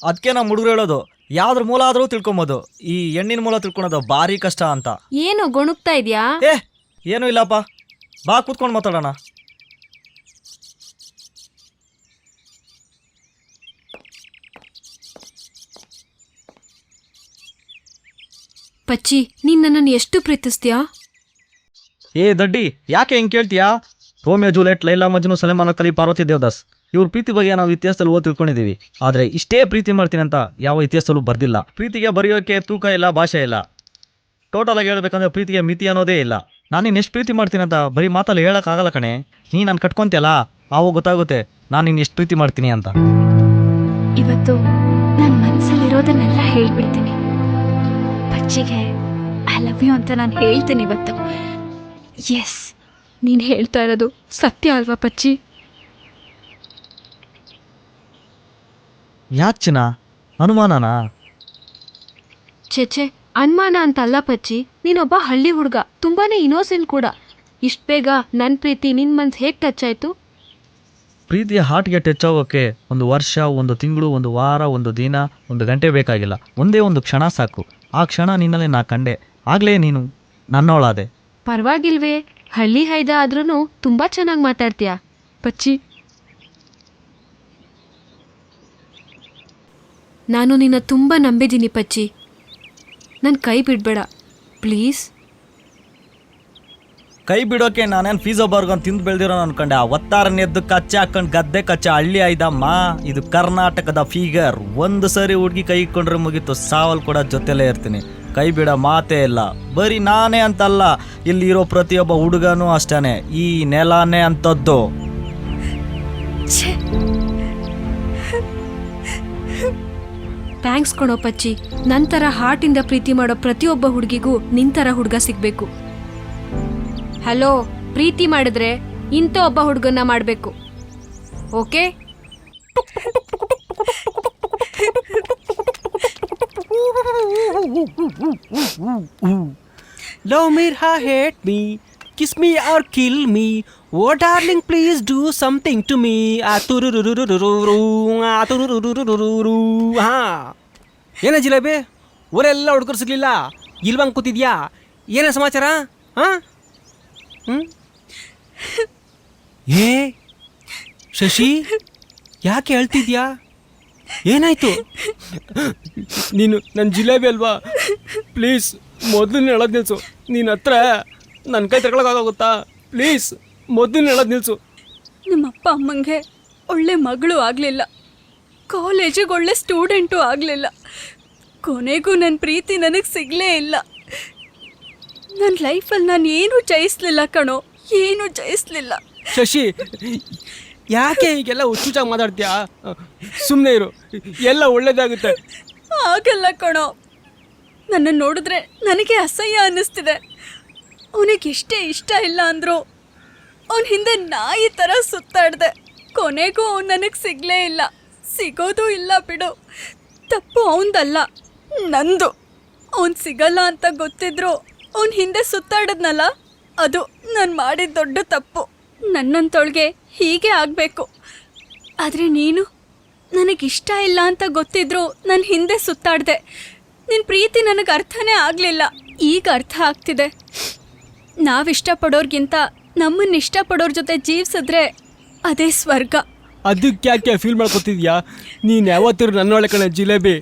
ಅದಕ್ಕೆ ನಮ್ಮ ಹುಡುಗರು ಹೇಳೋದು ಯಾವ್ದ್ರ ಮೂಲ ಆದ್ರೂ ತಿಳ್ಕೊಬೋದು, ಈ ಹೆಣ್ಣಿನ ಮೂಲ ತಿಳ್ಕೊಳೋದು ಭಾರಿ ಕಷ್ಟ ಅಂತ. ಏನು ಗೊಣುಕ್ತಾ ಇದ್ಯಾ? ಏನೂ ಇಲ್ಲಪ್ಪ, ಬಾ ಕೂತ್ಕೊಂಡು ಮಾತಾಡೋಣ. ಪಚ್ಚಿ, ನೀನ್ ನನ್ನನ್ನು ಎಷ್ಟು ಪ್ರೀತಿಸ್ತೀಯಾ? ದಡ್ಡಿ, ಯಾಕೆ ಹಿಂಗೆ ಕೇಳ್ತೀಯಾ? ರೋಮಿಯೋ ಜೂಲಿಯಟ್, ಲೈಲಾ ಮಜ್ನು, ಸಲೇಮಾನ್ ಅಖ್ತರ್, ಪಾರ್ವತಿ ದೇವದಾಸ್ ಇವ್ರ ಪ್ರೀತಿ ಬಗ್ಗೆ ನಾವು ಇತಿಹಾಸದಲ್ಲಿ ಓದಿ ತಿಳ್ಕೊಂಡಿದ್ದೀವಿ. ಆದರೆ ಇಷ್ಟೇ ಪ್ರೀತಿ ಮಾಡ್ತೀನಿ ಅಂತ ಯಾವ ಇತಿಹಾಸದಲ್ಲೂ ಬರ್ದಿಲ್ಲ. ಪ್ರೀತಿಗೆ ಬರೆಯೋಕೆ ತೂಕ ಇಲ್ಲ, ಭಾಷೆ ಇಲ್ಲ. ಟೋಟಲ್ ಆಗಿ ಹೇಳ್ಬೇಕಂದ್ರೆ ಪ್ರೀತಿಗೆ ಮಿತಿ ಅನ್ನೋದೇ ಇಲ್ಲ. ನಾನು ನೀನು ಎಷ್ಟು ಪ್ರೀತಿ ಮಾಡ್ತೀನಿ ಅಂತ ಬರೀ ಮಾತಲ್ಲಿ ಹೇಳೋಕ್ಕಾಗಲ್ಲ ಕಣೆ. ನೀ ನಾನು ಕಟ್ಕೊಂತಿಯಲ್ಲ, ಆವಾಗ ಗೊತ್ತಾಗುತ್ತೆ ನಾನು ನೀನು ಎಷ್ಟು ಪ್ರೀತಿ ಮಾಡ್ತೀನಿ ಅಂತ. ಇವತ್ತು ನನ್ನ ಮನಸ್ಸಲ್ಲಿರೋದನ್ನೆಲ್ಲ ಹೇಳ್ಬಿಡ್ತೀನಿ. ಪಚ್ಚಿಗೆ ಐ ಲವ್ ಯು ಅಂತ ನಾನು ಹೇಳ್ತೀನಿ ಇವತ್ತು. ಎಸ್, ನೀನು ಹೇಳ್ತಾ ಇರೋದು ಸತ್ಯ ಅಲ್ವಾ ಪಚ್ಚಿ? ಯಾಕೆ ಚಿನ್ನ, ಅನುಮಾನನಾ? ಛೆ, ಅನುಮಾನ ಅಂತಲ್ಲ ಪಚ್ಚಿ, ನೀನೊಬ್ಬ ಹಳ್ಳಿ ಹುಡುಗ, ತುಂಬಾನೇ ಇನೋಸೆಂಟ್ ಕೂಡ. ಇಷ್ಟು ಬೇಗ ನನ್ನ ಪ್ರೀತಿ ನಿನ್ನ ಮನ್ಸು ಹೇಗೆ ಟಚ್ ಆಯಿತು? ಪ್ರೀತಿಯ ಹಾರ್ಟ್ಗೆ ಟಚ್ ಆಗೋಕ್ಕೆ 1 ವರ್ಷ, 1 ತಿಂಗಳು, 1 ವಾರ, 1 ದಿನ, 1 ಗಂಟೆ ಬೇಕಾಗಿಲ್ಲ. ಒಂದೇ ಒಂದು ಕ್ಷಣ ಸಾಕು. ಆ ಕ್ಷಣ ನಿನ್ನಲ್ಲೇ ನಾ ಕಂಡೆ, ಆಗಲೇ ನೀನು ನನ್ನೋಳಾದೆ. ಪರವಾಗಿಲ್ವೇ, ಹಳ್ಳಿ ಹೈದ ಆದ್ರೂ ತುಂಬ ಚೆನ್ನಾಗಿ ಮಾತಾಡ್ತೀಯಾ ಪಚ್ಚಿ. ನಾನು ನಿನ್ನ ತುಂಬ ನಂಬಿದ್ದೀನಿ ಪಚ್ಚಿ, ನನ್ನ ಕೈ ಬಿಡಬೇಡ ಪ್ಲೀಸ್. ಕೈ ಬಿಡೋಕೆ ನಾನೇನು ಫೀಸೋ ಬರ್ಗನ್ ತಿಂದು ಬೆಳೆದಿರೋ ಅನ್ಕೊಂಡೆ. ಆ ಒತ್ತಾರನೆದ್ದು ಕಚ್ಚೆ ಹಾಕೊಂಡು ಗದ್ದೆ ಕಚ್ಚೆ ಹಳ್ಳಿ ಆಯ್ದಮ್ಮ. ಇದು ಕರ್ನಾಟಕದ ಫಿಗರ್. ಒಂದು ಸರಿ ಹುಡುಗಿ ಕೈ ಇಟ್ಕೊಂಡ್ರೆ ಮುಗೀತು, ಸಾವಲ್ ಕೂಡ ಜೊತೆಲೇ ಇರ್ತೀನಿ. ಕೈ ಬಿಡೋ ಮಾತೇ ಇಲ್ಲ. ಬರೀ ನಾನೇ ಅಂತಲ್ಲ, ಇಲ್ಲಿರೋ ಪ್ರತಿಯೊಬ್ಬ ಹುಡುಗನೂ ಅಷ್ಟೇ. ಈ ನೆಲನೇ ಅಂಥದ್ದು. ಥ್ಯಾಂಕ್ಸ್ ಕಣೋ ಪಚ್ಚಿ. ನಂತರ ಹಾರ್ಟಿಂದ ಪ್ರೀತಿ ಮಾಡೋ ಪ್ರತಿಯೊಬ್ಬ ಹುಡುಗಿಗೂ ನಿಂತರ ಹುಡುಗ ಸಿಗಬೇಕು. ಹಲೋ, ಪ್ರೀತಿ ಮಾಡಿದ್ರೆ ಇಂಥ ಒಬ್ಬ ಹುಡುಗನ್ನ ಮಾಡಬೇಕು, okay? Love me or hate me, kiss me or kill me, oh darling please do something to me. ಹಾ, ಏನ ಜಿಲೇಬಿ, ಊರೆಲ್ಲ ಹುಡುಗರು ಸಿಗ್ಲಿಲ್ಲ, ಇಲ್ವಂಗೆ ಕೂತಿದ್ಯಾ? ಏನೇ ಸಮಾಚಾರ? ಹಾಂ, ಏ ಶಶಿ, ಯಾಕೆ ಹೇಳ್ತಿದ್ಯಾ? ಏನಾಯ್ತು? ನೀನು ನನ್ನ ಜಿಲೇಬಿ ಅಲ್ವಾ? ಪ್ಲೀಸ್ ಮೊದಲು ಹೇಳೋದು ನಿಲ್ಸು. ನೀನು ಹತ್ರ ನನ್ನ ಕೈ ತಗೊಳಕ್ಕಾಗುತ್ತಾ? ಪ್ಲೀಸ್ ಮೊದಲು ಹೇಳೋದು ನಿಲ್ಸು. ನಿಮ್ಮಪ್ಪ ಅಮ್ಮಂಗೆ ಒಳ್ಳೆ ಮಗಳು ಆಗಲಿಲ್ಲ, ಕಾಲೇಜಿಗೆ ಒಳ್ಳೆ ಸ್ಟೂಡೆಂಟು ಆಗಲಿಲ್ಲ, ಕೊನೆಗೂ ನನ್ನ ಪ್ರೀತಿ ನನಗೆ ಸಿಗಲೇ ಇಲ್ಲ. ನನ್ನ ಲೈಫಲ್ಲಿ ನಾನು ಏನೂ ಜಯಿಸ್ಲಿಲ್ಲ ಕಣೋ, ಏನೂ ಜಯಿಸ್ಲಿಲ್ಲ. ಶಶಿ, ಯಾಕೆ ಹೀಗೆಲ್ಲ ಹುಚ್ಚುಚ್ಚಾಗಿ ಮಾತಾಡ್ತೀಯಾ? ಸುಮ್ಮನೆ ಇರು, ಎಲ್ಲ ಒಳ್ಳೇದಾಗುತ್ತೆ. ಆಗಲ್ಲ ಕಣೋ, ನನ್ನ ನೋಡಿದ್ರೆ ನನಗೆ ಅಸಹ್ಯ ಅನ್ನಿಸ್ತಿದೆ. ಅವನಿಗೆ ಎಷ್ಟೇ ಇಷ್ಟ ಇಲ್ಲ ಅಂದರೂ ಅವನ ಹಿಂದೆ ನಾಯಿ ಥರ ಸುತ್ತಾಡ್ದೆ. ಕೊನೆಗೂ ಅವನು ನನಗೆ ಸಿಗಲೇ ಇಲ್ಲ, ಸಿಗೋದು ಇಲ್ಲ ಬಿಡು. ತಪ್ಪು ಅವನದಲ್ಲ, ನಂದು. ಅವನು ಸಿಗಲ್ಲ ಅಂತ ಗೊತ್ತಿದ್ರು ಅವನ ಹಿಂದೆ ಸುತ್ತಾಡಿದ್ನಲ್ಲ, ಅದು ನಾನು ಮಾಡಿದ ದೊಡ್ಡ ತಪ್ಪು. ನನ್ನಂತೊಳಗೆ ಹೀಗೆ ಆಗಬೇಕು. ಆದರೆ ನೀನು ನನಗಿಷ್ಟ ಇಲ್ಲ ಅಂತ ಗೊತ್ತಿದ್ರು ನನ್ನ ಹಿಂದೆ ಸುತ್ತಾಡ್ದೆ. ನಿನ್ನ ಪ್ರೀತಿ ನನಗೆ ಅರ್ಥನೇ ಆಗಲಿಲ್ಲ, ಈಗ ಅರ್ಥ ಆಗ್ತಿದೆ. ನಾವಿಷ್ಟಪಡೋರ್ಗಿಂತ ನಮ್ಮನ್ನು ಇಷ್ಟಪಡೋರ ಜೊತೆ ಜೀವಿಸಿದ್ರೆ ಅದೇ ಸ್ವರ್ಗ. ಅದಕ್ಕೆ ಯಾಕೆ ಫೀಲ್ ಮಾಡ್ಕೊತಿದ್ಯಾ? ನೀನು ಯಾವತ್ತಿರು ನನ್ನೊಳ್ಳೆ ಕಣೆ ಜಿಲೇಬಿ.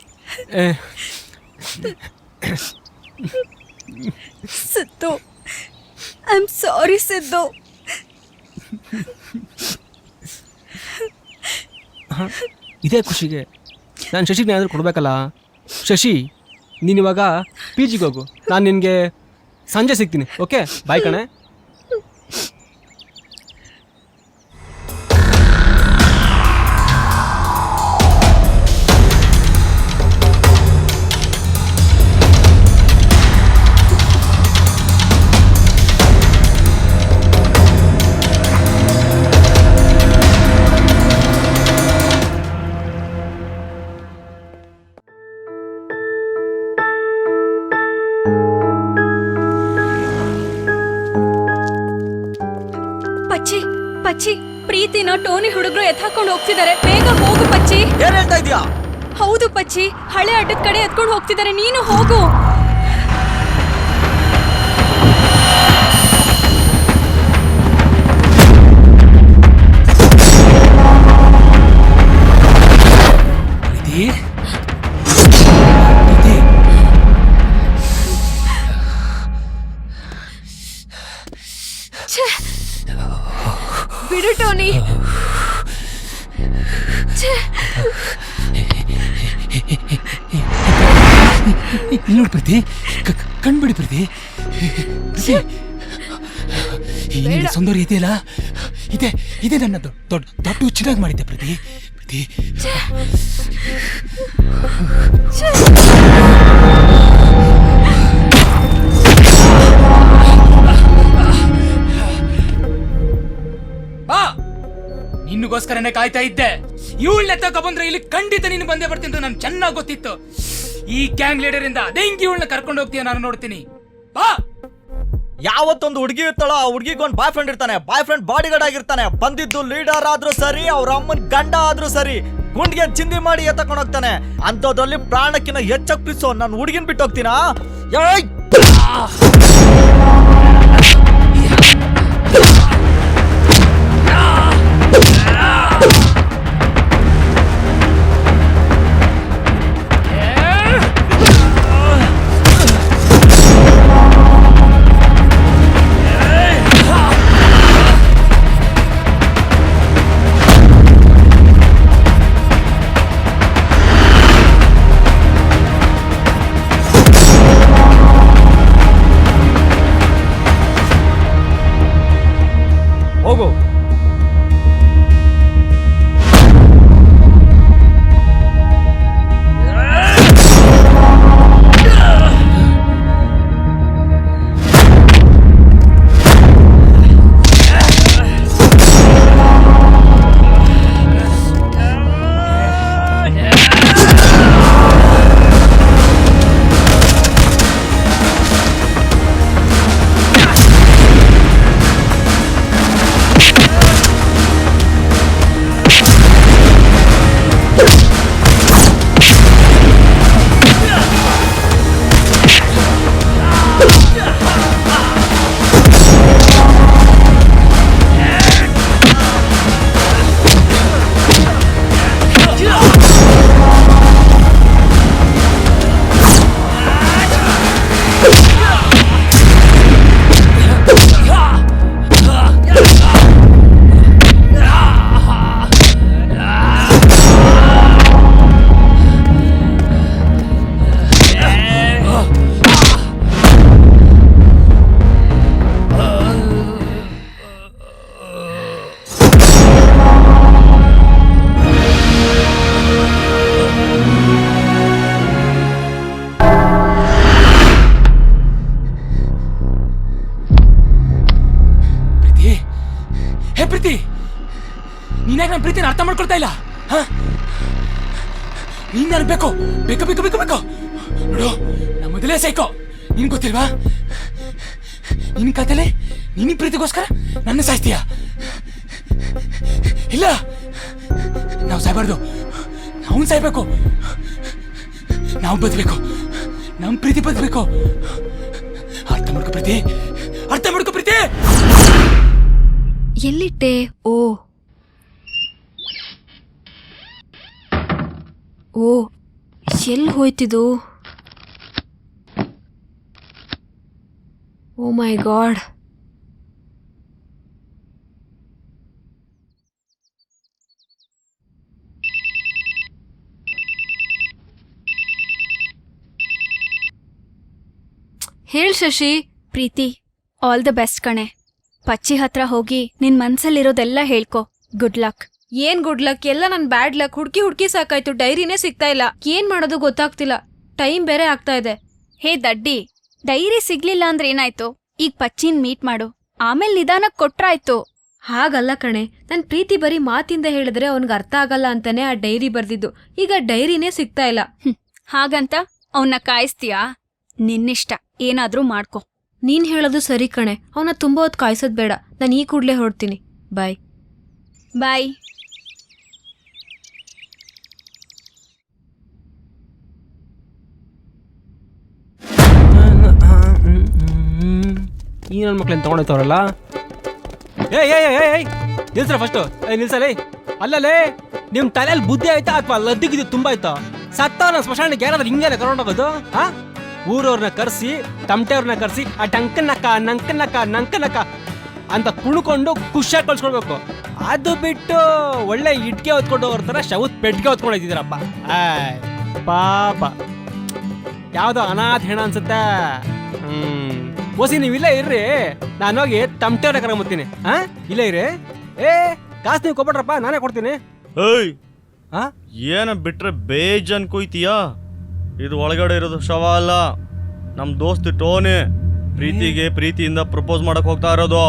ಸಿದ್ದು, ಐ ಆಮ್ ಸಾರಿ ಸಿದ್ದು. ಇದೇ ಖುಷಿಗೆ ನಾನು ಶಶಿಗೆ ಏನಾದರೂ ಕೊಡಬೇಕಲ್ಲ. ಶಶಿ, ನೀನಿವಾಗ ಪಿ ಜಿಗೆ ಹೋಗು, ನಾನು ನಿನಗೆ ಸಂಜೆ ಸಿಗ್ತೀನಿ. ಓಕೆ, ಬಾಯ್ ಕಣೆ. ಪಚ್ಚಿ ಪಚ್ಚಿ ಪ್ರೀತಿನ ಟೋನಿ ಹುಡುಗರು ಎತ್ತಾಕೊಂಡು ಹೋಗ್ತಿದ್ದಾರೆ, ಬೇಗ ಹೋಗು ಪಚ್ಚಿ. ಏನ್ ಹೇಳ್ತಾ ಇದೀಯಾ? ಹೌದು ಪಚ್ಚಿ, ಹಳೆ ಅಡ್ಡದ ಕಡೆ ಎತ್ಕೊಂಡು ಹೋಗ್ತಿದ್ದಾರೆ, ನೀನು ಹೋಗು. ಬಿಡು ಟೋನಿ. ನೋಡಿ ಪ್ರೀತಿ, ಕಣ್ಬಿಡಿ ಪ್ರೀತಿ. ಈ ಸೌಂದರ್ಯ ಇದೆಯಲ್ಲ, ಇದೇ ನನ್ನ ದೊಡ್ಡ ಹುಚ್ಚಿನಾಗಿ ಮಾಡಿದ್ದೆ ಪ್ರೀತಿ. ಪ್ರೀತಿ ಬಾ, ನಿನ್ಗೋಸ್ಕರನೇ ಕಾಯ್ತಾ ಇದ್ದೆ. ಇವಳನ್ನ ತಕ ಬಂದ್ರೆ ಇಲ್ಲಿ ಖಂಡಿತ ನೀನು ಬಂದೇ ಬರ್ತೀನಿ ಅಂತ ನನ್ಗೆ ಚೆನ್ನಾಗಿ ಗೊತ್ತಿತ್ತು. ಈ ಗ್ಯಾಂಗ್ ಲೀಡರ್ ಇಂದ ಅದೇ ಹಿಂಗೆ ಇವಳನ್ನ ಕರ್ಕೊಂಡು ಹೋಗ್ತೀಯ, ನಾನು ನೋಡ್ತೀನಿ. ಬಾ. ಯಾವತ್ತೊಂದು ಹುಡುಗಿ ಇರ್ತಾಳೋ ಆ ಹುಡುಗಿಗೆ ಒಂದು ಬಾಯ್ ಫ್ರೆಂಡ್ ಇರ್ತಾನೆ. ಬಾಯ್ ಫ್ರೆಂಡ್ ಬಾಡಿ ಗಾರ್ಡ್ ಆಗಿರ್ತಾನೆ. ಬಂದಿದ್ದು ಲೀಡರ್ ಆದ್ರೂ ಸರಿ, ಅವ್ರ ಅಮ್ಮನ ಗಂಡ ಆದ್ರೂ ಸರಿ, ಗುಂಡಿಗೆ ಚಿಂದಿ ಮಾಡಿ ಎತ್ತಕೊಂಡು ಹೋಗ್ತಾನೆ. ಅಂತದ್ರಲ್ಲಿ ಪ್ರಾಣಕ್ಕಿಂತ ಹೆಚ್ಚಾಗಿ ಪ್ರೀತಿಸೋ ನನ್ನ ಹುಡುಗಿನ ಬಿಟ್ಟು ಹೋಗ್ತೀನಾ? ಹೋಗು. ಪ್ರೀತಿ, ನೀನಾಗ ನನ್ನ ಪ್ರೀತಿನ ಅರ್ಥ ಮಾಡ್ಕೊಳ್ತಾ ಇಲ್ಲ. ನೀನ್ ನನಗೆ ಬೇಕು ಬೇಕು ಬೇಕು ಬೇಕು ಬೇಕು ನೋಡು, ನಾ ಮೊದಲೇ ಸೈಕೋ, ನಿನ್ ಗೊತ್ತಿಲ್ವಾ? ನಿನ್ ಕತೆಲೆ ನಿನ್ನ ಪ್ರೀತಿಗೋಸ್ಕರ ನನ್ನ ಸಾಯ್ತೀಯ? ಇಲ್ಲ, ನಾವು ಸಾಯ್ಬಾರ್ದು, ನಾವು ಸಾಯ್ಬೇಕು. ನಾವು ಬದುಕಬೇಕು, ನಮ್ಮ ಪ್ರೀತಿ ಬದುಕಬೇಕು. ಅರ್ಥ ಮಾಡ್ಕೊ ಪ್ರೀತಿ, ಅರ್ಥ ಮಾಡ್ಕೊ ಪ್ರೀತಿ. ಎಲ್ಲಿಟ್ಟೆ? ಓ ಎಲ್ಲಿ ಹೋಯ್ತಿದು? ಓ ಮೈ ಗಾಡ್. ಹೇಳ್ Shashi. Preethi, all the best ಕಣೆ. ಪಚ್ಚಿ ಹತ್ರ ಹೋಗಿ ನಿನ್ ಮನ್ಸಲ್ಲಿರೋದೆಲ್ಲ ಹೇಳ್ಕೊ. Good luck. ಏನ್ ಗುಡ್ ಲಕ್? ಎಲ್ಲ ನನ್ ಬ್ಯಾಡ್ ಲಕ್. ಹುಡ್ಕಿ ಸಾಕಾಯ್ತು, ಡೈರಿನೇ ಸಿಗ್ತಾ ಇಲ್ಲ. ಏನ್ ಮಾಡೋದು ಗೊತ್ತಾಗ್ತಿಲ್ಲ. ಟೈಮ್ ಬೇರೆ ಆಗ್ತಾ ಇದೆ. ಹೇ ದಡ್ಡಿ, ಡೈರಿ ಸಿಗ್ಲಿಲ್ಲ ಅಂದ್ರೆ ಏನಾಯ್ತು? ಈಗ ಪಚ್ಚಿನ್ ಮೀಟ್ ಮಾಡು, ಆಮೇಲೆ ನಿಧಾನಕ್ ಕೊಟ್ರಾಯ್ತು. ಹಾಗಲ್ಲ ಕಣೆ, ನನ್ ಪ್ರೀತಿ ಬರೀ ಮಾತಿಂದ ಹೇಳಿದ್ರೆ ಅವನ್ಗೆ ಅರ್ಥ ಆಗಲ್ಲ ಅಂತಾನೆ ಆ ಡೈರಿ ಬರ್ದಿದ್ದು. ಈಗ ಡೈರಿನೇ ಸಿಗ್ತಾ ಇಲ್ಲ. ಹಾಗಂತ ಅವನ್ನ ಕಾಯಿಸ್ತೀಯಾ? ನಿನ್ನಿಷ್ಟ, ಏನಾದ್ರೂ ಮಾಡ್ಕೊ. ನೀನ್ ಹೇಳೋದು ಸರಿ ಕಣೆ, ಅವನ ತುಂಬಾ ಹೊತ್ತು ಕಾಯ್ಸೋದ್ ಬೇಡ. ನಾನು ಈ ಕೂಡ್ಲೆ ಹೊರಡ್ತೀನಿ. ಬಾಯ್. ಬಾಯ್. ಈ ನನ್ನ ಮಕ್ಳೇನು ತೊಗೊಂಡೋಯ್ತವ್ರಲ್ಲ. ಏಯ್ ನಿಲ್ಸ್ರ ಫಸ್ಟು. ನಿಲ್ಸಲೇ. ಅಲ್ಲಲೇ ನಿಮ್ಮ ತಲೆಯಲ್ಲಿ ಬುದ್ಧಿ ಆಯ್ತಾ ಅಥವಾ ಲದ್ದಿಗಿದ್ದು ತುಂಬ ಆಯ್ತಾ? ಸತ್ತವನ ಸ್ಮಶಾನಕ್ಕೆ ಯಾರಾದ್ರೂ ಹಿಂಗೇನೆ ಕರ್ಕೊಂಡೋಗೋದು? ಊರವ್ರನ್ನ ಕರೆಸಿ ತಮಟೆಯವ್ರನ್ನ ಕರೆಸಿ ಆ ನಂಕನಕ್ಕ ಅಂತ ಕುಣ್ಕೊಂಡು ಖುಷಿಯಾಗಿ ಕಳ್ಸ್ಕೊಳ್ಬೇಕು. ಅದು ಬಿಟ್ಟು ಒಳ್ಳೆ ಇಟ್ಕೆ ಹೊತ್ಕೊಂಡು ಹೋಗೋರ್ ಥರ ಶವತ್ ಪೆಟ್ಟಿಗೆ ಹೊತ್ಕೊಂಡಿದ್ದೀರಪ್ಪ. ಪಾಪ ಯಾವುದೋ ಅನಾಥ ಹೆಣ ಅನ್ಸುತ್ತೆ. ಓಸಿ ನೀವಿಲ್ಲ ಇರ್ರಿ, ನಾನು ಹೋಗಿ ತಮಟೆಯವ್ರನ್ನ ಕರ್ಕೊಂಬತ್ತೀನಿ. ಇಲ್ಲ ಇರ್ರಿ. ಕಾಸು ನೀವು ಕೊಟ್ಬಿಟ್ರಪ್ಪ, ನಾನೇ ಕೊಡ್ತೀನಿ. ಏಯ್ ಏನ ಬಿಟ್ರೆ ಬೇಜನ್ ಕೊಯ್ತೀಯಾ? ಇದು ಒಳಗಡೆ ಇರೋದು ಶವ ಅಲ್ಲ, ನಮ್ ದೋಸ್ತ್ ಟೋನಿ ಪ್ರೀತಿಗೆ ಪ್ರೀತಿಯಿಂದ ಪ್ರಪೋಸ್ ಮಾಡಕ್ ಹೋಗ್ತಾ ಇರೋದು.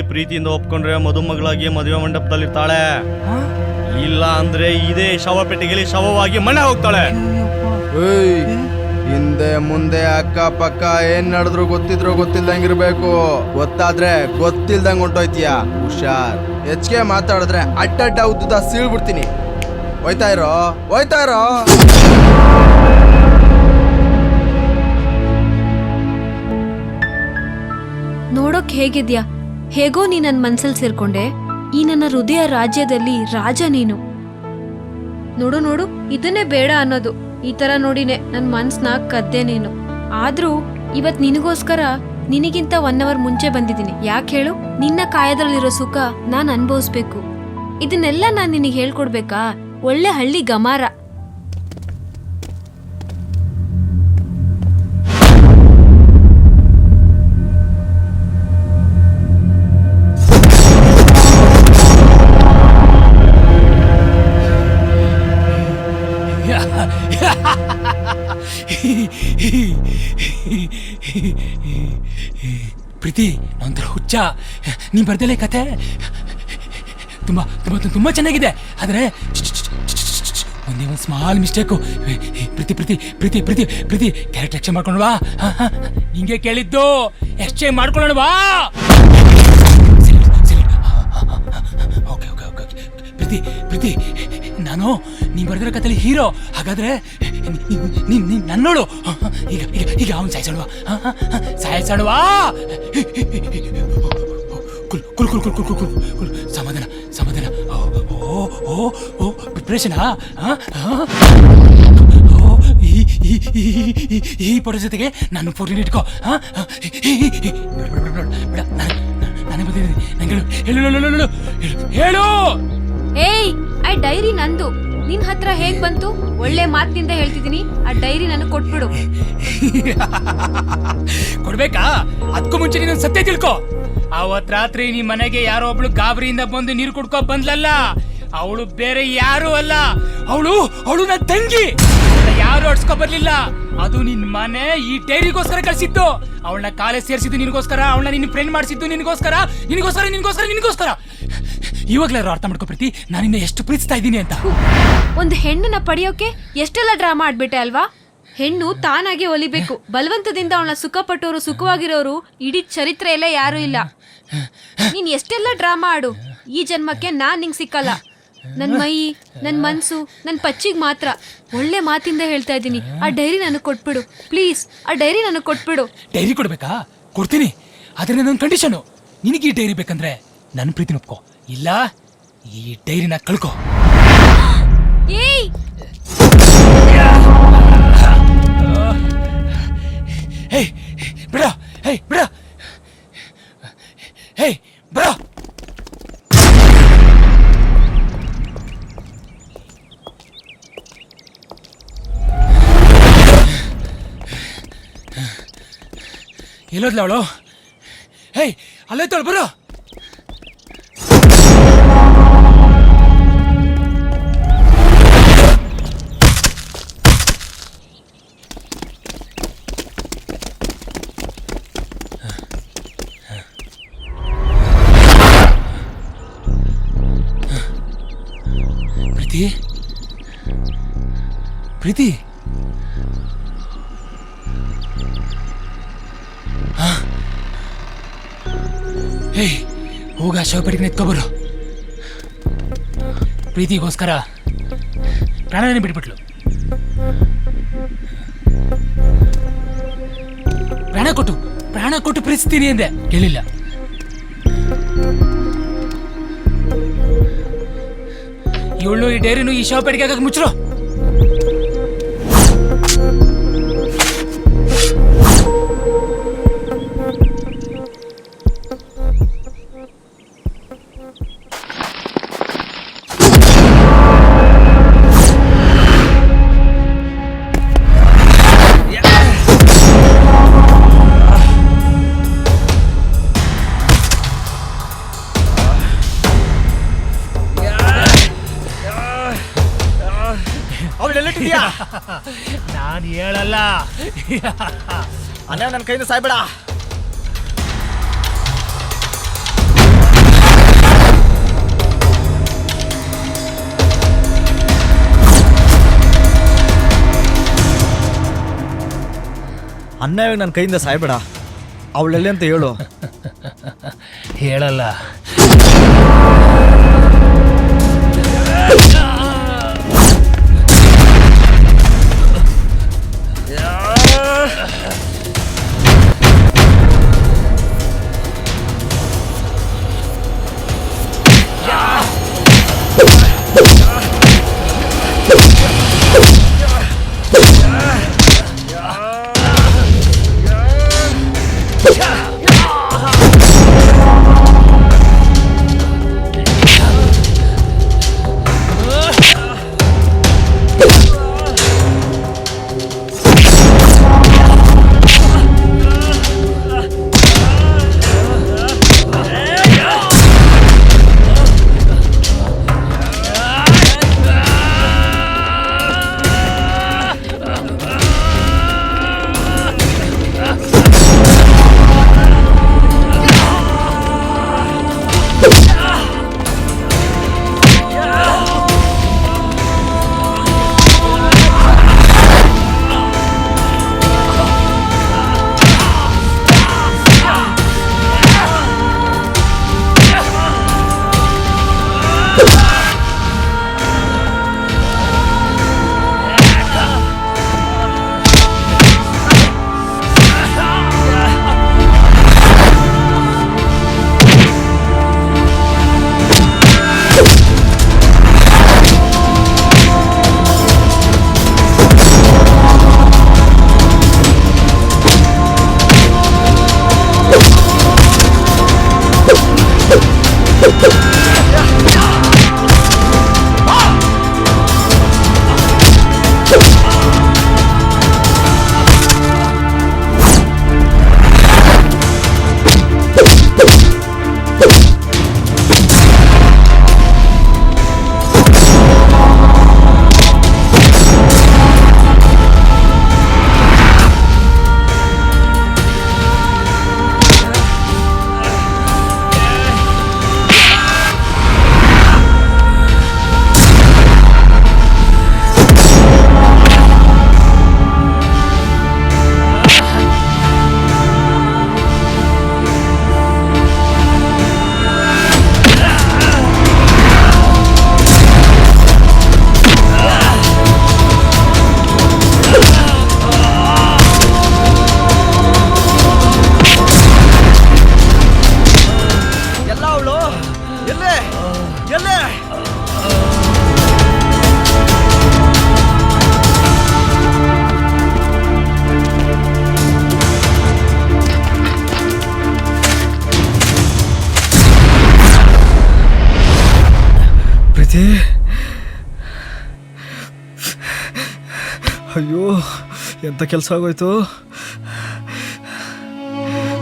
ಪ್ರೀತಿಯಿಂದ ಒಪ್ಕೊಂಡ್ರೆ ಮದುಮಗಳಾಗಿ ಮದುವೆ ಮಂಟಪದಲ್ಲಿರ್ತಾಳೆ, ಇಲ್ಲ ಅಂದ್ರೆ ಇದೇ ಶವ ಪೆಟ್ಟಿಗೆಲಿ ಶವವಾಗಿ ಮನೆ ಹೋಗ್ತಾಳೆ. ಹಿಂದೆ ಮುಂದೆ ಅಕ್ಕ ಪಕ್ಕ ಏನ್ ನಡೆದ್ರು ಗೊತ್ತಿದ್ರು ಗೊತ್ತಿಲ್ದಂಗಿರ್ಬೇಕು. ಗೊತ್ತಾದ್ರೆ ಗೊತ್ತಿಲ್ದಂಗ್ ಹೊಂಟೋಯ್ತೀಯ. ಹುಷಾರ್. ಹೆಚ್ಚಿಗೆ ಮಾತಾಡಿದ್ರೆ ಅಡ್ಡ ಉದ್ದ ಸೀಳ್ಬಿಡ್ತೀನಿ. ಹೋಯ್ತಾ ಇರೋ. ನೋಡೋಕ್ ಹೇಗಿದ್ಯಾ? ಹೇಗೋ ನೀ ನನ್ನ ಮನ್ಸಲ್ಲಿ ಸೇರ್ಕೊಂಡೆ. ಈ ನನ್ನ ಹೃದಯ ರಾಜ್ಯದಲ್ಲಿ ರಾಜ ನೀನು. ನೋಡು ಇದನ್ನೇ ಬೇಡ ಅನ್ನೋದು. ಈ ತರ ನೋಡಿನೆ ನನ್ನ ಮನ್ಸ್ನ ಕದ್ದೆ ನೀನು. ಆದ್ರೂ ಇವತ್ ನಿನಗೋಸ್ಕರ ನಿನಗಿಂತ 1 ಅವರ್ ಮುಂಚೆ ಬಂದಿದ್ದೀನಿ. ಯಾಕೆ ಹೇಳು? ನಿನ್ನ ಕಾಯದಲ್ಲಿರೋ ಸುಖ ನಾನ್ ಅನ್ಭವಿಸ್ಬೇಕು. ಇದನ್ನೆಲ್ಲ ನಾನ್ ನಿನಗೆ ಹೇಳ್ಕೊಡ್ಬೇಕಾ? ಒಳ್ಳೆ ಹಳ್ಳಿ ಗಮಾರ. ಪ್ರೀತಿ ಒಂಥರ ಹುಚ್ಚ. ನೀ ಬರ್ದಲೇ ಕತೆ ತುಂಬಾ ತುಂಬಾ ತುಂಬಾ ಚೆನ್ನಾಗಿದೆ. ಆದ್ರೆ ಒಂದೇ ಒಂದು ಸ್ಮಾಲ್ ಮಿಸ್ಟೇಕು. ಪ್ರೀತಿ ಪ್ರೀತಿ ಪ್ರೀತಿ ಪ್ರೀತಿ ಪ್ರೀತಿ ಕ್ಯಾರೆಕ್ಟರ್ ಎಕ್ಸ್ಚೇಂಜ್ ಮಾಡ್ಕೊಂಡ್ವಾ? ಹಿಂಗೆ ಕೇಳಿದ್ದು, ಎಕ್ಸ್ಚೇಂಜ್ ಮಾಡ್ಕೊಳ್ಳೋಣವಾ? ಓಕೆ ಓಕೆ ಓಕೆ ಪ್ರೀತಿ ಪ್ರೀತಿ, ನಾನು ನೀ ಬರ್ದಿರೋ ಕಥೆಲಿ ಹೀರೋ. ಹಾಗಾದ್ರೆ ನನ್ನೋಳು. ಈಗ ಈಗ ಈಗ ಅವನು ಸಾಯಿಸೋಣವಾ? ಕುಲ್ ಕುಲ್ ಕುಲ್ ಕುಲ್ ಕುಲ್ ಕುಲ್ ಕುಲ್ ಸಮಾಧಾನ ಸಮಾಧಾನ. ಓ ಪ್ರಿಪ್ರೇಷನ್. ಈ ಫೋಟೋ ಜೊತೆಗೆ ನನ್ನ ಫೋಟೋ ಇಟ್ಕೋ. ಬೇಡ, ನಾನೇ ಬಂದಿದ್ದೀನಿ. ನಂಗೆ ಹೇಳು. ಏಯ್, ಆ ಡೈರಿ ನಂದು. ನಿನ್ ಹತ್ರ ಹೇಗ್ ಬಂತು? ಒಳ್ಳೆ ಮಾತಿನಿಂದ ಹೇಳ್ತಿದ್ದೀನಿ, ಆ ಡೈರಿ ನನಗೆ ಕೊಟ್ಬಿಡು. ಕೊಡ್ಬೇಕಾ? ಅದಕ್ಕೂ ಮುಂಚೆ ನೀನು ಸತ್ಯ ತಿಳ್ಕೊ. ಅವತ್ ರಾತ್ರಿ ನಿಮ್ ಮನೆಗೆ ಯಾರೋ ಒಬ್ಳು ಗಾಬರಿಯಿಂದ ಬಂದು ನೀರು ಕುಡ್ಕೊ ಬಂದ್ಲಲ್ಲ, ಅವಳು ಬೇರೆ ಯಾರು ಅಲ್ಲ. ಅವಳು ನನ್ನ ತಂಗಿ. ಯಾರು ಅಡ್ಸ್ಕೊ ಬರ್ಲಿಲ್ಲ. ಅದು ನಿನ್ ಮನೆ ಈ ಡೈರಿಗೋಸ್ಕರ ಕಳ್ಸಿದ್ದು. ಅವಳನ್ನ ಕಾಲೇಜ್ ಸೇರಿಸಿದ್ದು ನಿನಗೋಸ್ಕರ, ಅವಳನ್ನ ನಿನ್ನ ಫ್ರೆಂಡ್ ಮಾಡಿಸಿದ್ದು ನಿನಗೋಸ್ಕರ. ಇವಾಗ್ಲಾರು ಅರ್ಥ ಮಾಡ್ಕೊ ಪ್ರೀತಿ, ನಾನಿನ್ನ ಎಷ್ಟು ಪ್ರೀತಿಸ್ತಾ ಇದ್ದೀನಿ ಅಂತ. ಒಂದು ಹೆಣ್ಣನ್ನ ಪಡೆಯೋಕೆ ಎಷ್ಟೆಲ್ಲ ಡ್ರಾಮಾ ಆಡ್ಬಿಟ್ಟೆ ಅಲ್ವಾ? ಹೆಣ್ಣು ತಾನಾಗೆ ಒಲಿಬೇಕು. ಬಲವಂತದಿಂದ ಅವಳ ಸುಖ ಪಟ್ಟೋರು, ಸುಖವಾಗಿರೋರು ಇಡೀ ಚರಿತ್ರೆ ಎಲ್ಲ ಯಾರು ಇಲ್ಲ. ನೀನ್ ಎಷ್ಟೆಲ್ಲ ಡ್ರಾಮಾ ಆಡು, ಈ ಜನ್ಮಕ್ಕೆ ನಾನ್ ನಿಂಗೆ ಸಿಕ್ಕಲ್ಲ. ನನ್ ಮೈ, ನನ್ ಮನ್ಸು, ನನ್ ಪಚ್ಚಿಗ್ ಮಾತ್ರ. ಒಳ್ಳೆ ಮಾತಿಂದ ಹೇಳ್ತಾ ಇದ್ದೀನಿ, ಆ ಡೈರಿ ನನಗೆ ಕೊಟ್ಬಿಡು ಪ್ಲೀಸ್. ಆ ಡೈರಿ ನನಗೆ ಕೊಟ್ಬಿಡು. ಡೈರಿ ಕೊಡ್ಬೇಕಾ? ಕೊಡ್ತೀನಿ. ಆದ್ರೆ ನನ್ನ ಕಂಡೀಷನು, ನಿನಗೆ ಈ ಡೈರಿ ಬೇಕಂದ್ರೆ ನನ್ನ ಪ್ರೀತಿನ ಒಪ್ಕೋ, ಇಲ್ಲ ಈ ಡೈರಿನ ಕಳ್ಕೋ. ಏಯ್, ಬಿಡ. ಬಿಡ. ಬಿಡ. ಎಲ್ಲೋದ್ಲ ಅವಳು? ಅಲ್ಲೈತವಳು, ಬರೋ. ಪ್ರೀತಿ, ಹೋಗ ಶವಪೆಟ್ಟಿಗೆ ನೆತ್ಕೊಬರು. ಪ್ರೀತಿಗೋಸ್ಕರ ಪ್ರಾಣನೇ ಬಿಟ್ಬಿಟ್ಲು. ಪ್ರಾಣ ಕೊಟ್ಟು ಪ್ರೀತಿಸ್ತೀನಿ ಅಂದೆ, ಕೇಳಿಲ್ಲ. ಇವಳು ಈ ಡೈರಿನೂ ಈ ಶವಪೆಟ್ಟಿಗೆ ಆಗಕ್ಕೆ ಮುಚ್ಚರು. ನಾನು ಹೇಳಲ್ಲ. ಅನ್ಯ ನನ್ನ ಕೈಯಿಂದ ಸಾಯ್ಬೇಡ. ಅನ್ಯಾಯವಾಗಿ ನನ್ನ ಕೈಯಿಂದ ಸಾಯ್ಬೇಡ. ಅವಳೆಲ್ಲಿ ಅಂತ ಹೇಳು. ಹೇಳಲ್ಲ. ಅಯ್ಯೋ ಎಂಥ ಕೆಲಸ ಆಗೋಯ್ತು.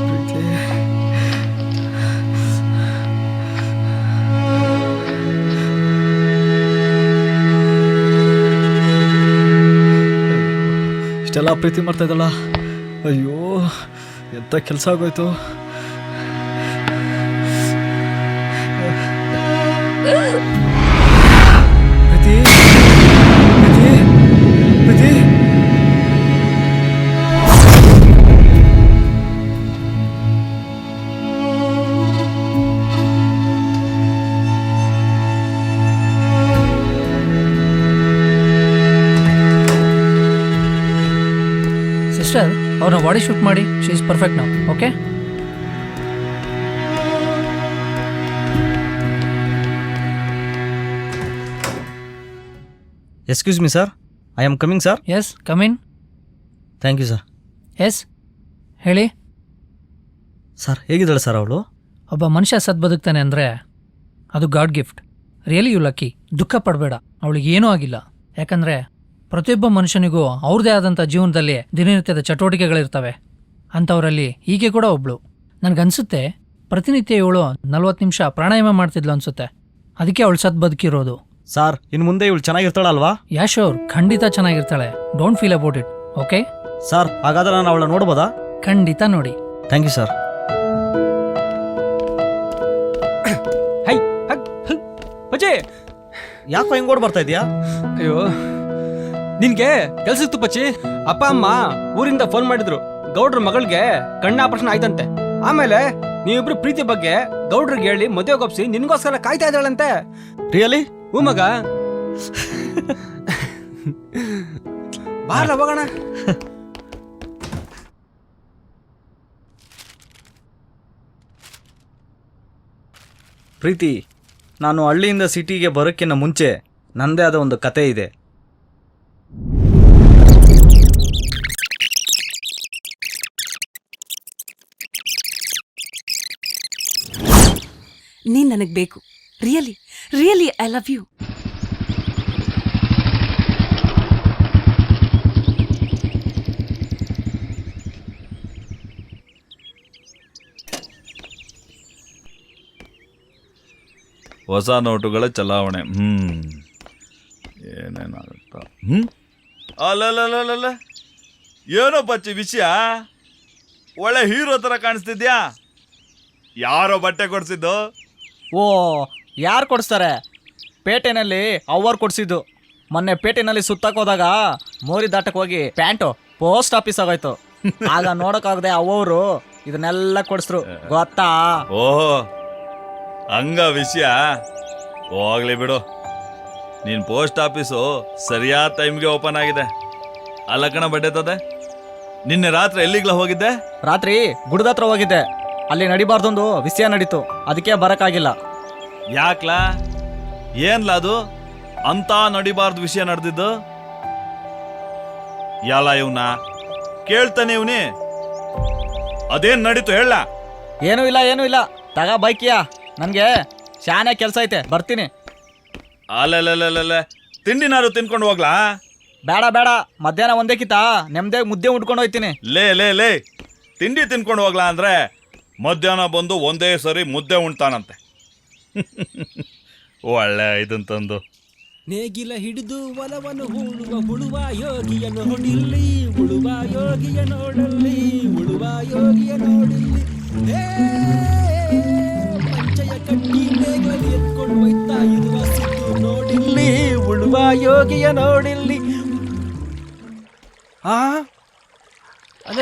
ಪ್ರೀತಿ ಇಷ್ಟೆಲ್ಲ ಪ್ರೀತಿ ಮಾಡ್ತಾ ಇದ್ದಲ್ಲ. ಅಯ್ಯೋ ಎಂಥ ಕೆಲಸ ಆಗೋಯ್ತು. ಪ್ರೀತಿ ಪ್ರೀತಿ ಪ್ರೀತಿ ಅವ್ರನ್ನ ಬಾಡಿ ಶೂಟ್ ಮಾಡಿ, ಶಿ ಇಸ್ ಪರ್ಫೆಕ್ಟ್ ನಾವು. Okay, excuse me sir, I am coming sir. Yes come in. Thank you sir. Yes ಹೇಳಿ. ಸರ್ ಹೇಗಿದ್ದಾಳೆ ಸರ್ ಅವಳು? ಒಬ್ಬ ಮನುಷ್ಯ ಸತ್ ಬದುಕ್ತಾನೆ ಅಂದರೆ ಅದು god gift. Really you lucky. ದುಃಖ ಪಡಬೇಡ, ಅವಳಿಗೆ ಏನೂ ಆಗಿಲ್ಲ. ಯಾಕಂದರೆ ಪ್ರತಿಯೊಬ್ಬ ಮನುಷ್ಯನಿಗೂ ಅವ್ರದ್ದೇ ಆದಂಥ ಜೀವನದಲ್ಲಿ ದಿನನಿತ್ಯದ ಚಟುವಟಿಕೆಗಳಿರ್ತವೆ. ಅಂಥವರಲ್ಲಿ ಹೀಗೆ ಕೂಡ ಒಬ್ಳು. ನನಗನ್ಸುತ್ತೆ ಪ್ರತಿನಿತ್ಯ ಇವಳು 40 ನಿಮಿಷ ಪ್ರಾಣಾಯಾಮ ಮಾಡ್ತಿದ್ಲು ಅನ್ಸುತ್ತೆ. ಅದಕ್ಕೆ ಅವಳು ಸತ್ ಬದುಕಿರೋದು. ಸರ್ ಇನ್ನು ಮುಂದೆ ಇವಳು ಚೆನ್ನಾಗಿರ್ತಾಳಲ್ವಾ? ಯಾಶೋರ್ ಖಂಡಿತ ಚೆನ್ನಾಗಿರ್ತಾಳೆ. Don't feel about it. Okay sir, ಹಾಗಾದ್ರೆ ನಾನು ಅವಳ ನೋಡ್ಬೋದಾ? ಖಂಡಿತ ನೋಡಿ. Thank you sir. Hi Pachchi, ಯಾಕೋ ಹಿಂಗ್ ಓಡ್ ಬರ್ತಾ ಇದೆಯಾ? ಅಯ್ಯೋ ನಿನ್ಗೆ ಕೆಲ್ಸ ಇತ್ತು ಪಚ್ಚಿ. ಅಪ್ಪ ಅಮ್ಮ ಊರಿಂದ ಫೋನ್ ಮಾಡಿದ್ರು, ಗೌಡ್ರ ಮಗಳಿಗೆ ಕಣ್ಣ ಆಪರೇಷನ್ ಆಯ್ತಂತೆ. ಆಮೇಲೆ ನೀವಿಬ್ರು ಪ್ರೀತಿ ಬಗ್ಗೆ ಗೌಡ್ರಿಗೆ ಹೇಳಿ ಮದುವೆ ಒಪ್ಸಿ ನಿನ್ಗೋಸ್ಕರ ಕಾಯ್ತಾ ಇದ್ದಾಳಂತೆ. ರಿಯಲಿ? ಹೂ ಮಗ, ಬಾರ್ಲ ಹೋಗೋಣ. ಪ್ರೀತಿ, ನಾನು ಹಳ್ಳಿಯಿಂದ ಸಿಟಿಗೆ ಬರೋಕ್ಕಿಂತ ಮುಂಚೆ ನನ್ನದೇ ಆದ ಒಂದು ಕತೆ ಇದೆ. ನೀನ್ ನನಗ್ ಬೇಕು. Really really I love you. ಹೊಸ ನೋಟುಗಳ ಚಲಾವಣೆ. ಏನೇನಾಗುತ್ತ? ಅಲ್ಲಲ್ಲ, ಏನೋ ಪಚ್ಚಿ ವಿಷಯ? ಒಳ್ಳೆ ಹೀರೋ ಥರ ಕಾಣಿಸ್ತಿದ್ಯಾ? ಯಾರೋ ಬಟ್ಟೆ ಕೊಡ್ಸಿದ್ದು? ಓ, ಯಾರು ಕೊಡಿಸ್ತಾರೆ? ಪೇಟೆನಲ್ಲಿ ಅವ್ವರು ಕೊಡಿಸಿದ್ದು. ಮೊನ್ನೆ ಪೇಟೆನಲ್ಲಿ ಸುತ್ತಕ್ಕೋದಾಗ ಮೋರಿ ದಾಟಕ್ಕೆ ಹೋಗಿ ಪ್ಯಾಂಟು ಪೋಸ್ಟ್ ಆಫೀಸ್ ಆಗೋಯ್ತು. ಆಗ ನೋಡೋಕ್ಕಾಗದೆ ಅವ್ವರು ಇದನ್ನೆಲ್ಲ ಕೊಡಿಸ್ರು, ಗೊತ್ತಾ? ಓಹೋ, ಹಂಗ ವಿಷಯ. ಹೋಗ್ಲಿ ಬಿಡು. ನೀನ್ ಪೋಸ್ಟ್ ಆಫೀಸು ಸರಿಯಾದ ಟೈಮ್ಗೆ ಓಪನ್ ಆಗಿದೆ. ಅಲ್ಲ ಕಣ ಬಡ್ಡೆತದೆ. ನಿನ್ನೆ ರಾತ್ರಿ ಎಲ್ಲಿಗ್ಲ ಹೋಗಿದ್ದೆ? ರಾತ್ರಿ ಗುಡ್ದ ಹತ್ರ ಹೋಗಿದ್ದೆ. ಅಲ್ಲಿ ನಡಿಬಾರ್ದೊಂದು ವಿಷಯ ನಡೀತು, ಅದಕ್ಕೆ ಬರಕ್ಕಾಗಿಲ್ಲ. ಯಾಕ್ಲಾ? ಏನ್ಲ ಅದು ಅಂತ ನಡಿಬಾರ್ದು ವಿಷಯ ನಡೆದಿದ್ದು? ಯಾಲ ಇವ್ನ ಕೇಳ್ತಾನೆ ಇವ್ನಿ. ಅದೇನ್ ನಡೀತು ಹೇಳ. ಏನೂ ಇಲ್ಲ ತಗ ಬೈಕಿಯಾ, ನನಗೆ ಶಾನೆ ಕೆಲಸ ಐತೆ, ಬರ್ತೀನಿ. ಅಲ್ಲ ತಿಂಡಿನಾರು ತಿನ್ಕೊಂಡು ಹೋಗ್ಲಾ? ಬೇಡ, ಮಧ್ಯಾಹ್ನ ಒಂದೇ ಕಿತಾ ನೆಮ್ಮದಿ ಮುದ್ದೆ ಉಟ್ಕೊಂಡು ಹೋಗ್ತೀನಿ. ಲೇ ತಿಂಡಿ ತಿನ್ಕೊಂಡು ಹೋಗ್ಲಾ ಅಂದ್ರೆ ಮಧ್ಯಾಹ್ನ ಬಂದು ಒಂದೇ ಸರಿ ಮುದ್ದೆ ಉಣ್ತಾನಂತೆ. ಒಳ್ಳೆ ಇದಂತಂದು ನೇಗಿಲ ಹಿಡಿದು ಒಲವನ್ನು ಹುಳುವ ಯೋಗಿಯ ನೋಡಿಲ್ಲಿ, ಉಳುವ ಯೋಗಿಯ ನೋಡಲ್ಲಿ, ಉಳುವ ಯೋಗಿಯ ನೋಡಿಲ್ಲಿ. ಪಂಚಯ ಕಟ್ಟಿ ನೇಗಿಲ ಎತ್ಕೊಂಡು ಹೋಯ್ತಾ ಇರುವ ಸಿದ್ದು ನೋಡಿಲ್ಲಿ, ಉಳುವ ಯೋಗಿಯ ನೋಡಿಲ್ಲಿ. ಅಲ್ಲ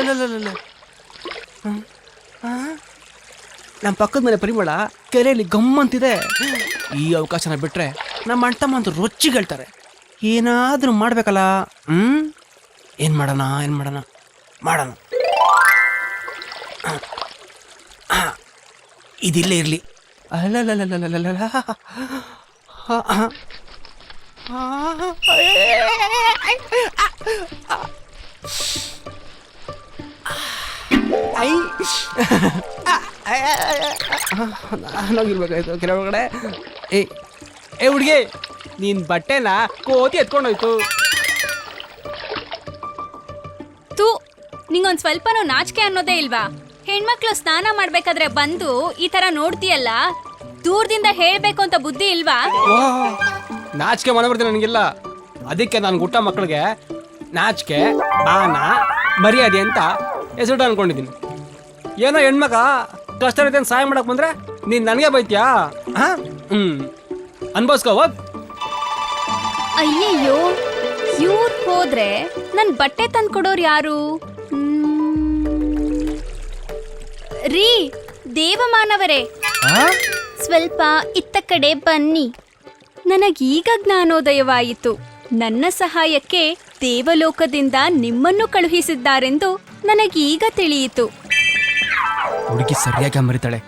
ನಮ್ಮ ಪಕ್ಕದ ಮನೆ ಪರಿಮಳ ಕೆರೆಯಲ್ಲಿ ಗಮ್ಮಂತಿದೆ. ಈ ಅವಕಾಶನ ಬಿಟ್ರೆ ನಮ್ಮ ಅಣ್ತಮ್ಮ ಅಂತ ರೊಚ್ಚಿಗೇಳ್ತಾರೆ. ಏನಾದ್ರೂ ಮಾಡ್ಬೇಕಲ್ಲ. ಏನ್ ಮಾಡೋಣ ಇದಿಲ್ಲೇ ಇರ್ಲಿ. ನಾನೋಗಿರ್ಬೇಕಾಯ್ತು ಕೆಲವೊಳಗಡೆ. ಏ ಹುಡುಗಿ, ನೀನ್ ಬಟ್ಟೆನ ಕೋತಿ ಎತ್ಕೊಂಡೋಯ್ತು. ತೂ, ನಿಂಗೊಂದ್ ಸ್ವಲ್ಪನೂ ನಾಚಿಕೆ ಅನ್ನೋದೇ ಇಲ್ವಾ? ಹೆಣ್ಮಕ್ಳು ಸ್ನಾನ ಮಾಡ್ಬೇಕಾದ್ರೆ ಬಂದು ಈ ತರ ನೋಡ್ತೀಯಲ್ಲ, ದೂರದಿಂದ ಹೇಳ್ಬೇಕು ಅಂತ ಬುದ್ಧಿ ಇಲ್ವಾ? ನಾಚಿಕೆ ಮನೆ ಬರ್ತೀನಿ ನನಗಿಲ್ಲ. ಅದಕ್ಕೆ ನಾನು ಗುಟ್ಟ ಮಕ್ಕಳಿಗೆ ನಾಚಿಕೆ, ಬಾನ, ಮರ್ಯಾದೆ ಅಂತ ಹೆಸರು ಅನ್ಕೊಂಡಿದ್ದೀನಿ. ಏನೋ ಹೆಣ್ಮಗ ಕಷ್ಟ ರೀತಿ ಸಹಾಯ ಮಾಡಕ್ ಬಂದ್ರೆ ನೀನ್ ನನಗೆ ಬೈತ್ಯಾ? ಅನ್ಭವಿಸ್ಕೋ ಹೋಗ್. ಅಯ್ಯಯ್ಯೋ, ಇವ್ರು ಹೋದ್ರೆ ನನ್ ಬಟ್ಟೆ ತಂದು ಕೊಡೋರು ಯಾರು? ರೀ ದೇವಮಾನವರೇ, ಸ್ವಲ್ಪ ಇತ್ತ ಕಡೆ ಬನ್ನಿ. ನನಗೀಗ ಜ್ಞಾನೋದಯವಾಯಿತು. ನನ್ನ ಸಹಾಯಕ್ಕೆ ದೇವಲೋಕದಿಂದ ನಿಮ್ಮನ್ನು ಕಳುಹಿಸಿದ್ದಾರೆಂದು ನನಗೀಗ ತಿಳಿಯಿತು. ಹುಡುಗಿ ಸರಿಯಾಗಿ ಮರಿತಾಳೆ.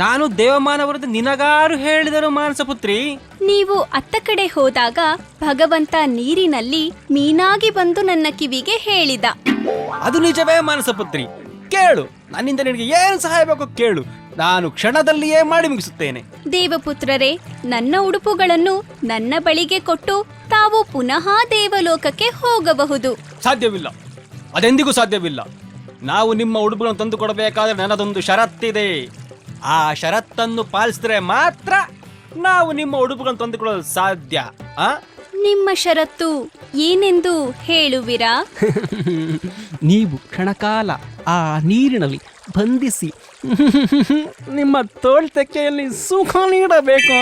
ನಾನು ದೇವಮಾನವರದ್ದು ನಿನಗಾರು ಹೇಳಿದರು ಮಾನಸಪುತ್ರಿ. ನೀವು ಅತ್ತ ಕಡೆ ಹೋದಾಗ ಭಗವಂತ ನೀರಿನಲ್ಲಿ ಮೀನಾಗಿ ಬಂದು ನನ್ನ ಕಿವಿಗೆ ಹೇಳಿದ. ಅದು ನಿಜವೇ ಮಾನಸಪುತ್ರಿ. ಕೇಳು, ನನ್ನಿಂದ ನಿನಗೆ ಏನು ಸಹಾಯ ಬೇಕೋ ಕೇಳು, ನಾನು ಕ್ಷಣದಲ್ಲಿಯೇ ಮಾಡಿ ಮುಗಿಸುತ್ತೇನೆ. ದೇವಪುತ್ರರೇ, ನನ್ನ ಉಡುಪುಗಳನ್ನು ನನ್ನ ಬಳಿಗೆ ಕೊಟ್ಟು ತಾವು ಪುನಃ ದೇವಲೋಕಕ್ಕೆ ಹೋಗಬಹುದು. ಸಾಧ್ಯವಿಲ್ಲ, ಅದೆಂದಿಗೂ ಸಾಧ್ಯವಿಲ್ಲ. ನಾವು ನಿಮ್ಮ ಉಡುಪುಗಳನ್ನು ತಂದು ಕೊಡಬೇಕಾದ್ರೆ ನನ್ನದೊಂದು ಷರತ್ತಿದೆ. ಆ ಷರತ್ತನ್ನು ಪಾಲಿಸಿದ್ರೆ ಮಾತ್ರ ನಾವು ನಿಮ್ಮ ಉಡುಪುಗಳನ್ನು ತಂದುಕೊಡಲು ಸಾಧ್ಯ. ನಿಮ್ಮ ಷರತ್ತು ಏನೆಂದು ಹೇಳುವಿರಾ? ನೀವು ಕ್ಷಣಕಾಲ ಆ ನೀರಿನಲ್ಲಿ ಬಂಧಿಸಿ ನಿಮ್ಮ ತೋಳ್ತೆಕೆಯಲ್ಲಿ ಸುಖ ನೀಡಬೇಕು.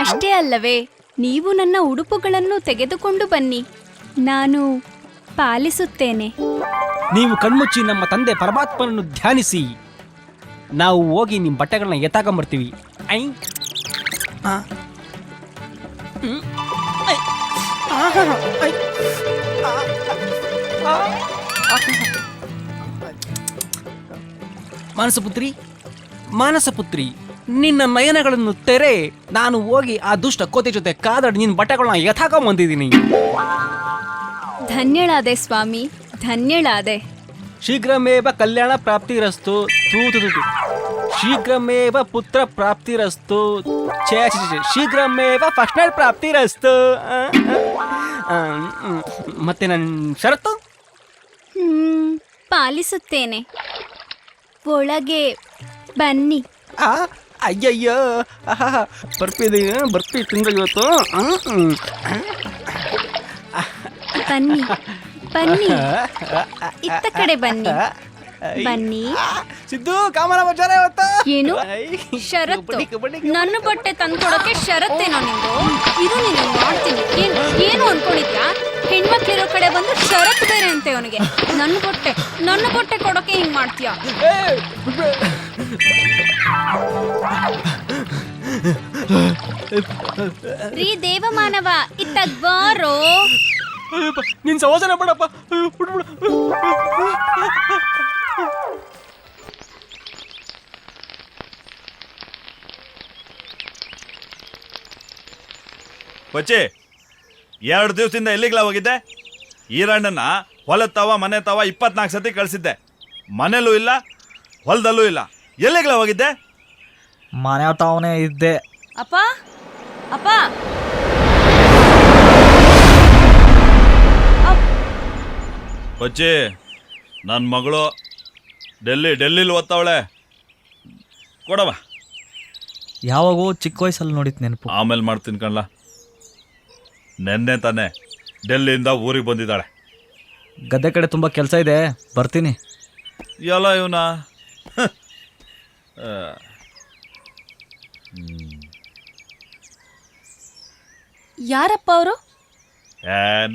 ಅಷ್ಟೇ ಅಲ್ಲವೇ, ನೀವು ನನ್ನ ಉಡುಪುಗಳನ್ನು ತೆಗೆದುಕೊಂಡು ಬನ್ನಿ, ನಾನು ಪಾಲಿಸುತ್ತೇನೆ. ನೀವು ಕಣ್ಮುಚ್ಚಿ ನಮ್ಮ ತಂದೆ ಪರಮಾತ್ಮನನ್ನು ಧ್ಯಾನಿಸಿ. ನಾವು ಹೋಗಿ ನಿಮ್ಮ ಬಟ್ಟೆಗಳನ್ನ ಎತ್ತಾಕೊಂಬರ್ತೀವಿ. ಐ ಆ. ಹ್ಮ್. ಐ. ಆಹಾ. ಐ. ಆ. ಆ. ಮಾನಸಪುತ್ರಿ, ಮಾನಸಪುತ್ರಿ, ನಿನ್ನ ನಯನಗಳನ್ನು ತೆರೆ. ನಾನು ಹೋಗಿ ಆ ದುಷ್ಟ ಕೋತಿ ಜೊತೆ ಕಾದಾಡಿ ನಿನ್ನ ಬಟ್ಟೆಗಳನ್ನ ಎತ್ತಾಕೊಂಬಂದಿದ್ದೀನಿ. ಧನ್ಯಳಾದೆ ಸ್ವಾಮಿ, ಧನ್ಯಳಾದೆ. ಶೀಘ್ರಮೇವ ಕಲ್ಯಾಣ ಪ್ರಾಪ್ತಿರಸ್ತು. ಶೀಘ್ರಮೇವ ಪುತ್ರ ಪ್ರಾಪ್ತಿರಸ್ತು. ಶೀಘ್ರಮೇವ ಫಸ್ಟ್ ನೈಟ್ ಪ್ರಾಪ್ತಿರಸ್ತು. ಮತ್ತೆ ನನ್ನ ಷರತ್ತು ಪಾಲಿಸುತ್ತೇನೆ. ಒಳಗೆ ಬನ್ನಿ. ಅಯ್ಯಯ್ಯೋ, ಬರ್ಪಿ ತಿಂದ ಇವತ್ತು. ಬನ್ನಿ ಬನ್ನಿ, ಇತ್ತ ಕಡೆ ಬನ್ನಿ ಬನ್ನಿ. ಸಿದ್ದು ಕಾಮನ ಬಜಾರ ಇವತ್ತು. ಏನು ಷರತ್ತು? ನನ್ನ ಬಟ್ಟೆ ತಂದ್ಕೊಡಕ್ಕೆ ಷರತ್ತೇನೋ ನಿಂದು? ಇದು ನೀನು ಮಾಡ್ತೀನಿ. ಏನು ಅನ್ಕೊಂಡಿದ್ಯಾ? ಹೆಣ್ಮಕ್ಳಿರೋ ಕಡೆ ಬಂದು ಷರತ್ತು ಬೇರೆ ಅಂತೆ ಅವನಿಗೆ. ನನ್ನ ಬಟ್ಟೆ ಕೊಡೋಕೆ ಹಿಂಗ್ ಮಾಡ್ತೀಯಾ? ರೀ ದೇವಮಾನವ, ಇತ್ತಾಗ ಬಾರೋ. ನಿನ್ ಸಹೋದರ ಬೇಡಪ್ಪ. ಬಚ್ಚಿ, 2 ದಿವಸದಿಂದ ಎಲ್ಲಿಗ್ಲ ಹೋಗಿದ್ದೆ? ಈರಣ್ಣನ ಹೊಲದ ತವ ಮನೆ ತವ 24 ಸತಿ ಕಳಿಸಿದ್ದೆ. ಮನೇಲೂ ಇಲ್ಲ, ಹೊಲದಲ್ಲೂ ಇಲ್ಲ. ಎಲ್ಲಿಗ್ಲ ಹೋಗಿದ್ದೆ? ಮನೆ ತಾವನೇ ಇದ್ದೆ. ಅಪ್ಪ ಅಪ್ಪ, ಬಚ್ಚಿ, ನನ್ನ ಮಗಳು ಡೆಲ್ಲಿಲಿ ಓದ್ತಾವಳೆ. ಕೊಡವ. ಯಾವಾಗೋ ಚಿಕ್ಕ ವಯಸ್ಸಲ್ಲಿ ನೋಡಿದ್ ನೆನಪು. ಆಮೇಲೆ ಮಾಡ್ತೀನಿ ಕಣ್ಲ. ನೆನ್ನೆ ತಾನೆ ಡೆಲ್ಲಿಯಿಂದ ಊರಿಗೆ ಬಂದಿದ್ದಾಳೆ. ಗದ್ದೆ ಕಡೆ ತುಂಬ ಕೆಲಸ ಇದೆ, ಬರ್ತೀನಿ. ಎಲ್ಲ ಇವನ ಯಾರಪ್ಪ ಅವರು?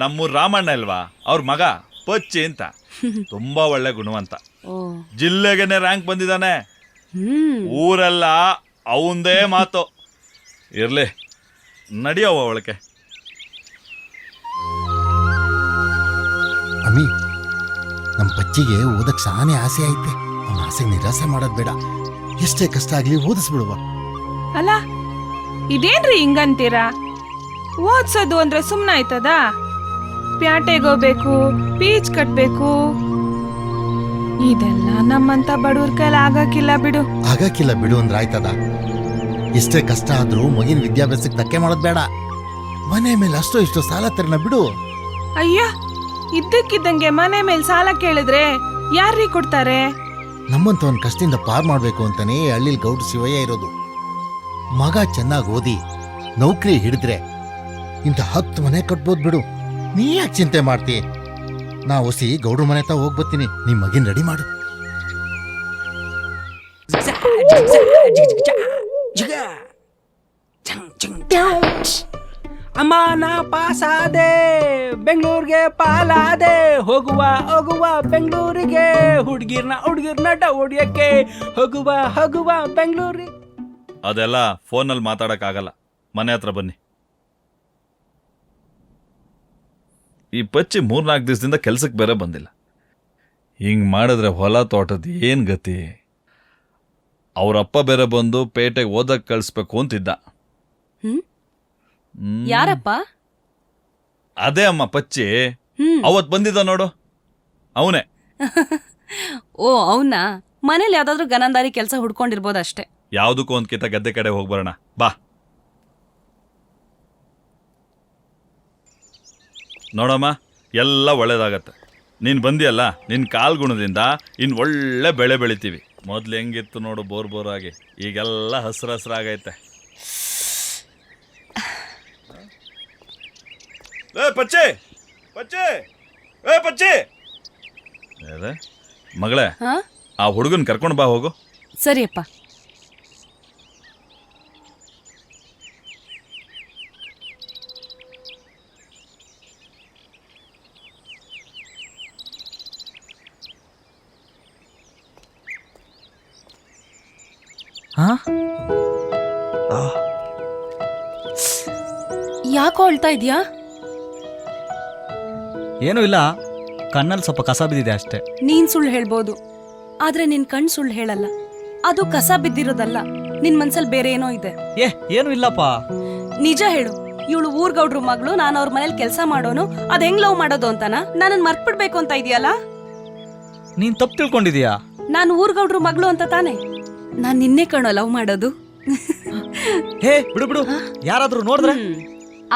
ನಮ್ಮೂರು ರಾಮಣ್ಣ ಇಲ್ವಾ, ಅವ್ರ ಮಗ ಪಚ್ಚಿ ಅಂತ. ತುಂಬಾ ಒಳ್ಳೆ ಗುಣವಂತ. ಜಿಲ್ಲೆಗೆನೆ ರ್ಯಾಂಕ್ ಬಂದಿದ್ದಾನೆ. ಊರೆಲ್ಲ ಅವಂದೇ ಮಾತು. ಇರ್ಲಿ, ನಡಿಯವ ಒಳಕ್ಕೆ. ಅಮ್ಮಿ, ನಮ್ಮ ಬಚ್ಚಿಗೆ ಓದಕ್ ಸಾನೇ ಆಸೆ ಐತೆ. ಅವನ ಆಸೆಗೆ ನಿರಾಸೆ ಮಾಡೋದ್ ಬೇಡ. ಎಷ್ಟೇ ಕಷ್ಟ ಆಗ್ಲಿ ಓದಿಸ್ಬಿಡುವ. ಅಲ್ಲ, ಇದೇನ್ರಿ ಹಿಂಗಂತೀರಾ? ಓದ್ಸೋದು ಅಂದ್ರೆ ಸುಮ್ನ ಆಯ್ತದ? ಪ್ಯಾಟೆಗೆ ಹೋಗ್ಬೇಕು, ಪೀಚ್ ಕಟ್ಬೇಕು, ಇದೆಲ್ಲ ನಮ್ಮಂತ ಬಡವ್ರ ಕೈಲಿ ಆಗಕ್ಕಿಲ್ಲ ಬಿಡು. ಆಗಕ್ಕಿಲ್ಲ ಬಿಡು ಅಂದ್ರೆ ಆಯ್ತದ? ಎಷ್ಟೇ ಕಷ್ಟ ಆದ್ರೂ ಮಗಿನ ವಿದ್ಯಾಭ್ಯಾಸಕ್ಕೆ ಧಕ್ಕೆ ಮಾಡೋದ್ ಬೇಡ. ಮನೆ ಮೇಲೆ ಅಷ್ಟೋ ಇಷ್ಟೋ ಸಾಲ ತರನ ಬಿಡು. ಅಯ್ಯ, ಇದ್ದಕ್ಕಿದ್ದಂಗೆ ಮನೆ ಮೇಲೆ ಸಾಲ ಕೇಳಿದ್ರೆ ಯಾರೀ ಕೊಡ್ತಾರೆ? ನಮ್ಮಂತವನ್ ಕಷ್ಟದಿಂದ ಪಾರ್ ಮಾಡ್ಬೇಕು ಅಂತಾನೆ ಹಳ್ಳಿಲ್ ಗೌಡ್ರ ಶಿವಯ್ಯ ಇರೋದು. ಮಗ ಚೆನ್ನಾಗಿ ಓದಿ ನೌಕರಿ ಹಿಡಿದ್ರೆ ಇಂಥ 10 ಮನೆ ಕಟ್ಬೋದ್ ಬಿಡು. ನೀ ಯಾಕೆ ಚಿಂತೆ ಮಾಡ್ತಿ? ನಾ ಹೊಸಿ ಗೌಡ್ರ ಮನೆ ತಾ ಹೋಗ್ಬತ್ತೀನಿ. ನಿಮ್ ಮಗಿನ್ ರೆಡಿ ಮಾಡು. ಅಮ್ಮ, ನಾ ಪಾಸಾದೆ, ಬೆಂಗಳೂರಿಗೆ ಪಾಲಾದೆ. ಹೋಗುವ ಬೆಂಗಳೂರಿಗೆ, ಹುಡುಗಿರ್ನ ಹೊಡಿಯಕ್ಕೆ ಹೋಗುವ ಬೆಂಗಳೂರಿಗೆ. ಅದೆಲ್ಲ ಫೋನಲ್ಲಿ ಮಾತಾಡಕ್ಕಾಗಲ್ಲ. ಮನೆ ಹತ್ರ ಬನ್ನಿ. ಈ ಪಚ್ಚಿ 3-4 ದಿವಸದಿಂದ ಕೆಲ್ಸಕ್ಕೆ ಬೇರೆ ಬಂದಿಲ್ಲ. ಹಿಂಗೆ ಮಾಡಿದ್ರೆ ಹೊಲ ತೋಟದ ಏನು ಗತಿ? ಅವರಪ್ಪ ಬೇರೆ ಬಂದು ಪೇಟೆಗೆ ಓದಕ್ಕೆ ಕಳಿಸ್ಬೇಕು ಅಂತಿದ್ದ. ಯಾರಪ್ಪ? ಅದೇ ಅಮ್ಮ ಪಚ್ಚಿ, ಅವತ್ತು ಬಂದಿದ್ದ ನೋಡು, ಅವನೇ. ಓ ಅವನಾ? ಮನೇಲಿ ಯಾವ್ದಾದ್ರು ಗನಂದಾರಿ ಕೆಲಸ ಹುಡ್ಕೊಂಡಿರ್ಬೋದಷ್ಟೇ. ಯಾವುದಕ್ಕೂ ಒಂದ್ಕಿಂತ ಗದ್ದೆ ಕಡೆ ಹೋಗ್ಬರೋಣ ಬಾ. ನೋಡಮ್ಮ, ಎಲ್ಲ ಒಳ್ಳೇದಾಗತ್ತೆ. ನೀನು ಬಂದಿಯಲ್ಲ, ನಿನ್ನ ಕಾಲ್ ಗುಣದಿಂದ ಇನ್ನು ಒಳ್ಳೆ ಬೆಳೆ ಬೆಳಿತೀವಿ. ಮೊದ್ಲು ಹೆಂಗಿತ್ತು ನೋಡು, ಬೋರ್ ಆಗಿ, ಈಗೆಲ್ಲ ಹಸ್ರಾಗೈತೆ. ಪಚ್ಚಿ ಪಚ್ಚಿ ಪಚ್ಚಿ, ಮಗಳೇ, ಆ ಹುಡುಗನ್ ಕರ್ಕೊಂಡು ಬಾ ಹೋಗು. ಸರಿಯಪ್ಪ. ಯಾಕೋ ಅಳ್ತಾ ಇದೀಯಾ? ಏನೂ ಇಲ್ಲ, ಕಣ್ಣಲ್ಲಿ ಸ್ವಲ್ಪ ಕಸ ಬಿದ್ದಿದೆ ಅಷ್ಟೇ. ನೀನ್ ಸುಳ್ಳು ಹೇಳ್ಬೋದು, ಆದ್ರೆ ನಿನ್ ಕಣ್ ಸುಳ್ಳು ಹೇಳಲ್ಲ. ಅದು ಕಸ ಬಿದ್ದಿರೋದಲ್ಲ, ನಿನ್ ಮನ್ಸಲ್ಲಿ ಬೇರೆ ಏನೋ ಇದೆ. ಏನು ಇಲ್ಲಪ್ಪ. ನಿಜ ಹೇಳು, ಇವಳು ಊರ್ಗೌಡ್ರು ಮಗಳು, ನಾನು ಅವ್ರ ಮನೇಲಿ ಕೆಲಸ ಮಾಡೋನು, ಅದ್ ಹೆಂಗ್ ಲವ್ ಮಾಡೋದು ಅಂತನಾ? ನನ್ನ ಮರ್ತ್ಬಿಡ್ಬೇಕು ಅಂತ ಇದೆಯಲ್ಲ? ನೀನ್ ತಪ್ಪು ತಿಳ್ಕೊಂಡಿದೀಯಾ? ನಾನು ಊರ್ಗೌಡ್ರು ಮಗಳು ಅಂತ ತಾನೆ? ನಾನ್ ನಿನ್ನೆ ಕಣೋ ಲವ್ ಮಾಡೋದು. ಹೇ ಬಿಡು ಬಿಡು, ಯಾರಾದ್ರೂ ನೋಡಿದ್ರೆ?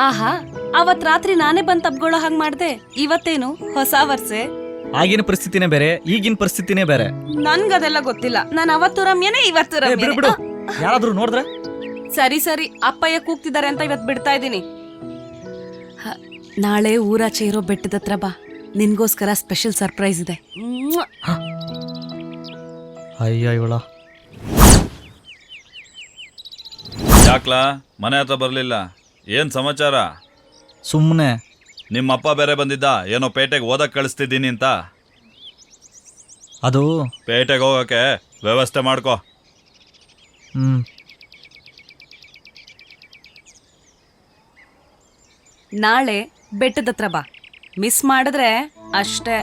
ಆಹಾ, ಅವತ್ ರಾತ್ರಿ ನಾನೇ ಬಂದ್ ತಪ್ಕೊಳ್ಳೋ ಹಾಗೆ ಮಾಡ್ದೆ. ಇವತ್ತೇನು ಹೊಸ ವರ್ಷೆ? ಆಗಿನ ಪರಿಸ್ಥಿತಿನೇ ಬೇರೆ, ಈಗಿನ ಪರಿಸ್ಥಿತಿನೇ ಬೇರೆ. ನನ್ಗದೆಲ್ಲ ಗೊತ್ತಿಲ್ಲ. ನಾನು ಅವತ್ತು ರಮ್ಯನೇ, ಇವತ್ತು ರಮ್ಯನೇ. ಬಿಡು, ಯಾರಾದ್ರೂ ನೋಡಿದ್ರೆ? ಸರಿ ಸರಿ, ಅಪ್ಪಯ್ಯ ಕೂಗ್ತಿದ್ದಾರೆ ಅಂತ ಇವತ್ತು ಬಿಡ್ತಾ ಇದ್ದೀನಿ. ನಾಳೆ ಊರಾಚೆ ಇರೋ ಬೆಟ್ಟದ ಹತ್ರ ಬಾ, ನಿನ್ಗೋಸ್ಕರ ಸ್ಪೆಷಲ್ ಸರ್ಪ್ರೈಸ್ ಇದೆ. ಅಯ್ಯ ಇವಳ ಯಾಕ್ಲಾ ಮನೆ ಹತ್ರ ಬರಲಿಲ್ಲ? ಏನು ಸಮಾಚಾರ? ಸುಮ್ಮನೆ. ನಿಮ್ಮಪ್ಪ ಬೇರೆ ಬಂದಿದ್ದ, ಏನೋ ಪೇಟೆಗೆ ಓದಕ್ಕೆ ಕಳಿಸ್ತಿದ್ದೀನಿ ಅಂತ. ಅದು ಪೇಟೆಗೆ ಹೋಗೋಕ್ಕೆ ವ್ಯವಸ್ಥೆ ಮಾಡ್ಕೋ. ನಾಳೆ ಬೆಟ್ಟದ ಹತ್ರ ಬಾ, ಮಿಸ್ ಮಾಡಿದ್ರೆ ಅಷ್ಟೇ.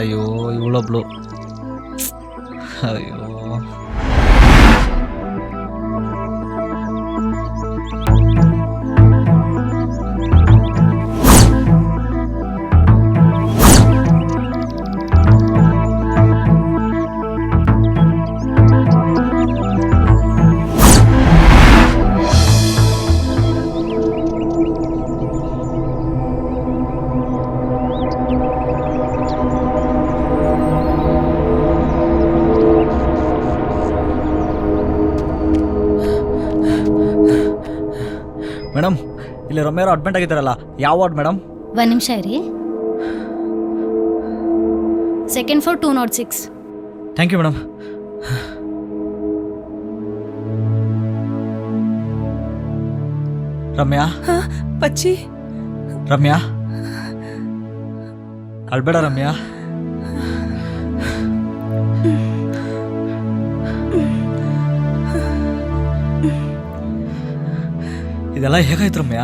ಅಯ್ಯೋ ಇವಳೊಬ್ಳು. ಅಯ್ಯೋ ಮೇಡಮ್, ಇಲ್ಲಿ ರಮ್ಯಾರು ಅಡ್ಮಿಟ್ ಆಗಿದ್ದಾರಲ್ಲ, ಯಾವ ವಾರ್ಡ್ ಮೇಡಮ್? ಒಂದು ನಿಮಿಷ ಇರಿ. Second floor 206. Thank you madam. Ramya? Pachchi? Ramya ಅಳ್ಬೇಡ ರಮ್ಯಾ. ಇದೆಲ್ಲ ಹೇಗಾಯ್ತು ರಮ್ಯಾ?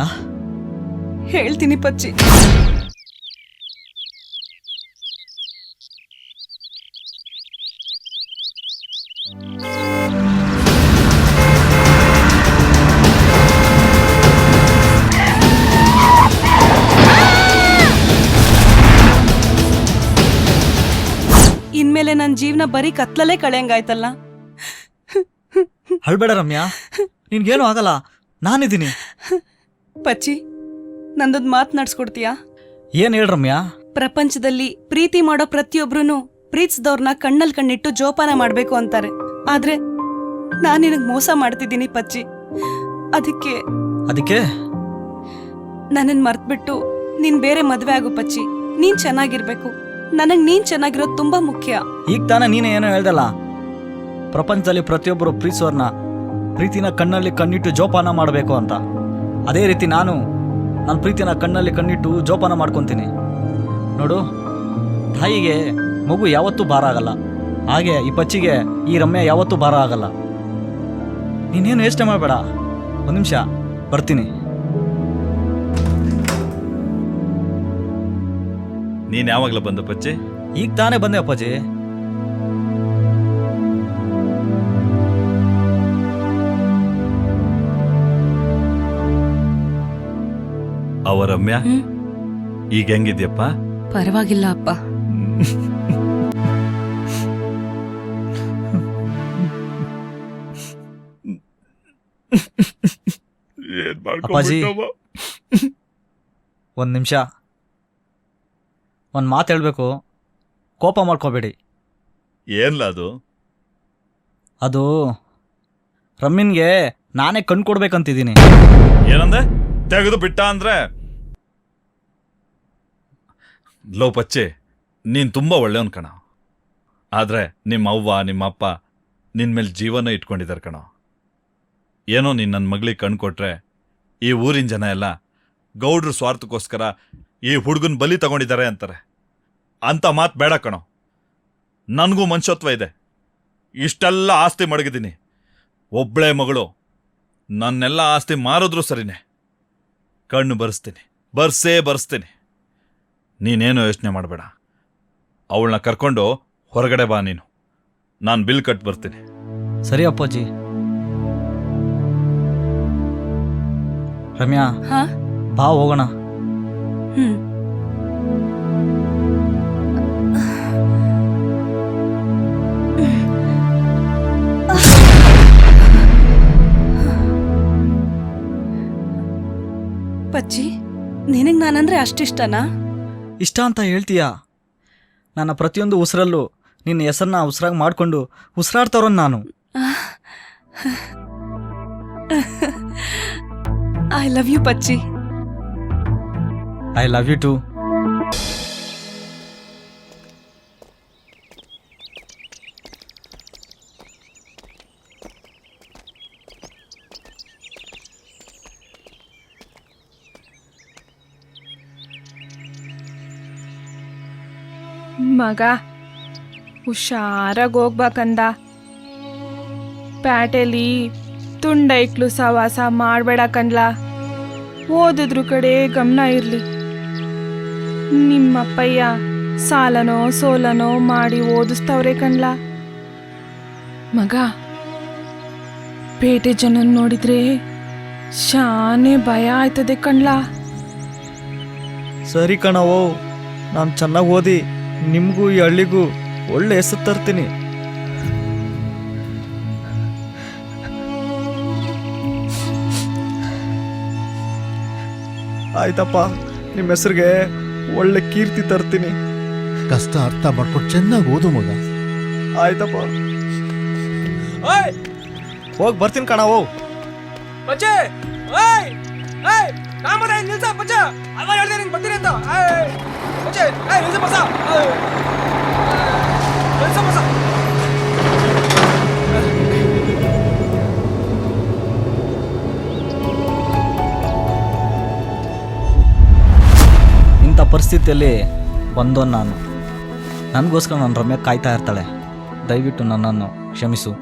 ಹೇಳ್ತೀನಿ ಪಚ್ಚಿ. ಇನ್ಮೇಲೆ ನನ್ನ ಜೀವನ ಬರೀ ಕತ್ಲಲ್ಲೇ ಕಳೆಯಂಗಾಯ್ತಲ್ಲ. ಅಳ್ಬೇಡ ರಮ್ಯಾ, ನಿನ್ಗೇನು ಆಗಲ್ಲ, ನಾನಿದ್ದೀನಿ. ಪಚ್ಚಿ, ನಂದೊಂದು ಮಾತು ನಡ್ಸ್ಕೊಡ್ತೀಯಾ? ಏನ್ ಹೇಳ್ ರಮ್ಯಾ? ಪ್ರಪಂಚದಲ್ಲಿ ಪ್ರೀತಿ ಮಾಡೋ ಪ್ರತಿಯೊಬ್ರು ಪ್ರೀತಿಸಿದವ್ರನ್ನ ಕಣ್ಣಲ್ಲಿ ಕಣ್ಣಿಟ್ಟು ಜೋಪಾನ ಮಾಡ್ಬೇಕು ಅಂತಾರೆ. ಆದ್ರೆ ನಾನು ನಿನಗ್ ಮೋಸ ಮಾಡ್ತಿದ್ದೀನಿ ಪಚ್ಚಿ. ಅದಕ್ಕೆ ನನ್ನನ್ ಮರ್ತ್ಬಿಟ್ಟು ನೀನ್ ಬೇರೆ ಮದ್ವೆ ಆಗು ಪಚ್ಚಿ. ನೀನ್ ಚೆನ್ನಾಗಿರ್ಬೇಕು. ನನಗ್ ನೀನ್ ಚೆನ್ನಾಗಿರೋದು ತುಂಬಾ ಮುಖ್ಯ. ಈಗ ತಾನೇ ನೀನೇ ಏನೋ ಹೇಳ್ದಲ್ಲ, ಪ್ರಪಂಚದಲ್ಲಿ ಪ್ರತಿಯೊಬ್ಬರು ಪ್ರೀತಿಸೋರ್ನ ಪ್ರೀತಿನ ಕಣ್ಣಲ್ಲಿ ಕಣ್ಣಿಟ್ಟು ಜೋಪಾನ ಮಾಡಬೇಕು ಅಂತ. ಅದೇ ರೀತಿ ನಾನು ನನ್ನ ಪ್ರೀತಿನ ಕಣ್ಣಲ್ಲಿ ಕಣ್ಣಿಟ್ಟು ಜೋಪಾನ ಮಾಡ್ಕೊತೀನಿ. ನೋಡು, ತಾಯಿಗೆ ಮಗು ಯಾವತ್ತೂ ಭಾರ ಆಗಲ್ಲ, ಹಾಗೆ ಈ ಪಚ್ಚಿಗೆ ಈ ರಮ್ಯಾ ಯಾವತ್ತೂ ಭಾರ ಆಗಲ್ಲ. ನೀನೇನು ಯೋಚನೆ ಮಾಡಬೇಡ, ಒಂದು ನಿಮಿಷ ಬರ್ತೀನಿ. ನೀನು ಯಾವಾಗಲೂ ಬಂದ ಪಚ್ಚಿ? ಈಗ ತಾನೇ ಬಂದೆ ಅಪ್ಪಾಜಿ. ಅವ ರಮ್ಯಾ, ಈಗ ಹೆಂಗಿದ್ಯಪ್ಪ? ಪರವಾಗಿಲ್ಲ ಅಪ್ಪ. ಅಪ್ಪಾಜಿ, ಒಂದು ನಿಮಿಷ, ಒಂದು ಮಾತು ಹೇಳಬೇಕು, ಕೋಪ ಮಾಡ್ಕೋಬೇಡಿ. ಏನ್ಲ ಅದು? ಅದು ರಮ್ಯನ್ಗೆ ನಾನೇ ಕಣ್ ಕೊಡ್ಬೇಕಂತಿದ್ದೀನಿ. ಏನಂದೆ? ತೆಗೆದು ಬಿಟ್ಟ ಅಂದ್ರೆ? ಲೋ ಪಚ್ಚೆ, ನೀನ್ ತುಂಬಾ ಒಳ್ಳೆಯವನ್ ಕಣ. ಆದ್ರೆ ನಿಮ್ಮ ಅವ್ವ ನಿಮ್ಮ ಅಪ್ಪ ನಿನ್ ಮೇಲೆ ಜೀವನ ಇಟ್ಕೊಂಡಿದ್ದಾರೆ ಕಣ. ಏನೋ ನೀನ್ ನನ್ನ ಮಗಳಿಗೆ ಕಣ್ ಕೊಟ್ರೆ ಈ ಊರಿನ ಜನ ಎಲ್ಲ ಗೌಡ್ರ ಸ್ವಾರ್ಥಕ್ಕೋಸ್ಕರ ಈ ಹುಡುಗನ ಬಲಿ ತಗೊಂಡಿದ್ದಾರೆ ಅಂತಾರೆ. ಅಂತ ಮಾತು ಬೇಡ ಕಣೋ. ನನಗೂ ಮನುಷ್ಯತ್ವ ಇದೆ. ಇಷ್ಟೆಲ್ಲ ಆಸ್ತಿ ಮಡಗಿದ್ದೀನಿ. ಒಬ್ಬಳೇ ಮಗಳು, ನನ್ನೆಲ್ಲ ಆಸ್ತಿ ಮಾರಿದ್ರು ಸರಿನೇ, ಕಣ್ಣು ಬರ್ಸ್ತೀನಿ. ನೀನೇನು ಯೋಚನೆ ಮಾಡಬೇಡ. ಅವಳನ್ನ ಕರ್ಕೊಂಡು ಹೊರಗಡೆ ಬಾ ನೀನು. ನಾನು ಬಿಲ್ ಕಟ್ ಬರ್ತೀನಿ. ಸರಿ ಅಪ್ಪಾಜಿ. ರಮ್ಯಾ, ಬಾ ಹೋಗೋಣ. ಪಚ್ಚಿ, ನಿನಗೆ ನಾನಂದ್ರೆ ಅಷ್ಟಿಷ್ಟನಾ? ಇಷ್ಟ ಅಂತ ಹೇಳ್ತೀಯ? ನನ್ನ ಪ್ರತಿಯೊಂದು ಉಸಿರಲ್ಲೂ ನಿನ್ನ ಹೆಸರನ್ನ ಉಸಿರಾಗಿ ಮಾಡಿಕೊಂಡು ಉಸಿರಾಡ್ತಾರೋ ನಾನು. I love you Pachchi. I love you too. ಮಗ, ಹುಷಾರಾಗಿ ಹೋಗ್ಬೇಕಂದ. ಪ್ಯಾಟೆಲಿ ತುಂಡೈಕ್ಲು ಸವಾಸ ಮಾಡಬೇಡ ಕಣ್ಲ. ಓದಿದ್ರು ಕಡೆ ಗಮನ ಇರಲಿ. ನಿಮ್ಮಪ್ಪಯ್ಯ ಸಾಲನೋ ಸೋಲನೋ ಮಾಡಿ ಓದಿಸ್ತವ್ರೆ ಕಣ್ಲ. ಮಗ, ಪೇಟೆ ಜನ ನೋಡಿದ್ರೆ ಶಾನೆ ಭಯ ಆಯ್ತದೆ ಕಣ್ಲ. ಸರಿ ಕಣವೋ, ನಾನು ಚೆನ್ನಾಗಿ ಓದಿ ನಿಮಗೂ ಈ ಹಳ್ಳಿಗೂ ಒಳ್ಳೆ ಹೆಸರು ತರ್ತೀನಿ. ಆಯ್ತಪ್ಪ, ನಿಮ್ಮ ಹೆಸರಿಗೆ ಒಳ್ಳೆ ಕೀರ್ತಿ ತರ್ತೀನಿ. ಕಷ್ಟ ಅರ್ಥ ಮಾಡ್ಕೊಂಡು ಚೆನ್ನಾಗಿ ಓದು ಮಗ. ಆಯ್ತಪ್ಪ, ಹೋಗಿ ಬರ್ತೀನಿ ಕಣವೋ. ಪಚ್ಚೆ, ನಿಲ್ಸ ಪಚ್ಚ, ಅವ ಹೇಳ್ದೆ ನಿಂಗೆ ಬರ್ತೀನಿ ಅಂತ. ಪಚ್ಚೆ, ನಿಲ್ಸ ಬಸ, ನಿಲ್ಸ ಬಸ. ಇಂಥ ಪರಿಸ್ಥಿತಿಯಲ್ಲಿ ಬಂದೋ ನಾನು. ನನಗೋಸ್ಕರ ನನ್ನ ರಮ್ಯ ಕಾಯ್ತಾ ಇರ್ತಾಳೆ. ದಯವಿಟ್ಟು ನನ್ನನ್ನು ಕ್ಷಮಿಸು.